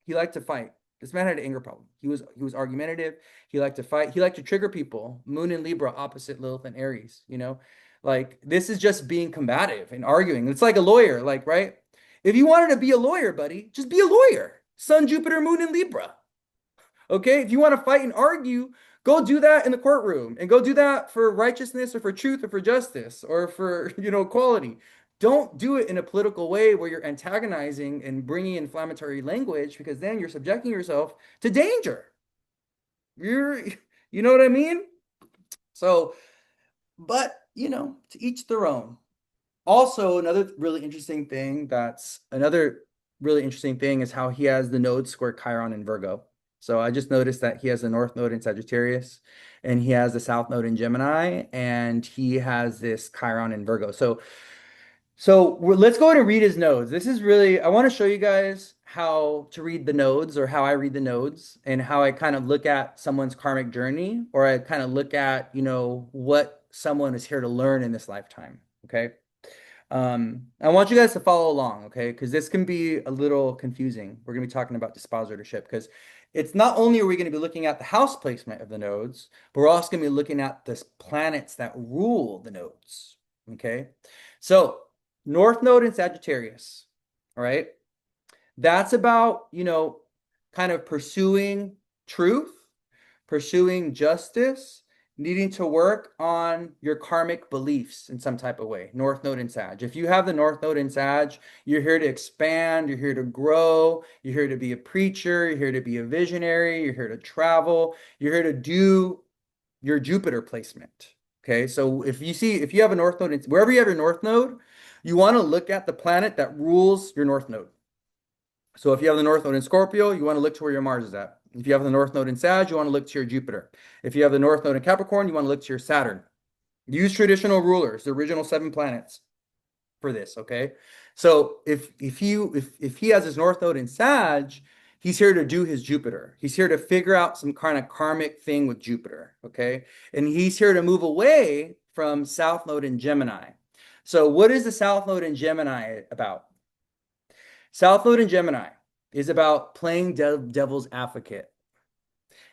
He liked to fight. This man had an anger problem. He was argumentative. He liked to fight. He liked to trigger people. Moon in Libra opposite Lilith and Aries. Like, this is just being combative and arguing. It's like a lawyer, like, right? If you wanted to be a lawyer, buddy, just be a lawyer. Sun, Jupiter, Moon in Libra. Okay? If you want to fight and argue, go do that in the courtroom and go do that for righteousness or for truth or for justice or for, equality. Don't do it in a political way where you're antagonizing and bringing inflammatory language, because then you're subjecting yourself to danger. You're, you know what I mean? So, but, to each their own. Also, another really interesting thing is how he has the node square Chiron in Virgo. So I just noticed that he has the North Node in Sagittarius, and he has the South Node in Gemini, and he has this Chiron in Virgo. So let's go ahead and read his nodes. I want to show you guys how to read the nodes, or how I read the nodes, and how I kind of look at someone's karmic journey, or I kind of look at, what someone is here to learn in this lifetime. Okay. I want you guys to follow along, okay? Because this can be a little confusing. We're going to be talking about dispositorship, because it's not only are we going to be looking at the house placement of the nodes, but we're also going to be looking at the planets that rule the nodes, okay? So North Node in Sagittarius, all right? That's about, kind of pursuing truth, pursuing justice, needing to work on your karmic beliefs in some type of way. North Node in Sag. If you have the North Node in Sag, you're here to expand, you're here to grow, you're here to be a preacher, you're here to be a visionary, you're here to travel, you're here to do your Jupiter placement. Okay, so if you have a North Node, wherever you have your North Node, you want to look at the planet that rules your North Node. So if you have the North Node in Scorpio, you want to look to where your Mars is at. If you have the North Node in Sag, you want to look to your Jupiter. If you have the North Node in Capricorn, you want to look to your Saturn. Use traditional rulers, the original 7 planets for this, okay? So if he has his North Node in Sag, he's here to do his Jupiter. He's here to figure out some kind of karmic thing with Jupiter, okay? And he's here to move away from South Node in Gemini. So what is the South Node in Gemini about? South Node in Gemini is about playing devil's advocate.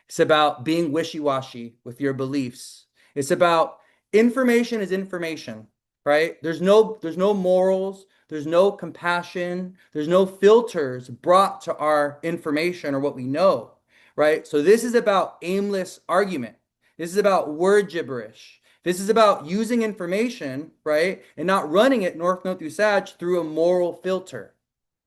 It's about being wishy-washy with your beliefs. It's about information is information, right? There's no morals, there's no compassion, there's no filters brought to our information or what we know, right? So this is about aimless argument. This is about word gibberish. This is about using information, right? And not running it North Node through Sag through a moral filter.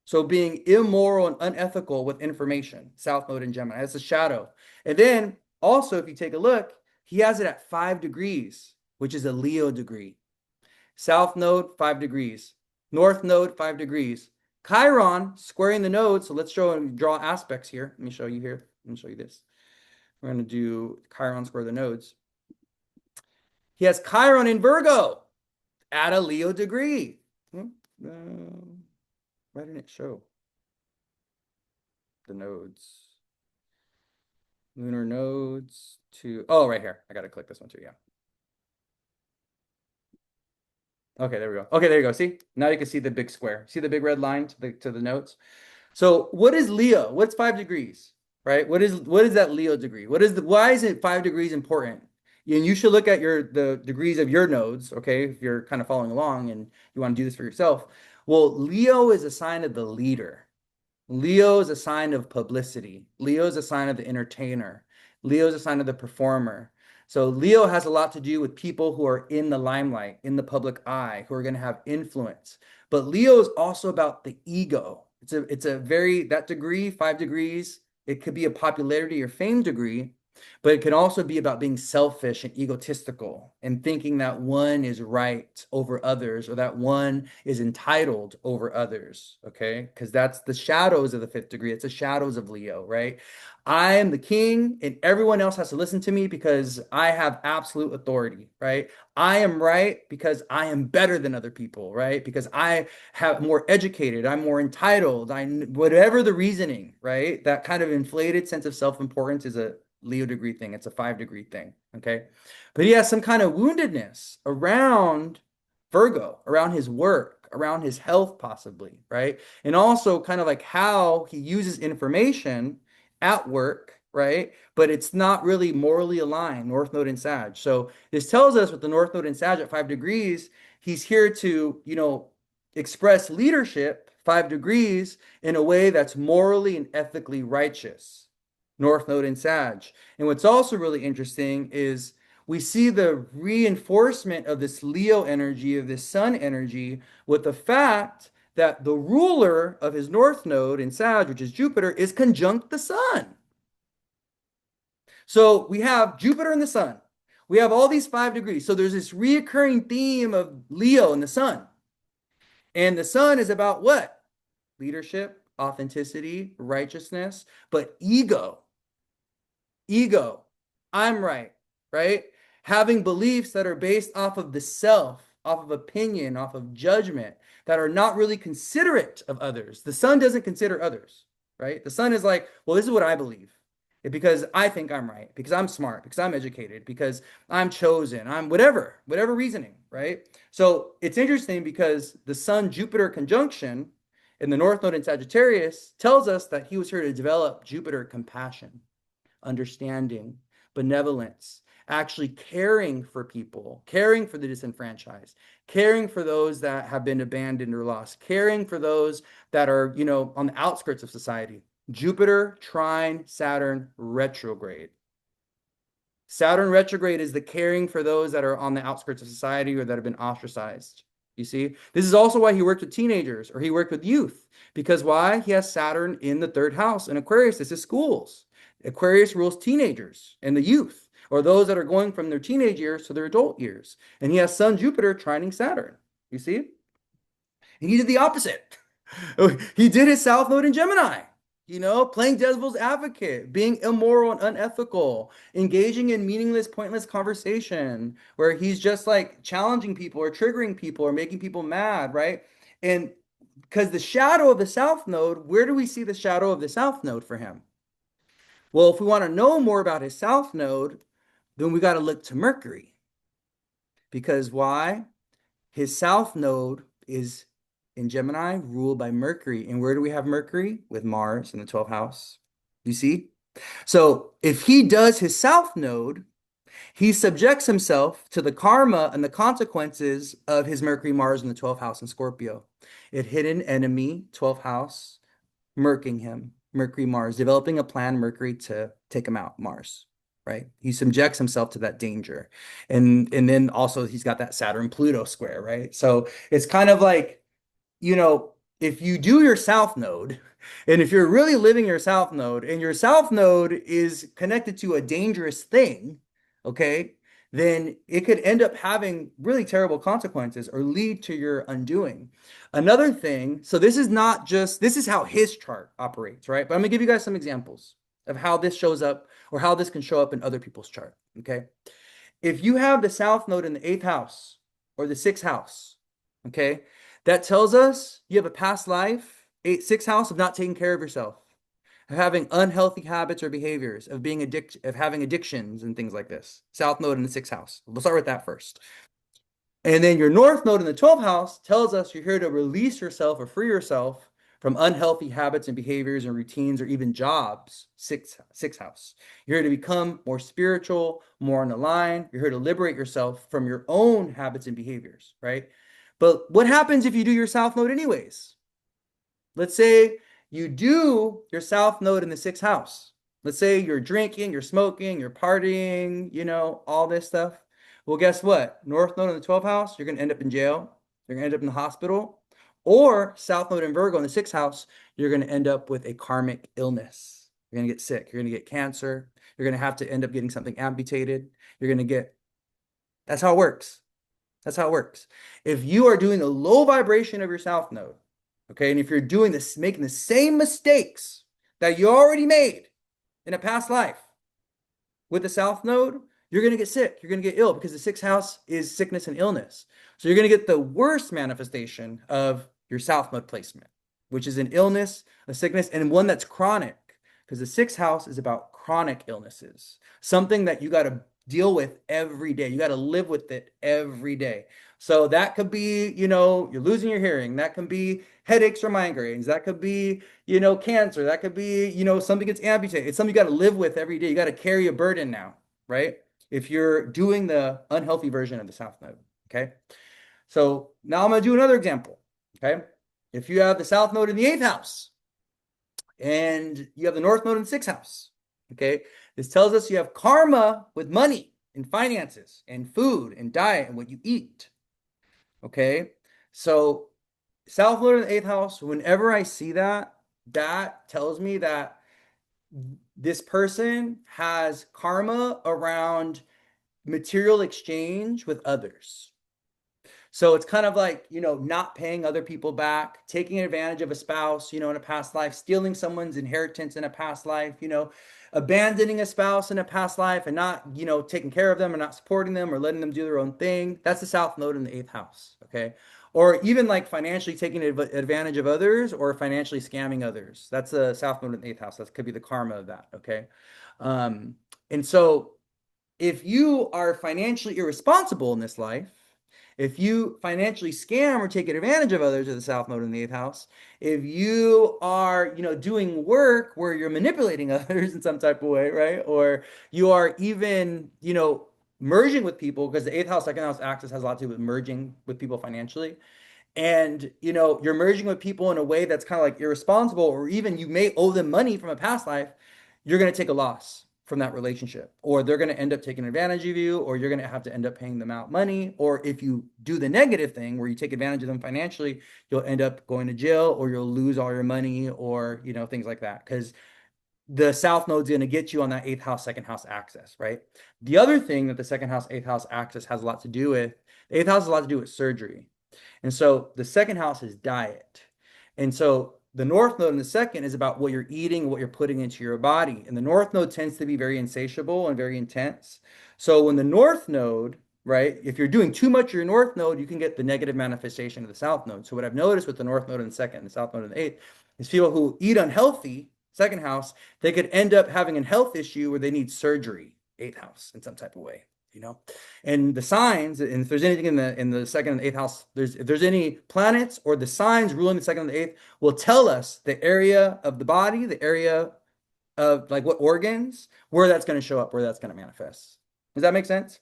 So being immoral and unethical with information, South Node in Gemini, that's a shadow. And then also, if you take a look, he has it at 5 degrees, which is a Leo degree. South Node, 5 degrees. North Node, 5 degrees. Chiron squaring the node. So let's draw aspects here. Let me show you here. Let me show you this. We're going to do Chiron square the nodes. He has Chiron in Virgo. at a Leo degree. Hmm, why didn't it show the nodes? Lunar nodes to, oh, right here. I got to click this one too. Yeah. Okay, there we go. Okay, there you go. See? Now you can see the big square. See the big red line to the nodes? So what is Leo? What's 5 degrees? Right? What is that Leo degree? Why is it 5 degrees important? And you should look at the degrees of your nodes, okay, if you're kind of following along and you want to do this for yourself. Well, Leo is a sign of the leader. Leo is a sign of publicity. Leo is a sign of the entertainer. Leo is a sign of the performer. So Leo has a lot to do with people who are in the limelight, in the public eye, who are going to have influence. But Leo is also about the ego. It's a very that degree, 5 degrees, it could be a popularity or fame degree, but it can also be about being selfish and egotistical and thinking that one is right over others or that one is entitled over others. Okay. Because that's the shadows of the fifth degree. It's the shadows of Leo, right? I am the king and everyone else has to listen to me because I have absolute authority, right? I am right because I am better than other people, right? Because I have more educated, I'm more entitled, whatever the reasoning, right? That kind of inflated sense of self-importance is a Leo degree thing. It's a 5 degree thing. Okay. But he has some kind of woundedness around Virgo, around his work, around his health, possibly, right? And also kind of like how he uses information at work, right? But it's not really morally aligned, North Node and Sag. So this tells us with the North Node and Sag at 5 degrees, he's here to, express leadership 5 degrees in a way that's morally and ethically righteous. North Node and Sag. And what's also really interesting is we see the reinforcement of this Leo energy, of this Sun energy, with the fact that the ruler of his North Node in Sag, which is Jupiter, is conjunct the Sun. So we have Jupiter and the Sun. We have all these 5 degrees. So there's this reoccurring theme of Leo and the Sun. And the Sun is about what? Leadership, authenticity, righteousness, but ego. I'm right, right? Having beliefs that are based off of the self, off of opinion, off of judgment, that are not really considerate of others. The Sun doesn't consider others, right? The Sun is like, well, this is what I believe. Because I think I'm right, because I'm smart, because I'm educated, because I'm chosen, I'm whatever reasoning, right? So it's interesting because the Sun Jupiter conjunction in the North Node in Sagittarius tells us that he was here to develop Jupiter compassion, understanding, benevolence, actually caring for people, caring for the disenfranchised, caring for those that have been abandoned or lost, caring for those that are, on the outskirts of society. Jupiter trine Saturn retrograde. Saturn retrograde is the caring for those that are on the outskirts of society or that have been ostracized. You see, this is also why he worked with teenagers or he worked with youth. Because why? He has Saturn in the third house in Aquarius. This is schools. Aquarius rules teenagers and the youth, or those that are going from their teenage years to their adult years. And he has Sun Jupiter trining Saturn. You see? And he did the opposite. He did his South Node in Gemini, playing devil's advocate, being immoral and unethical, engaging in meaningless, pointless conversation where he's just like challenging people or triggering people or making people mad, right? And because the shadow of the South Node, where do we see the shadow of the South Node for him? Well, if we want to know more about his South Node, then we got to look to Mercury. Because why? His South Node is in Gemini, ruled by Mercury. And where do we have Mercury? With Mars in the 12th house. You see? So if he does his South Node, he subjects himself to the karma and the consequences of his Mercury, Mars in the 12th house in Scorpio. It hidden enemy, 12th house, murking him, Mercury, Mars, developing a plan, Mercury, to take him out, Mars. Right? He subjects himself to that danger. And then also he's got that Saturn Pluto square, right? So it's kind of like, if you do your South Node, and if you're really living your South Node, and your South Node is connected to a dangerous thing, okay, then it could end up having really terrible consequences or lead to your undoing. Another thing, so this is how his chart operates, right? But I'm gonna give you guys some examples of how this shows up or how this can show up in other people's chart, okay? If you have the South Node in the 8th house, or the sixth house. Okay. That tells us you have a past life, sixth house of not taking care of yourself, of having unhealthy habits or behaviors, of having addictions and things like this. South node in the sixth house. We'll start with that first. And then your north node in the 12th house tells us you're here to release yourself or free yourself from unhealthy habits and behaviors and routines or even jobs. Sixth house. You're here to become more spiritual, more on the line. You're here to liberate yourself from your own habits and behaviors, right? But what happens if you do your south node anyways? Let's say you do your south node in the sixth house. Let's say you're drinking, you're smoking, you're partying, all this stuff. Well, guess what? North node in the 12th house, you're going to end up in jail. You're going to end up in the hospital. Or south node in Virgo in the sixth house, you're going to end up with a karmic illness. You're going to get sick. You're going to get cancer. You're going to have to end up getting something amputated. You're going to get, that's how it works. That's how it works. If you are doing the low vibration of your south node, okay, and if you're doing this, making the same mistakes that you already made in a past life with the south node, you're going to get sick. You're going to get ill because the sixth house is sickness and illness. So you're going to get the worst manifestation of your south node placement, which is an illness, a sickness, and one that's chronic because the sixth house is about chronic illnesses, something that you got to deal with every day. You got to live with it every day. So that could be, you're losing your hearing. That can be headaches or migraines. That could be, cancer. That could be, something gets amputated. It's something you got to live with every day. You got to carry a burden now, right? If you're doing the unhealthy version of the south node, okay? So now I'm going to do another example, okay? If you have the south node in the eighth house and you have the north node in the sixth house, okay? This tells us you have karma with money and finances and food and diet and what you eat. Okay. So South node in the eighth house, whenever I see that, that tells me that this person has karma around material exchange with others. So it's kind of like, not paying other people back, taking advantage of a spouse, in a past life, stealing someone's inheritance in a past life, abandoning a spouse in a past life and not, taking care of them or not supporting them or letting them do their own thing. That's the south node in the eighth house. Okay. Or even like financially taking advantage of others or financially scamming others. That's the south node in the eighth house. That could be the karma of that. Okay. And so if you are financially irresponsible in this life, if you financially scam or take advantage of others of the south node in the eighth house, if you are, doing work where you're manipulating others in some type of way, right? Or you are even, merging with people because the eighth house, second house axis has a lot to do with merging with people financially. And, you're merging with people in a way that's kind of like irresponsible, or even you may owe them money from a past life, you're going to take a loss from that relationship, or they're going to end up taking advantage of you, or you're going to have to end up paying them out money. Or if you do the negative thing where you take advantage of them financially, you'll end up going to jail, or you'll lose all your money, or, things like that. Because the south node's going to get you on that eighth house, second house axis, right? The other thing that the second house, eighth house axis has a lot to do with, the eighth house has a lot to do with surgery. And so the second house is diet. And so the north node in the second is about what you're eating, what you're putting into your body. And the north node tends to be very insatiable and very intense. So when the north node, right, if you're doing too much of your north node, you can get the negative manifestation of the south node. So what I've noticed with the north node in the second and the south node in the eighth is people who eat unhealthy, second house, they could end up having a health issue where they need surgery, eighth house, in some type of way. And the signs, and if there's anything in the second and the eighth house, if there's any planets or the signs ruling the second and the eighth will tell us the area of the body, the area of like what organs, where that's going to show up, where that's going to manifest. Does that make sense?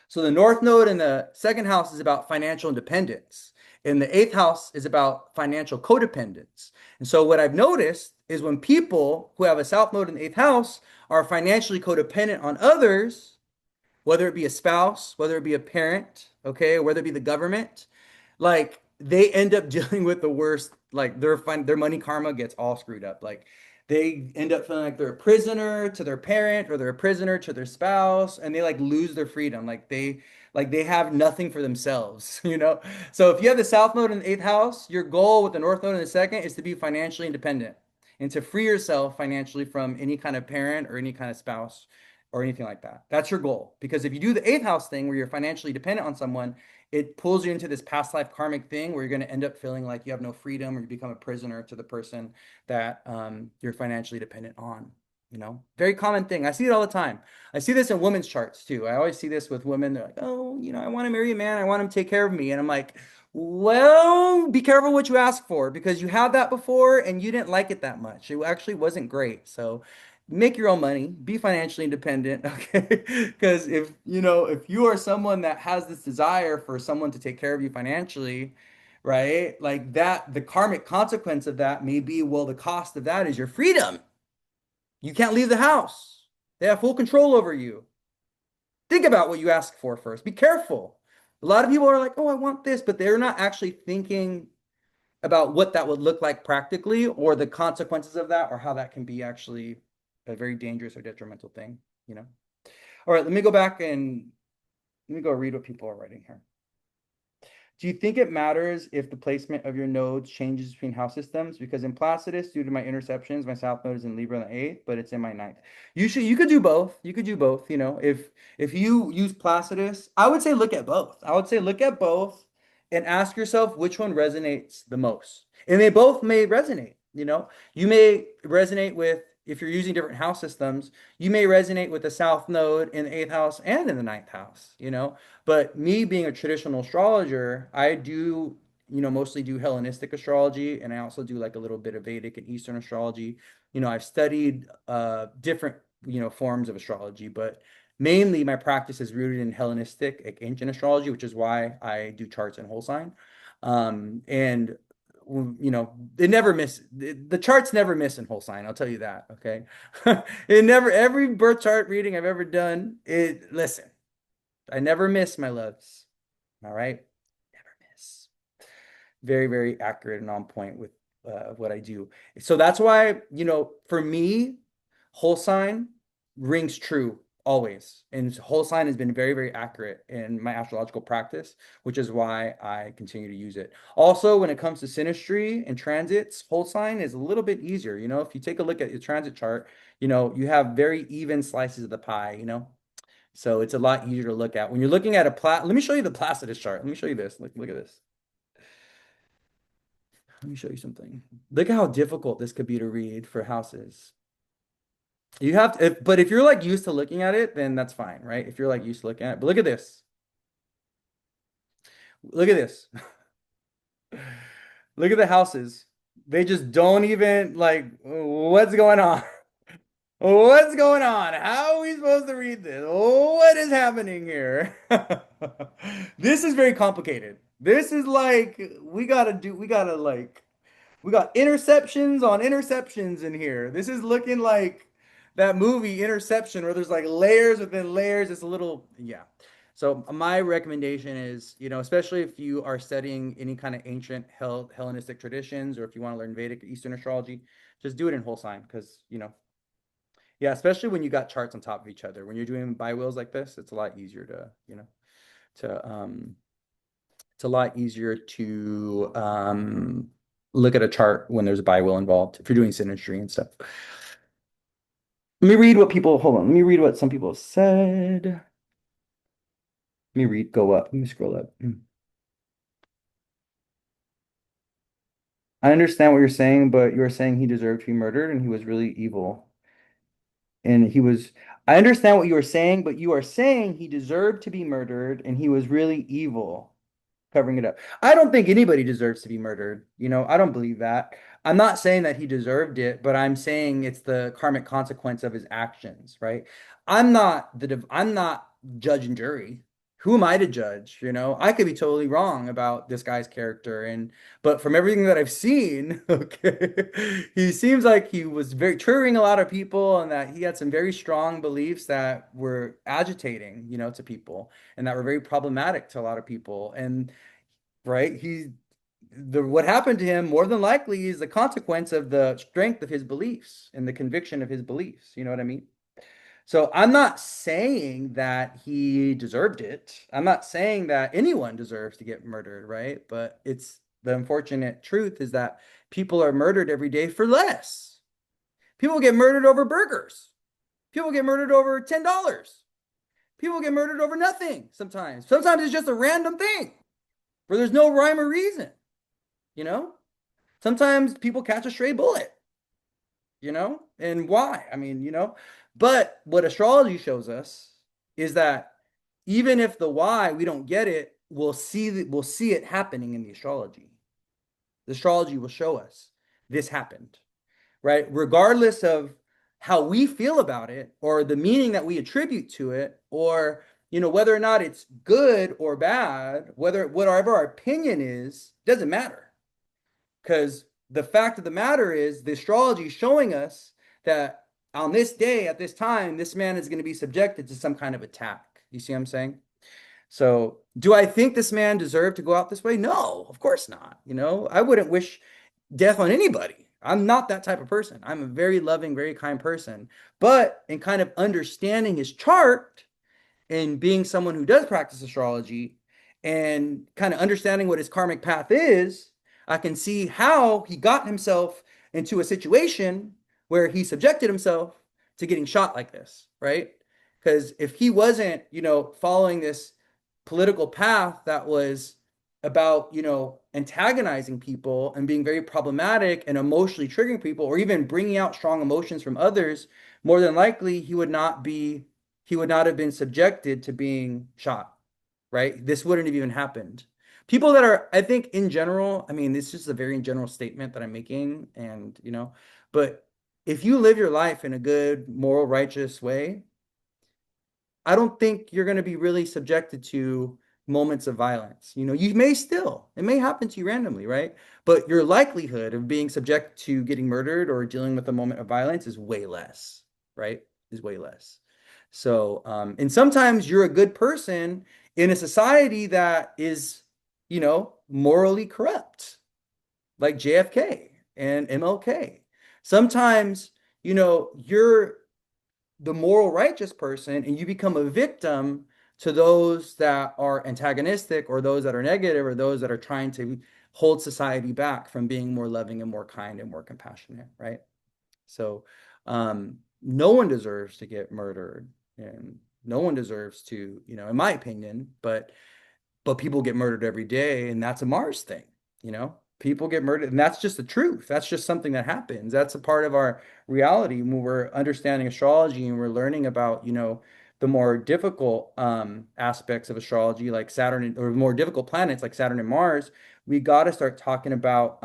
So the north node in the second house is about financial independence, and the eighth house is about financial codependence. And so what I've noticed is when people who have a south node in the eighth house are financially codependent on others, whether it be a spouse, whether it be a parent, okay, whether it be the government, like they end up dealing with the worst, like their money karma gets all screwed up. Like they end up feeling like they're a prisoner to their parent or they're a prisoner to their spouse, and they like lose their freedom. Like they have nothing for themselves, So if you have the south node in the eighth house, your goal with the north node in the second is to be financially independent and to free yourself financially from any kind of parent or any kind of spouse or anything like that. That's your goal. Because if you do the eighth house thing where you're financially dependent on someone, it pulls you into this past life karmic thing where you're going to end up feeling like you have no freedom or you become a prisoner to the person that you're financially dependent on. Very common thing. I see it all the time. I see this in women's charts too. I always see this with women. They're like, oh, I want to marry a man. I want him to take care of me. And I'm like, well, be careful what you ask for because you had that before and you didn't like it that much. It actually wasn't great. So make your own money, be financially independent, okay? Because if you are someone that has this desire for someone to take care of you financially, right? Like that, the karmic consequence of that may be, well, the cost of that is your freedom. You can't leave the house. They have full control over you. Think about what you ask for first. Be careful. A lot of people are like, oh, I want this, but they're not actually thinking about what that would look like practically or the consequences of that or how that can be actually a very dangerous or detrimental thing, you know? All right, let me go back and let me go read what people are writing here. Do you think it matters if the placement of your nodes changes between house systems? Because in Placidus, due to my interceptions, my south node is in Libra on the eighth, but it's in my ninth. You could do both. You could do both. If you use Placidus, I would say look at both. I would say look at both and ask yourself which one resonates the most. And they both may resonate. You may resonate with if you're using different house systems, you may resonate with the south node in the eighth house and in the ninth house. But me being a traditional astrologer, I do, mostly do Hellenistic astrology, and I also do like a little bit of Vedic and Eastern astrology. I've studied different, forms of astrology, but mainly my practice is rooted in Hellenistic, like ancient astrology, which is why I do charts and whole sign. And it never miss the charts never miss in whole sign. I'll tell you that. Okay. It never, every birth chart reading I've ever done, listen, I never miss, my loves. All right. Never miss. Very, very accurate and on point with what I do. So that's why, for me, whole sign rings true always. And whole sign has been very, very accurate in my astrological practice, which is why I continue to use it. Also, when it comes to synastry and transits, whole sign is a little bit easier. If you take a look at your transit chart, you have very even slices of the pie. So it's a lot easier to look at. When you're looking at let me show you the Placidus chart. Let me show you this. Look at this. Let me show you something. Look at how difficult this could be to read for houses. You have to, but if you're like used to looking at it, then that's fine, right? If you're like used to looking at it. But look at this. Look at this. Look at the houses. They just don't even like, what's going on? What's going on? How are we supposed to read this? What is happening here? This is very complicated. This is like we got interceptions on interceptions in here. This is looking like that movie Interception where there's like layers within layers. It's a little, yeah. So my recommendation is, especially if you are studying any kind of ancient Hellenistic traditions, or if you want to learn Vedic or Eastern astrology, just do it in whole sign because, yeah, especially when you got charts on top of each other. When you're doing biwheels like this, it's a lot easier to it's a lot easier to look at a chart when there's a biwheel involved if you're doing synastry and stuff. Hold on. Let me read what some people have said. Go up. Let me scroll up. I understand what you're saying, but you're saying he deserved to be murdered and he was really evil. And I understand what you are saying, but you are saying he deserved to be murdered and he was really evil. Covering it up. I don't think anybody deserves to be murdered. I don't believe that. I'm not saying that he deserved it, but I'm saying it's the karmic consequence of his actions, right? I'm not judge and jury. Who am I to judge? I could be totally wrong about this guy's character, but from everything that I've seen, okay, he seems like he was very triggering a lot of people, and that he had some very strong beliefs that were agitating, to people, and that were very problematic to a lot of people. And right, what happened to him more than likely is the consequence of the strength of his beliefs and the conviction of his beliefs. You know what I mean? So I'm not saying that he deserved it. I'm not saying that anyone deserves to get murdered, right? But it's the unfortunate truth is that people are murdered every day for less. People get murdered over burgers. People get murdered over $10. People get murdered over nothing sometimes. Sometimes it's just a random thing. where there's no rhyme or reason, you know? Sometimes people catch a stray bullet, and why? I mean, but what astrology shows us is that even if the why we don't get it, we'll see it happening in the astrology. The astrology will show us this happened, right? Regardless of how we feel about it or the meaning that we attribute to it, or whether or not it's good or bad, whatever our opinion is, doesn't matter. Because the fact of the matter is, the astrology is showing us that on this day, at this time, this man is going to be subjected to some kind of attack. You see what I'm saying? So, do I think this man deserved to go out this way? No, of course not. I wouldn't wish death on anybody. I'm not that type of person. I'm a very loving, very kind person. But in kind of understanding his chart, and being someone who does practice astrology and kind of understanding what his karmic path is, I can see how he got himself into a situation where he subjected himself to getting shot like this, right? Because if he wasn't, following this political path that was about, antagonizing people and being very problematic and emotionally triggering people, or even bringing out strong emotions from others, more than likely he would not have been subjected to being shot, right? This wouldn't have even happened. People that are, I think, in general, I mean, this is just a very general statement that I'm making, and but if you live your life in a good, moral, righteous way, I don't think you're going to be really subjected to moments of violence. You may still, it may happen to you randomly, right? But your likelihood of being subject to getting murdered or dealing with a moment of violence is way less, right? Is way less. So, and sometimes you're a good person in a society that is, morally corrupt, like JFK and MLK. Sometimes, you're the moral righteous person and you become a victim to those that are antagonistic or those that are negative or those that are trying to hold society back from being more loving and more kind and more compassionate, right? So no one deserves to get murdered, and no one deserves to, in my opinion, but people get murdered every day, and that's a Mars thing, People get murdered, and that's just the truth. That's just something that happens. That's a part of our reality when we're understanding astrology and we're learning about, the more difficult aspects of astrology, like Saturn, or more difficult planets like Saturn and Mars. We got to start talking about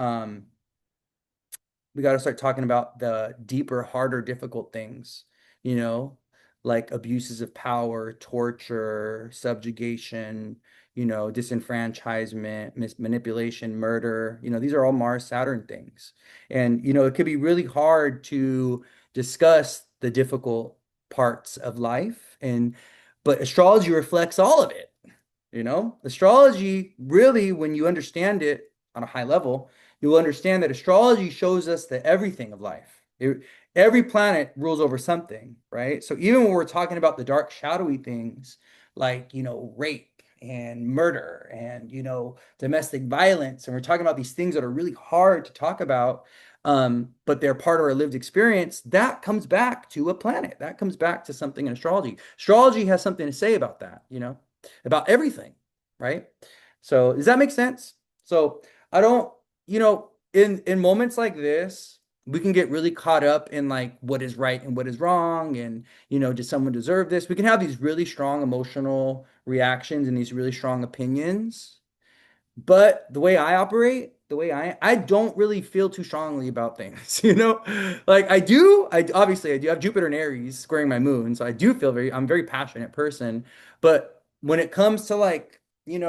the deeper, harder, difficult things, you know, like abuses of power, torture, subjugation, disenfranchisement, manipulation, murder. These are all Mars Saturn things. And, it could be really hard to discuss the difficult parts of life. But astrology reflects all of it. Astrology really, when you understand it on a high level, you will understand that astrology shows us the everything of life. Every planet rules over something, right? So even when we're talking about the dark, shadowy things like, rape and murder and, domestic violence, and we're talking about these things that are really hard to talk about, but they're part of our lived experience, that comes back to a planet. That comes back to something in astrology. Astrology has something to say about that, about everything, right? So does that make sense? So I don't, in moments like this, we can get really caught up in like what is right and what is wrong, and does someone deserve this? We can have these really strong emotional reactions and these really strong opinions. But the way I operate, the way I don't really feel too strongly about things, Like I obviously I do have Jupiter and Aries squaring my moon, so I do feel I'm a very passionate person. But when it comes to like, it's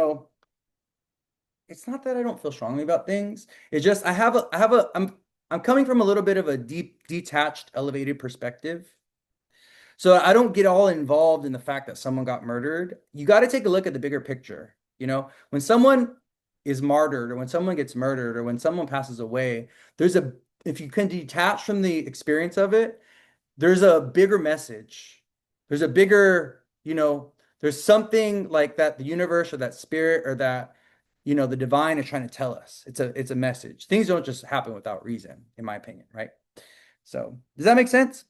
not that I don't feel strongly about things. It's just I'm coming from a little bit of a deep, detached, elevated perspective. So I don't get all involved in the fact that someone got murdered. You got to take a look at the bigger picture. When someone is martyred or when someone gets murdered or when someone passes away, if you can detach from the experience of it, there's a bigger message. There's a bigger, there's something like that the universe or that spirit or that, the divine is trying to tell us. It's a message. Things don't just happen without reason, in my opinion, right? So, does that make sense?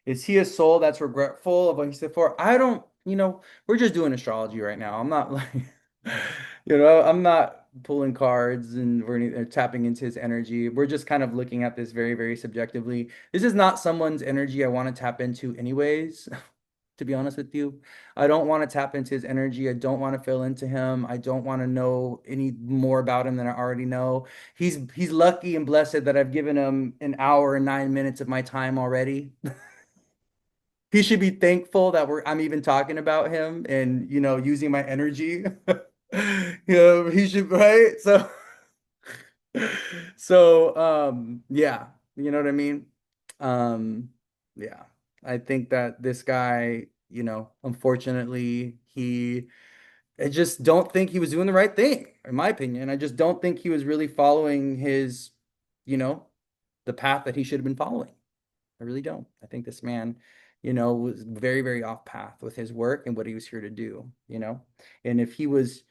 Is he a soul that's regretful of what he said for? I don't, we're just doing astrology right now. I'm not like, I'm not pulling cards and tapping into his energy. We're just kind of looking at this very, very subjectively. This is not someone's energy I want to tap into anyways, to be honest with you. I don't want to tap into his energy. I don't want to fill into him. I don't want to know any more about him than I already know. He's lucky and blessed that I've given him an hour and 9 minutes of my time already. He should be thankful that I'm even talking about him and using my energy. He should, right? Yeah, you know what I mean? Um yeah. I think that this guy, unfortunately, I just don't think he was doing the right thing, in my opinion. I just don't think he was really following you know, the path that he should have been following. I really don't. I think this man, was very, very off path with his work and what he was here to do. And if he was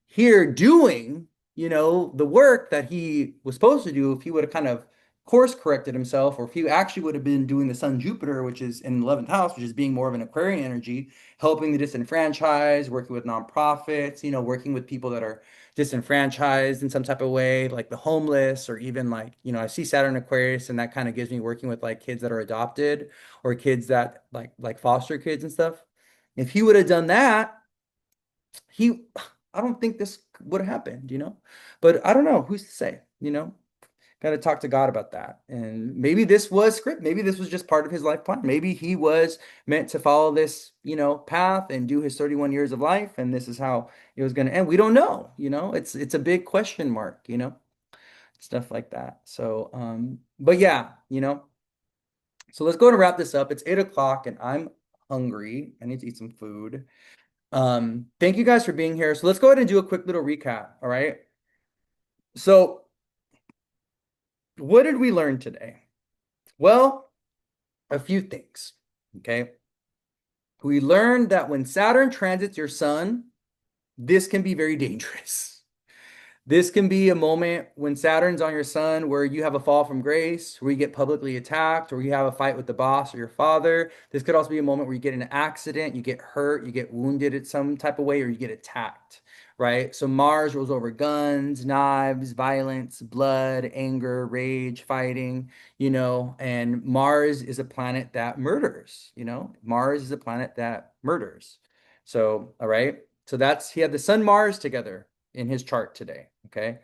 here doing, the work that he was supposed to do, if he would have kind of course corrected himself, or if he actually would have been doing the Sun Jupiter, which is in the 11th house, which is being more of an Aquarian energy, helping the disenfranchised, working with nonprofits, working with people that are disenfranchised in some type of way, like the homeless, or even like, I see Saturn Aquarius, and that kind of gives me working with like kids that are adopted or kids that like foster kids and stuff. If he would have done that, he I don't think this would have happened. But I don't know, who's to say. Got to talk to God about that. And maybe this was script. Maybe this was just part of his life plan. Maybe he was meant to follow this, path and do his 31 years of life, and this is how it was going to end. We don't know. It's a big question mark, stuff like that. So, but yeah, so let's go to wrap this up. It's 8 o'clock and I'm hungry. I need to eat some food. Thank you guys for being here. So let's go ahead and do a quick little recap. All right. So, what did we learn today? Well, a few things. Okay. We learned that when Saturn transits your sun, this can be very dangerous. This can be a moment when Saturn's on your sun where you have a fall from grace, where you get publicly attacked, or you have a fight with the boss or your father. This could also be a moment where you get in an accident, you get hurt, you get wounded in some type of way, or you get attacked, right? So Mars rules over guns, knives, violence, blood, anger, rage, fighting, and Mars is a planet that murders. Mars is a planet that murders. So, all right. So he had the Sun Mars together in his chart today. Okay.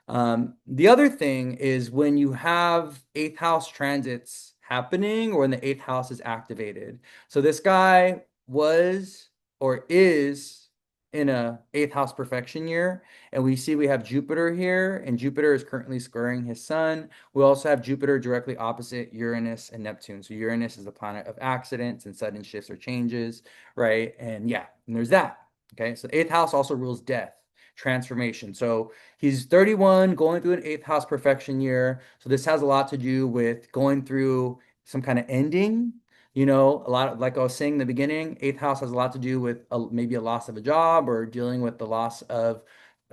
The other thing is when you have eighth house transits happening or when the eighth house is activated. So this guy was or is in a eighth house perfection year. And we have Jupiter here, and Jupiter is currently squaring his sun. We also have Jupiter directly opposite Uranus and Neptune. So Uranus is the planet of accidents and sudden shifts or changes, right? And yeah, and there's that. Okay. So the eighth house also rules death, transformation. So he's 31, going through an eighth house perfection year. So this has a lot to do with going through some kind of ending. A lot of, like I was saying in the beginning, eighth house has a lot to do with maybe a loss of a job or dealing with the loss of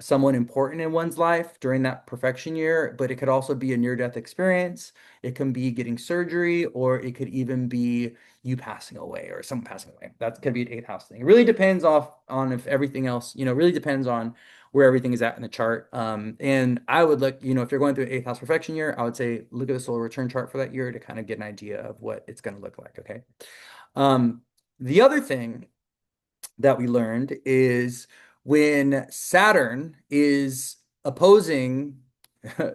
someone important in one's life during that perfection year. But it could also be a near-death experience. It can be getting surgery, or it could even be you passing away or someone passing away. That could be an eighth house thing. It really depends on if everything else, really depends on where everything is at in the chart. And I would look, if you're going through an eighth house perfection year, I would say look at the solar return chart for that year to kind of get an idea of what it's going to look like. Okay. Um, the other thing that we learned is when Saturn is opposing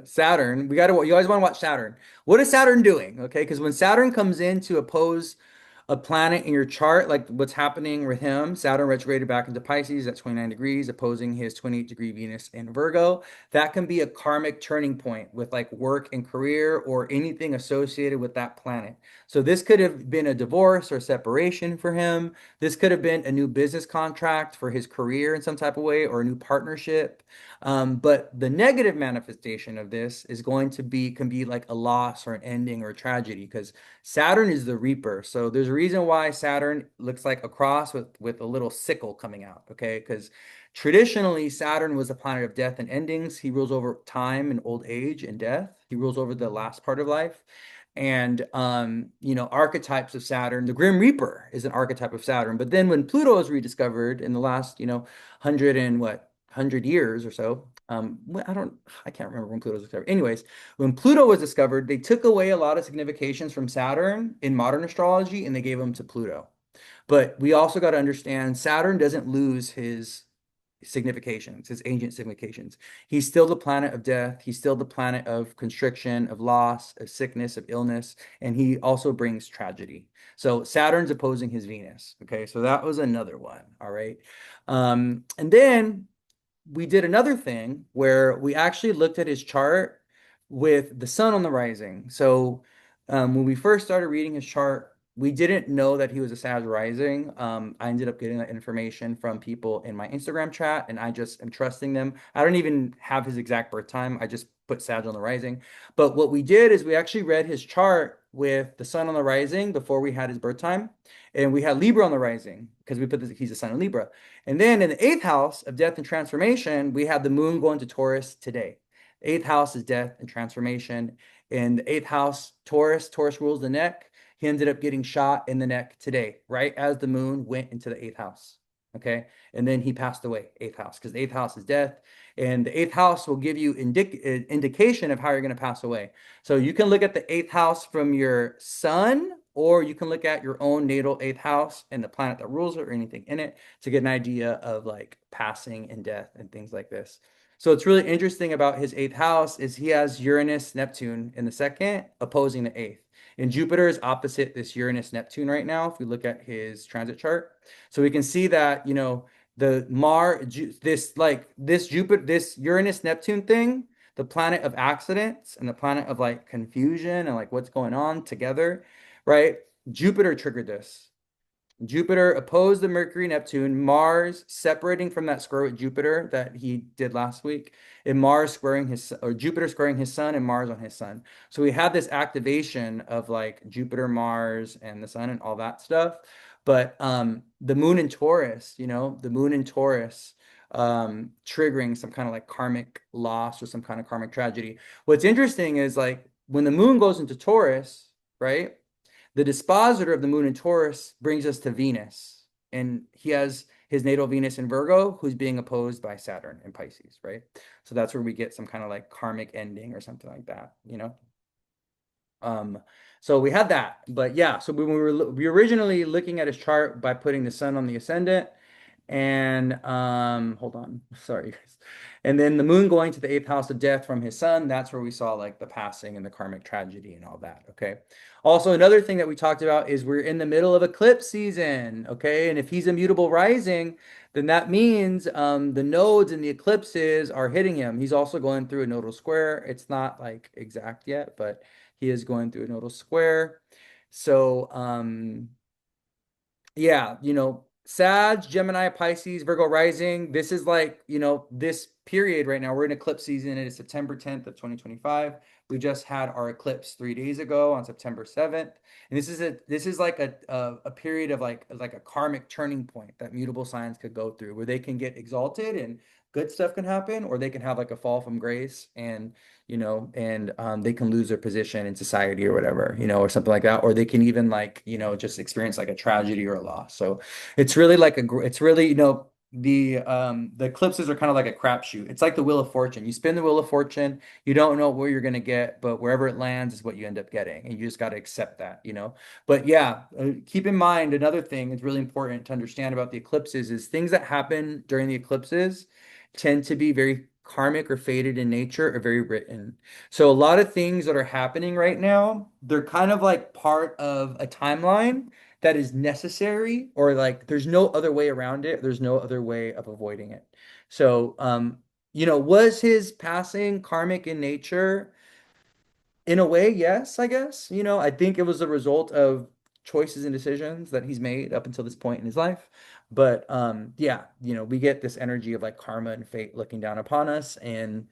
Saturn, you always want to watch Saturn. What is Saturn doing? Okay, because when Saturn comes in to oppose a planet in your chart, like what's happening with him, Saturn retrograded back into Pisces at 29 degrees, opposing his 28-degree Venus in Virgo. That can be a karmic turning point with like work and career or anything associated with that planet. So this could have been a divorce or separation for him. This could have been a new business contract for his career in some type of way or a new partnership. But the negative manifestation of this is can be like a loss or an ending or a tragedy because Saturn is the reaper. So there's a reason why Saturn looks like a cross with a little sickle coming out, okay? Because traditionally Saturn was a planet of death and endings. He rules over time and old age and death. He rules over the last part of life. and archetypes of Saturn. The Grim Reaper is an archetype of Saturn. But then when Pluto was rediscovered in the last, 100 years or so, I can't remember when Pluto was discovered. Anyways, when Pluto was discovered, they took away a lot of significations from Saturn in modern astrology and they gave them to Pluto. But we also got to understand Saturn doesn't lose his significations, his ancient significations. He's still the planet of death. He's still the planet of constriction, of loss, of sickness, of illness, and he also brings tragedy. So Saturn's opposing his Venus. Okay, so that was another one. All right. And then we did another thing where we actually looked at his chart with the sun on the rising. So when we first started reading his chart, we didn't know that he was a Sag rising. I ended up getting that information from people in my Instagram chat, and I just am trusting them. I don't even have his exact birth time. I just put Sag on the rising. But what we did is we actually read his chart with the sun on the rising before we had his birth time, and we had Libra on the rising because he's a sun in Libra. And then in the eighth house of death and transformation, we have the moon going to Taurus today. Eighth house is death and transformation. In the eighth house, Taurus rules the neck. He ended up getting shot in the neck today, right as the moon went into the eighth house. Okay. And then he passed away, eighth house, because the eighth house is death. And the eighth house will give you indication of how you're going to pass away. So you can look at the eighth house from your sun, or you can look at your own natal eighth house and the planet that rules it or anything in it to get an idea of like passing and death and things like this. So it's really interesting about his eighth house is he has Uranus, Neptune in the second, opposing the eighth. And Jupiter is opposite this Uranus Neptune right now, if we look at his transit chart. So we can see that, the this Jupiter, this Uranus Neptune thing, the planet of accidents and the planet of like confusion and like what's going on together, right? Jupiter triggered this. Jupiter opposed the Mercury Neptune, Mars separating from that square with Jupiter that he did last week, and Jupiter squaring his sun and Mars on his sun. So we had this activation of like Jupiter, Mars, and the sun and all that stuff. But the moon in Taurus, the moon in Taurus triggering some kind of like karmic loss or some kind of karmic tragedy. What's interesting is like when the moon goes into Taurus, right? The dispositor of the moon in Taurus brings us to Venus, and he has his natal Venus in Virgo, who's being opposed by Saturn in Pisces, right? So that's where we get some kind of like karmic ending or something like that. Um, so we had that, but yeah, so we were originally looking at his chart by putting the sun on the ascendant, and hold on, sorry guys. And then the moon going to the eighth house of death from his sun, that's where we saw like the passing and the karmic tragedy and all that. Okay. Also, another thing that we talked about is we're in the middle of eclipse season. Okay. And if he's immutable rising, then that means the nodes and the eclipses are hitting him. He's also going through a nodal square. It's not like exact yet, but he is going through a nodal square. So, yeah, Sag, Gemini, Pisces, Virgo rising. This is like, this period right now. We're in eclipse season. It is September 10th of 2025. We just had our eclipse 3 days ago on September 7th. And this is like a period of like a karmic turning point that mutable signs could go through where they can get exalted and good stuff can happen, or they can have like a fall from grace and they can lose their position in society or whatever, or something like that, or they can even like, just experience like a tragedy or a loss. So it's really like it's really, the eclipses are kind of like a crapshoot. It's like the Wheel of Fortune. You spin the Wheel of Fortune, you don't know where you're gonna get, but wherever it lands is what you end up getting, and you just got to accept that. But yeah, keep in mind another thing that's really important to understand about the eclipses is things that happen during the eclipses tend to be very karmic or fated in nature or very written. So a lot of things that are happening right now, they're kind of like part of a timeline that is necessary, or like there's no other way around it. There's no other way of avoiding it. So was his passing karmic in nature? In a way, yes, I guess. I think it was a result of choices and decisions that he's made up until this point in his life. But yeah, we get this energy of like karma and fate looking down upon us and,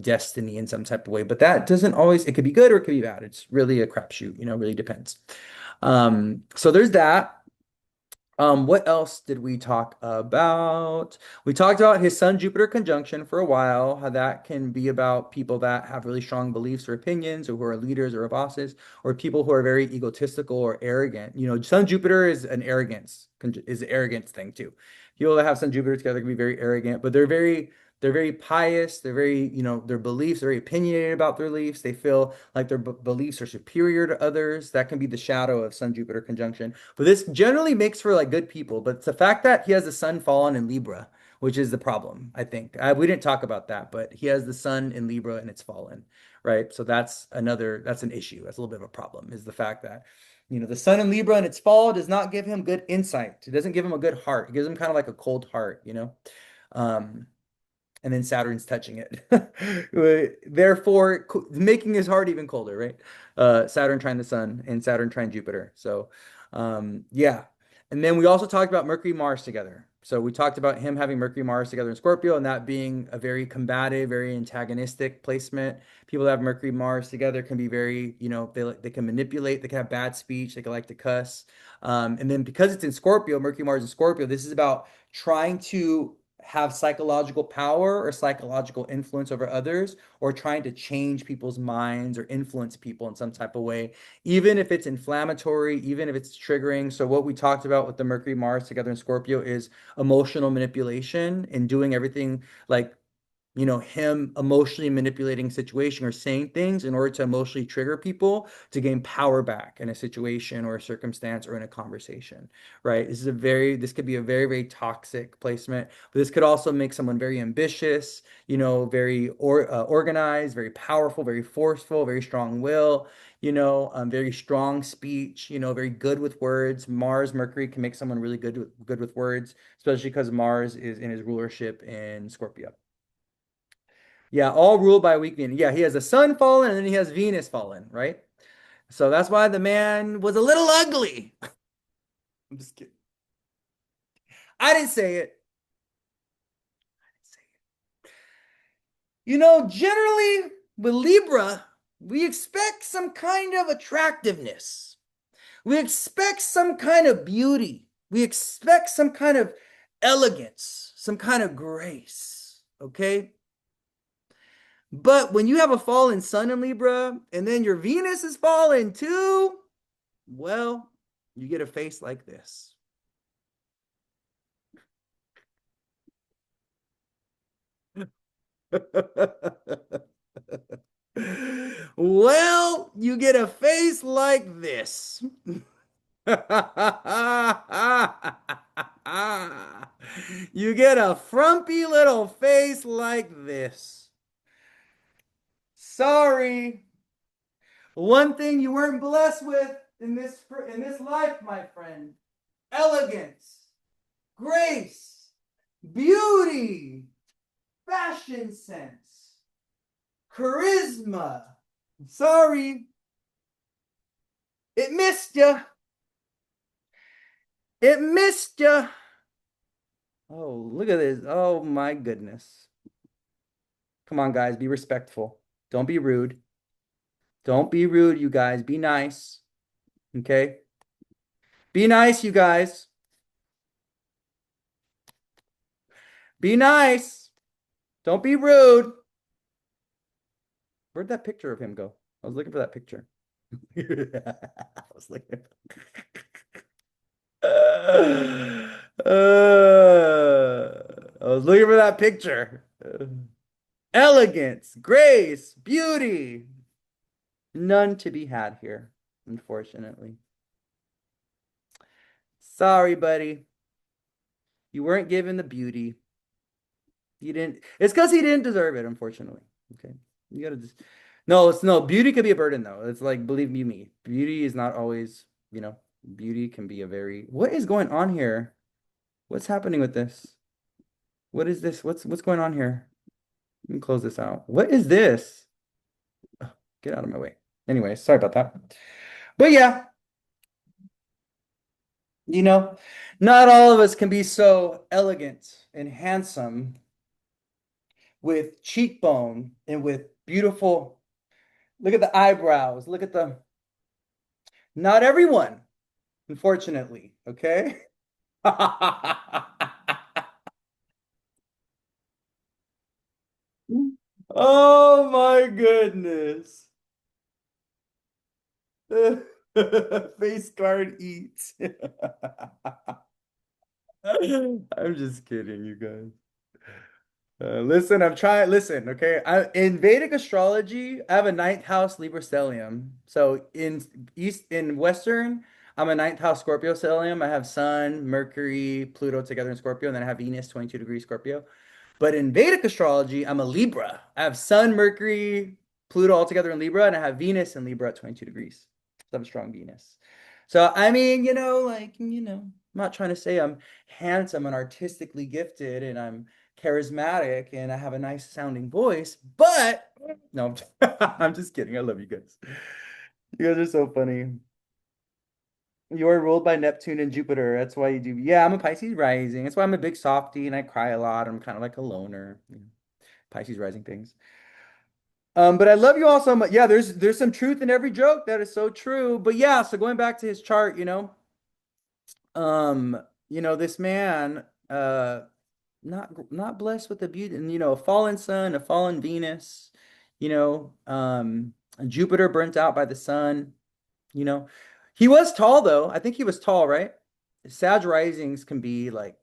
destiny in some type of way. But that doesn't always, it could be good or it could be bad. It's really a crapshoot, really depends. So there's that. What else did we talk about? We talked about his Sun Jupiter conjunction for a while, how that can be about people that have really strong beliefs or opinions, or who are leaders or bosses, or people who are very egotistical or arrogant. You know, Sun Jupiter is an arrogance thing too. People that have Sun Jupiter together can be very arrogant, but they're very pious. They're very, their beliefs, they're very opinionated about their beliefs. They feel like their beliefs are superior to others. That can be the shadow of Sun Jupiter conjunction. But this generally makes for like good people. But it's the fact that he has the sun fallen in Libra, which is the problem, I think. We didn't talk about that, but he has the sun in Libra and it's fallen, right? So that's an issue. That's a little bit of a problem, is the fact that, the sun in Libra and its fall does not give him good insight. It doesn't give him a good heart. It gives him kind of like a cold heart. Um, and then Saturn's touching it. Therefore, making his heart even colder, right? Saturn trine the sun and Saturn trine Jupiter. So, yeah. And then we also talked about Mercury Mars together. So we talked about him having Mercury Mars together in Scorpio and that being a very combative, very antagonistic placement. People that have Mercury Mars together can be very, they can manipulate, they can have bad speech, they can like to cuss. And then because it's in Scorpio, Mercury Mars in Scorpio, this is about trying to have psychological power or psychological influence over others, or trying to change people's minds or influence people in some type of way, even if it's inflammatory, even if it's triggering. So, what we talked about with the Mercury Mars together in Scorpio is emotional manipulation and doing everything like him emotionally manipulating situation or saying things in order to emotionally trigger people to gain power back in a situation or a circumstance or in a conversation, right? This could be a very, very toxic placement, but this could also make someone very ambitious, very organized, very powerful, very forceful, very strong will, very strong speech, very good with words. Mars, Mercury can make someone really good with words, especially because Mars is in his rulership in Scorpio. Yeah, all ruled by a weak Venus. Yeah, he has the sun fallen and then he has Venus fallen, right? So that's why the man was a little ugly. I'm just kidding. I didn't say it. Generally with Libra, we expect some kind of attractiveness. We expect some kind of beauty. We expect some kind of elegance, some kind of grace. Okay? But when you have a fallen sun in Libra and then your Venus is fallen too, well, you get a face like this. Well, you get a face like this. You get a frumpy little face like this. Sorry. One thing you weren't blessed with in this life, my friend. Elegance, grace, beauty, fashion sense, charisma. Sorry, it missed you. It missed you. Oh, look at this. Oh my goodness. Come on, guys, be respectful. Don't be rude. Don't be rude, you guys. Be nice. Okay? Be nice, you guys. Be nice. Don't be rude. Where'd that picture of him go? I was looking for that picture. I was looking. I was looking for that picture. Elegance, grace, beauty. None to be had here, unfortunately. Sorry, buddy. You weren't given the beauty. You didn't. It's because he didn't deserve it, unfortunately. Okay. You gotta just. No, no. Beauty could be a burden, though. It's like, believe me. Beauty is not always, beauty can be a very. What is going on here? What's happening with this? What is this? What's going on here? Let me close this out. What is this? Ugh, get out of my way. Anyway, sorry about that. But yeah, you know, not all of us can be so elegant and handsome with cheekbone and with beautiful. Look at the eyebrows. Look at the. Not everyone, unfortunately. Okay. Oh my goodness. Face card eats. I'm just kidding, you guys. Listen, I'm trying. Listen, okay. In Vedic astrology, I have a ninth house Libra stellium. So in Western, I'm a ninth house Scorpio stellium. I have Sun, Mercury, Pluto together in Scorpio, and then I have Venus, 22 degrees Scorpio. But in Vedic astrology, I'm a Libra. I have Sun, Mercury, Pluto all together in Libra, and I have Venus in Libra at 22 degrees. So I have a strong Venus. So I mean, I'm not trying to say I'm handsome and artistically gifted and I'm charismatic and I have a nice sounding voice, but no, I'm just kidding. I love you guys. You guys are so funny. You are ruled by Neptune and Jupiter. That's why you do. Yeah, I'm a Pisces rising. That's why I'm a big softie and I cry a lot. I'm kind of like a loner. Pisces rising things. But I love you all so much. Yeah, there's some truth in every joke. That is so true. But yeah, so going back to his chart, this man, not blessed with the beauty, and a fallen sun, a fallen Venus, Jupiter burnt out by the sun. You know, he was tall though. I think he was tall, right? Sag risings can be like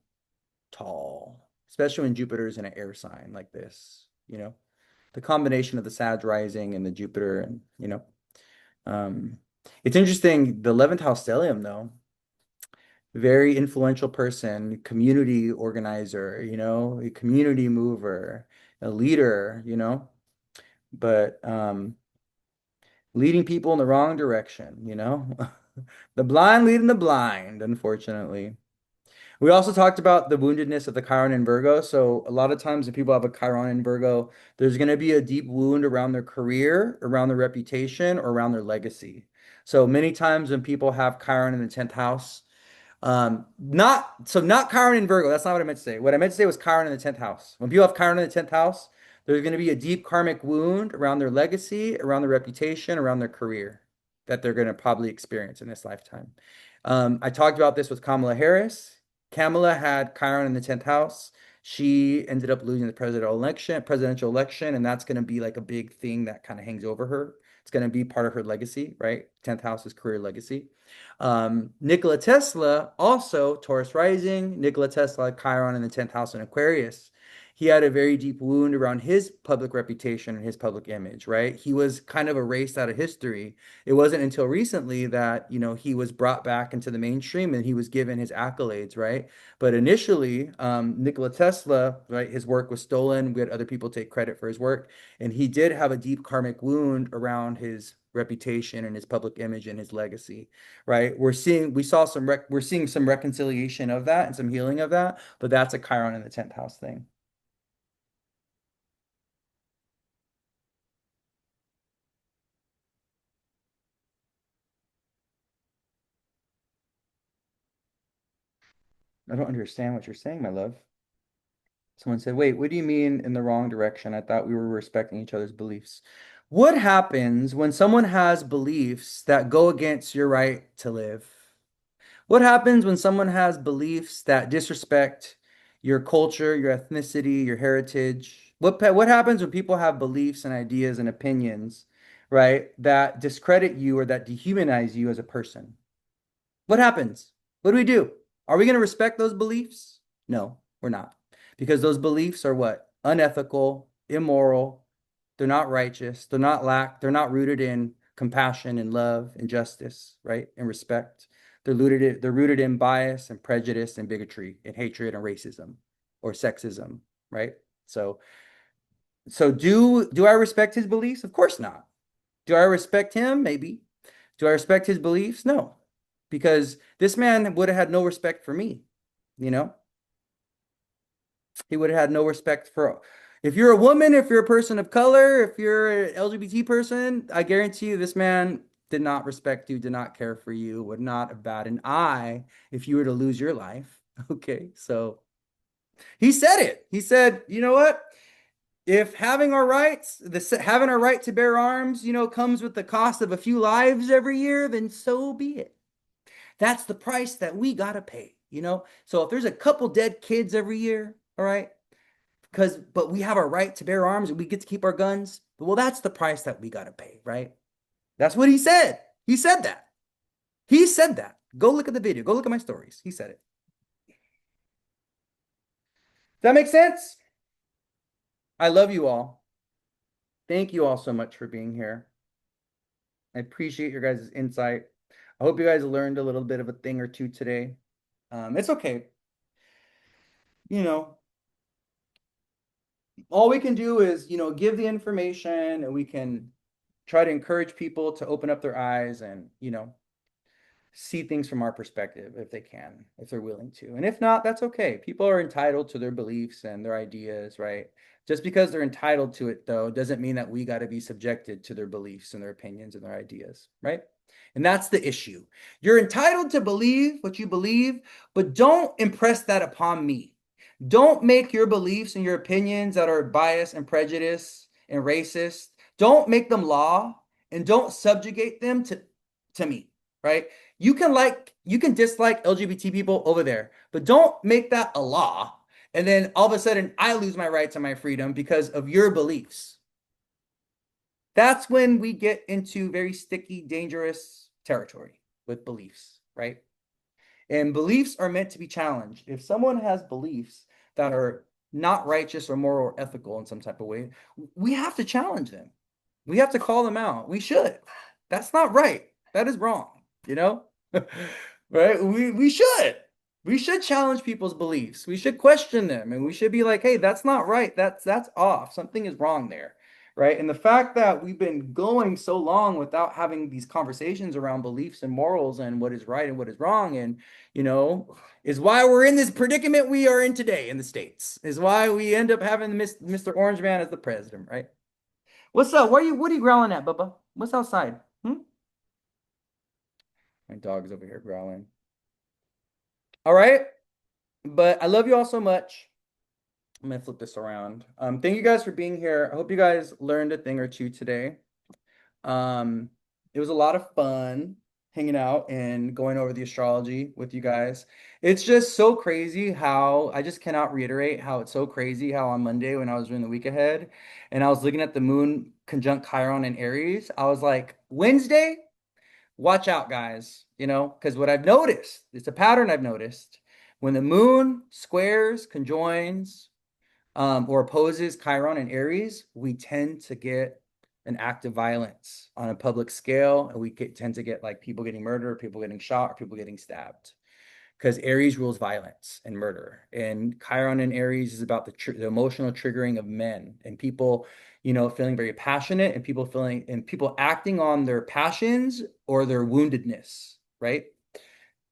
tall, especially when Jupiter's in an air sign like this. The combination of the Sag rising and the Jupiter, and um, it's interesting. The 11th house stellium, though, very influential person, community organizer, a community mover, a leader, but leading people in the wrong direction. The blind leading the blind, unfortunately. We also talked about the woundedness of the Chiron in Virgo. So a lot of times when people have a Chiron in Virgo, there's going to be a deep wound around their career, around their reputation, or around their legacy. So many times when people have Chiron in the 10th house, not Chiron in Virgo. That's not what I meant to say. What I meant to say was Chiron in the 10th house. When people have Chiron in the 10th house, there's going to be a deep karmic wound around their legacy, around their reputation, around their career that they're going to probably experience in this lifetime. I talked about this with Kamala Harris. Kamala had Chiron in the 10th house. She ended up losing the presidential election, and that's going to be like a big thing that kind of hangs over her. It's going to be part of her legacy, right? 10th house is career legacy. Nikola Tesla, also Taurus rising. Nikola Tesla, Chiron in the 10th house in Aquarius. He had a very deep wound around his public reputation and his public image, right? He was kind of erased out of history. It wasn't until recently that, he was brought back into the mainstream and he was given his accolades, right? But initially, Nikola Tesla, right, his work was stolen. We had other people take credit for his work. And he did have a deep karmic wound around his reputation and his public image and his legacy, right? We're seeing some reconciliation of that and some healing of that, but that's a Chiron in the 10th house thing. I don't understand what you're saying, my love. Someone said, wait, what do you mean in the wrong direction? I thought we were respecting each other's beliefs. What happens when someone has beliefs that go against your right to live? What happens when someone has beliefs that disrespect your culture, your ethnicity, your heritage? What happens when people have beliefs and ideas and opinions, right, that discredit you or that dehumanize you as a person? What happens? What do we do? Are we going to respect those beliefs? No, we're not. Because those beliefs are what? Unethical, immoral. They're not righteous. They're not rooted in compassion and love and justice, right? And respect. They're rooted in bias and prejudice and bigotry and hatred and racism or sexism, right? So do I respect his beliefs? Of course not. Do I respect him? Maybe. Do I respect his beliefs? No, because this man would have had no respect for me. You know, he would have had no respect for. If you're a woman, if you're a person of color, if you're an LGBT person, I guarantee you this man did not respect you, did not care for you, would not have bat an eye if you were to lose your life. Okay, so he said it. He said, you know what? If having our right to bear arms, comes with the cost of a few lives every year, then so be it. That's the price that we gotta pay. you know? So if there's a couple dead kids every year, all right, but we have our right to bear arms and we get to keep our guns, well, that's the price that we got to pay, right? That's what he said. He said that. He said that. Go look at the video. Go look at my stories. He said it. Does that make sense? I love you all. Thank you all so much for being here. I appreciate your guys' insight. I hope you guys learned a little bit of a thing or two today. It's okay. You know, all we can do is, give the information and we can try to encourage people to open up their eyes and, see things from our perspective if they can, if they're willing to. And if not, that's okay. People are entitled to their beliefs and their ideas, right? Just because they're entitled to it, though, doesn't mean that we got to be subjected to their beliefs and their opinions and their ideas, right? And that's the issue. You're entitled to believe what you believe, but don't impress that upon me. Don't make your beliefs and your opinions that are biased and prejudiced and racist, don't make them law and don't subjugate them to me, right? You can dislike LGBT people over there, but don't make that a law. And then all of a sudden I lose my rights and my freedom because of your beliefs. That's when we get into very sticky, dangerous territory with beliefs, right? And beliefs are meant to be challenged. If someone has beliefs that are not righteous or moral or ethical in some type of way, we have to challenge them. We have to call them out. We should. That's not right. That is wrong, you know? Right? We should. We should challenge people's beliefs. We should question them and we should be like, "Hey, that's not right. That's off. Something is wrong there." Right? And the fact that we've been going so long without having these conversations around beliefs and morals and what is right and what is wrong and, is why we're in this predicament we are in today in the States. Is why we end up having Mr. Orange Man as the president, right? What's up? What are you growling at, Bubba? What's outside? Hmm? My dog's over here growling. All right. But I love you all so much. I'm gonna flip this around. Thank you guys for being here. I hope you guys learned a thing or two today. Um, it was a lot of fun hanging out and going over the astrology with you guys. It's just so crazy how I just cannot reiterate how it's so crazy how on Monday when I was doing the week ahead and I was looking at the moon conjunct Chiron and Aries, I was like, Wednesday, watch out, guys, because what I've noticed, it's a pattern I've noticed. When the moon squares, conjoins, or opposes Chiron and Aries, we tend to get an act of violence on a public scale, and tend to get like people getting murdered, people getting shot, or people getting stabbed. Because Aries rules violence and murder, and Chiron and Aries is about the emotional triggering of men and people, feeling very passionate, and people acting on their passions or their woundedness, right?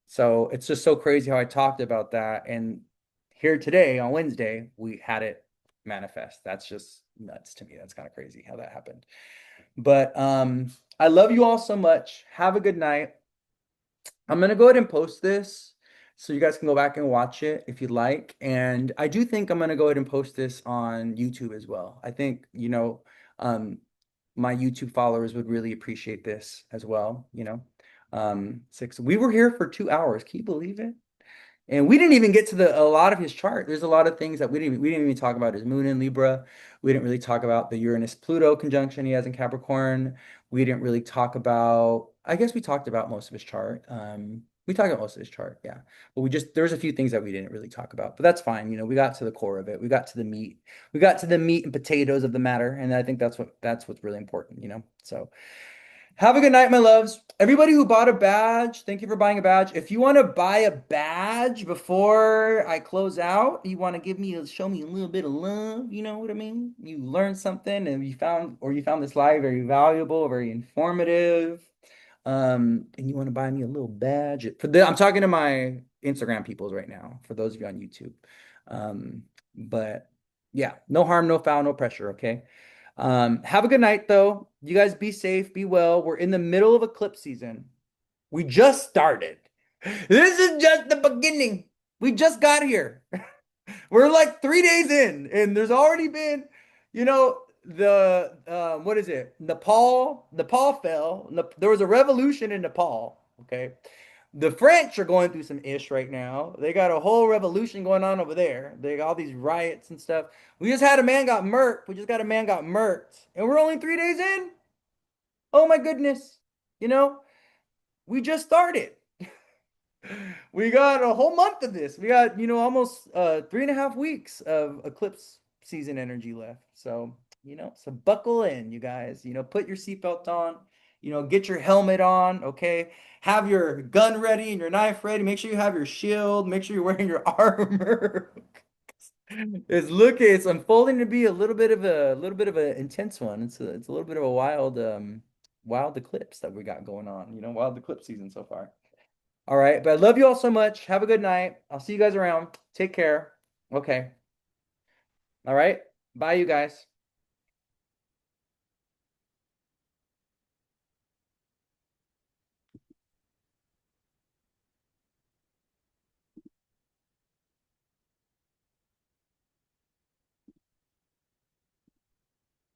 So it's just so crazy how I talked about that. And here today on Wednesday, we had it manifest. That's just nuts to me. That's kind of crazy how that happened. But I love you all so much. Have a good night. I'm gonna go ahead and post this so you guys can go back and watch it if you'd like. And I do think I'm gonna go ahead and post this on YouTube as well. I think, my YouTube followers would really appreciate this as well, we were here for 2 hours. Can you believe it? And we didn't even get to a lot of his chart. There's a lot of things that we didn't even talk about his moon in Libra. We didn't really talk about the Uranus-Pluto conjunction he has in Capricorn. We didn't really talk about, I guess we talked about most of his chart. We talked about most of his chart, yeah. But there's a few things that we didn't really talk about, but that's fine. We got to the core of it. We got to the meat. We got to the meat and potatoes of the matter. And I think that's what's really important, So have a good night, my loves. Everybody who bought a badge, thank you for buying a badge. If you want to buy a badge before I close out, you want to show me a little bit of love, you know what I mean? You learned something and you found this live very valuable, very informative. And you want to buy me a little badge. I'm talking to my Instagram peoples right now, for those of you on YouTube. But yeah, no harm, no foul, no pressure, okay? Have a good night, though. You guys be safe, be well. We're in the middle of eclipse season. We just started. This is just the beginning. We just got here. We're like 3 days in, and there's already been, the what is it? Nepal fell. There was a revolution in Nepal. Okay. The French are going through some ish right now. They got a whole revolution going on over there. They got all these riots and stuff. We just had a man got murked. We just got a man got murked. And we're only 3 days in. Oh my goodness. You know, we just started. We got a whole month of this. We got, almost 3.5 weeks of eclipse season energy left. So buckle in, you guys. Put your seatbelt on, get your helmet on, okay? Have your gun ready and your knife ready. Make sure you have your shield. Make sure you're wearing your armor. It's unfolding to be a little bit of an intense one. It's a little bit of a wild eclipse that we got going on, wild eclipse season so far. All right, but I love you all so much. Have a good night. I'll see you guys around. Take care. Okay. All right. Bye, you guys.